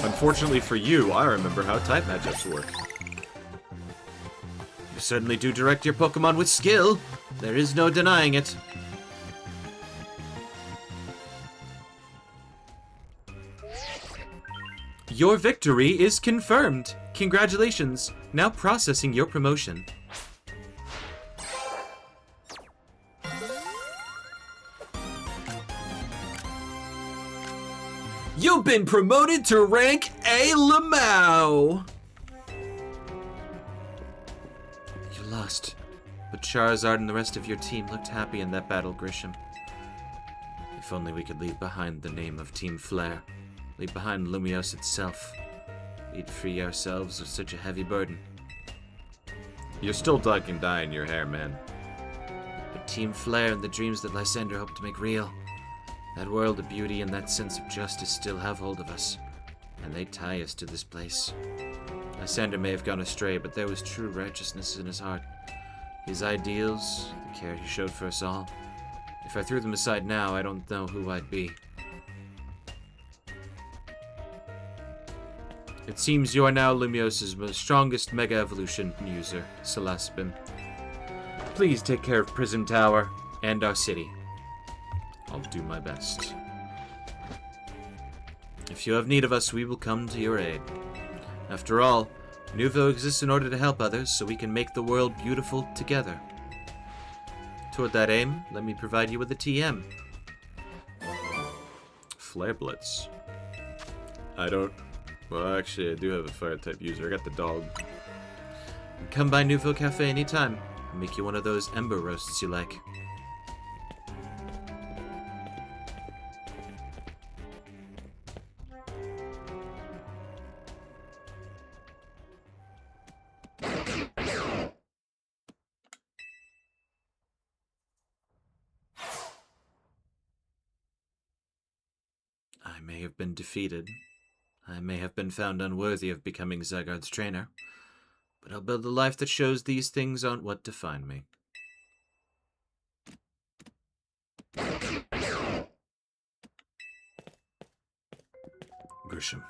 Unfortunately for you, I remember how type matchups work. You certainly do direct your Pokemon with skill. There is no denying it. Your victory is confirmed. Congratulations. Now processing your promotion. You've been promoted to rank A Lamau. You lost, but Charizard and the rest of your team looked happy in that battle, Grisham. If only we could leave behind the name of Team Flare. Leave behind Lumiose itself. We'd free ourselves of such a heavy burden. You're still ducking dye in your hair, man. But Team Flare and the dreams that Lysander hoped to make real. That world of beauty and that sense of justice still have hold of us, and they tie us to this place. Lysander may have gone astray, but there was true righteousness in his heart. His ideals, the care he showed for us all. If I threw them aside now, I don't know who I'd be. It seems you are now Lumiose's most strongest Mega Evolution user, Celespin. Please take care of Prism Tower and our city. I'll do my best. If you have need of us, we will come to your aid. After all, Nuvo exists in order to help others, so we can make the world beautiful together. Toward that aim, let me provide you with a TM. Flare Blitz. I don't... Well, actually, I do have a Fire-type user. I got the dog. Come by Nuvo Cafe anytime. I'll make you one of those Ember roasts you like. I may have been defeated. I may have been found unworthy of becoming Zygarde's trainer. But I'll build a life that shows these things aren't what define me. Grisham.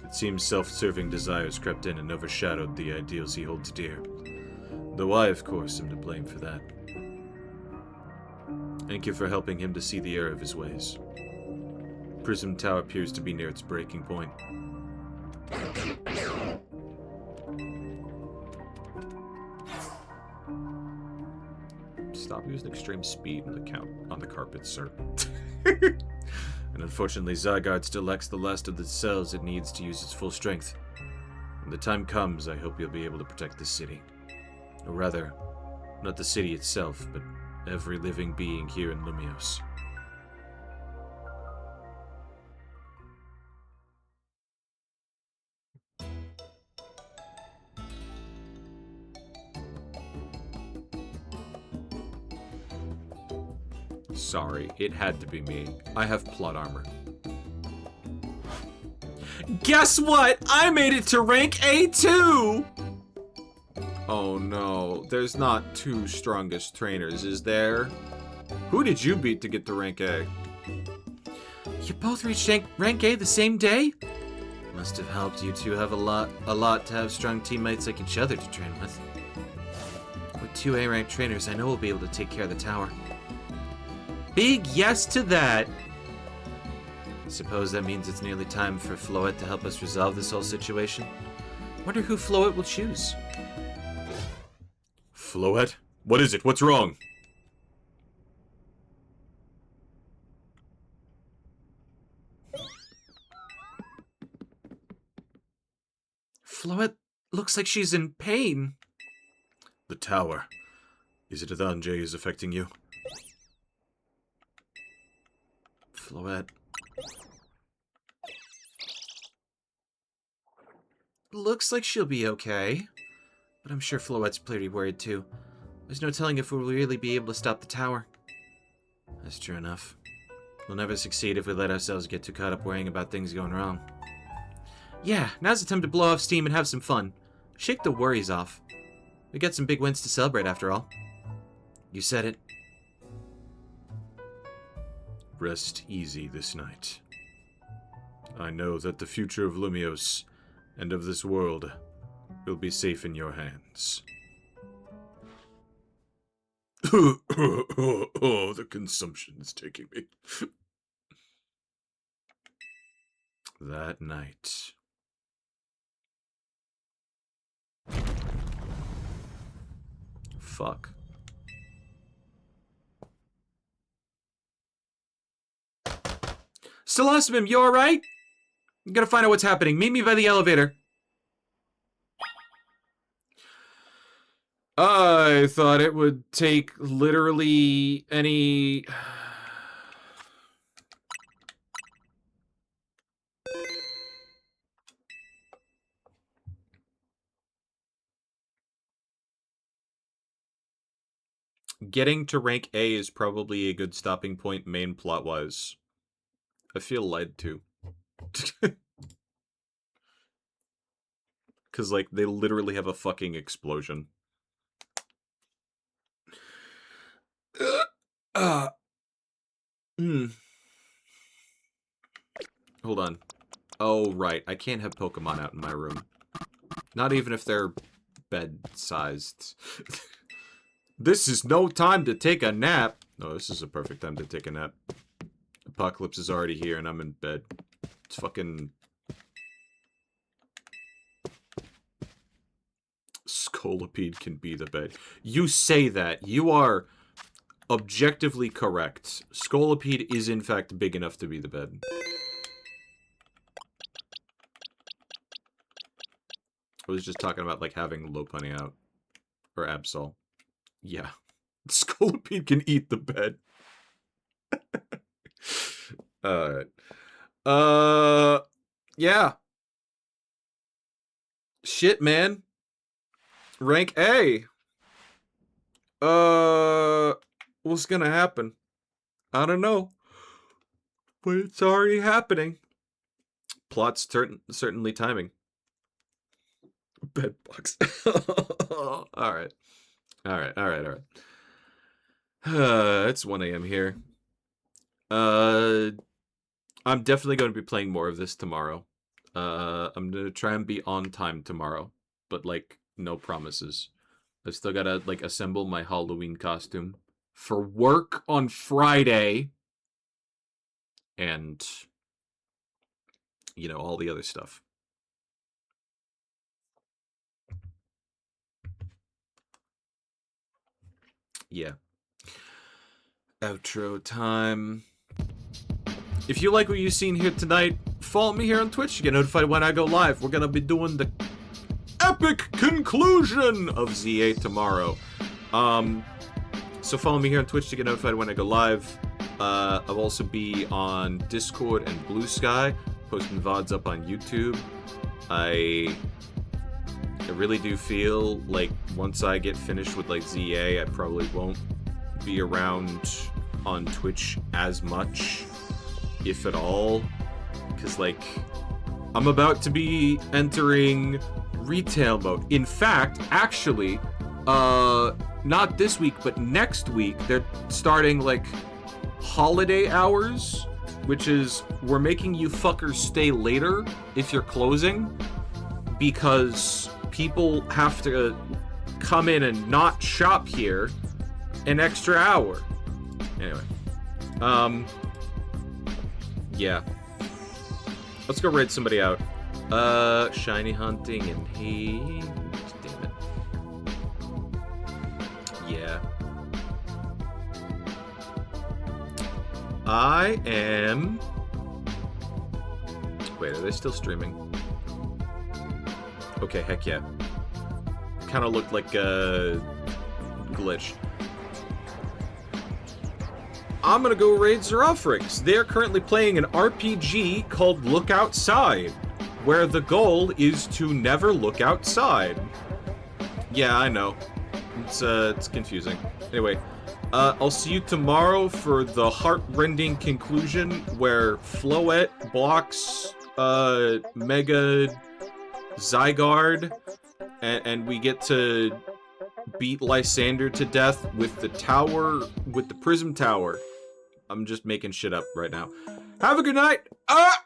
It seems self-serving desires crept in and overshadowed the ideals he holds dear. Though I, of course, am to blame for that. Thank you for helping him to see the error of his ways. Prism Tower appears to be near its breaking point. Stop using extreme speed on the carpet, sir. And unfortunately, Zygarde still lacks the last of the cells it needs to use its full strength. When the time comes, I hope you'll be able to protect this city. Or rather, not the city itself, but every living being here in Lumiose. Sorry, it had to be me. I have plot armor. Guess what? I made it to rank A2! Oh no, there's not two strongest trainers, is there? Who did you beat to get to rank A? You both reached rank A the same day? Must have helped you two have a lot to have strong teammates like each other to train with. With two A-rank trainers, I know we'll be able to take care of the tower. Big yes to that. Suppose that means it's nearly time for Floette to help us resolve this whole situation. Wonder who Floette will choose. Floette? What is it? What's wrong? Floette looks like she's in pain. The tower. Is it that Anjay is affecting you? Floette. Looks like she'll be okay. But I'm sure Floette's pretty worried too. There's no telling if we'll really be able to stop the tower. That's true enough. We'll never succeed if we let ourselves get too caught up worrying about things going wrong. Yeah, now's the time to blow off steam and have some fun. Shake the worries off. We got some big wins to celebrate after all. You said it. Rest easy this night. I know that the future of Lumios and of this world will be safe in your hands. Oh, the consumption is taking me. That night. Fuck. Stelosmim, you alright? I'm gonna find out what's happening. Meet me by the elevator. I thought it would take literally any... Getting to rank A is probably a good stopping point main plot-wise. I feel led to. Because, like, they literally have a fucking explosion. Hold on. Oh, right. I can't have Pokemon out in my room. Not even if they're bed-sized. This is no time to take a nap. No, this is a perfect time to take a nap. Apocalypse is already here and I'm in bed. It's fucking... Scolipede can be the bed. You say that. You are objectively correct. Scolipede is in fact big enough to be the bed. I was just talking about like having Lopunny out. Or Absol. Yeah. Scolipede can eat the bed. Alright. Yeah. Shit, man. Rank A. What's gonna happen? I don't know. But it's already happening. Plot's certainly timing. Bedbugs. Alright. Alright. It's 1 a.m. here. I'm definitely going to be playing more of this tomorrow. I'm gonna try and be on time tomorrow. But, like, no promises. I still gotta, like, assemble my Halloween costume for work on Friday. And, you know, all the other stuff. Yeah. Outro time. If you like what you've seen here tonight, follow me here on Twitch to get notified when I go live. We're gonna be doing the epic conclusion of Z8 tomorrow. So follow me here on Twitch to get notified when I go live. I'll also be on Discord and Blue Sky, posting VODs up on YouTube. I really do feel like once I get finished with like ZA, I probably won't be around on Twitch as much, if at all, because like I'm about to be entering retail mode. In fact, actually, not this week, but next week, they're starting like holiday hours, which is we're making you fuckers stay later if you're closing, because people have to come in and not shop here an extra hour. Anyway, yeah. Let's go raid somebody out. Shiny hunting and he... Damn it. Yeah. I am... Wait, are they still streaming? Okay, heck yeah. kind of looked like a glitch. I'm gonna go raid Zerofrix. They're currently playing an RPG called Look Outside, where the goal is to never look outside. Yeah, I know. It's confusing. Anyway, I'll see you tomorrow for the heart-rending conclusion where Floette blocks, Mega Zygarde, and we get to beat Lysander to death with the Prism Tower. I'm just making shit up right now. Have a good night! Ah!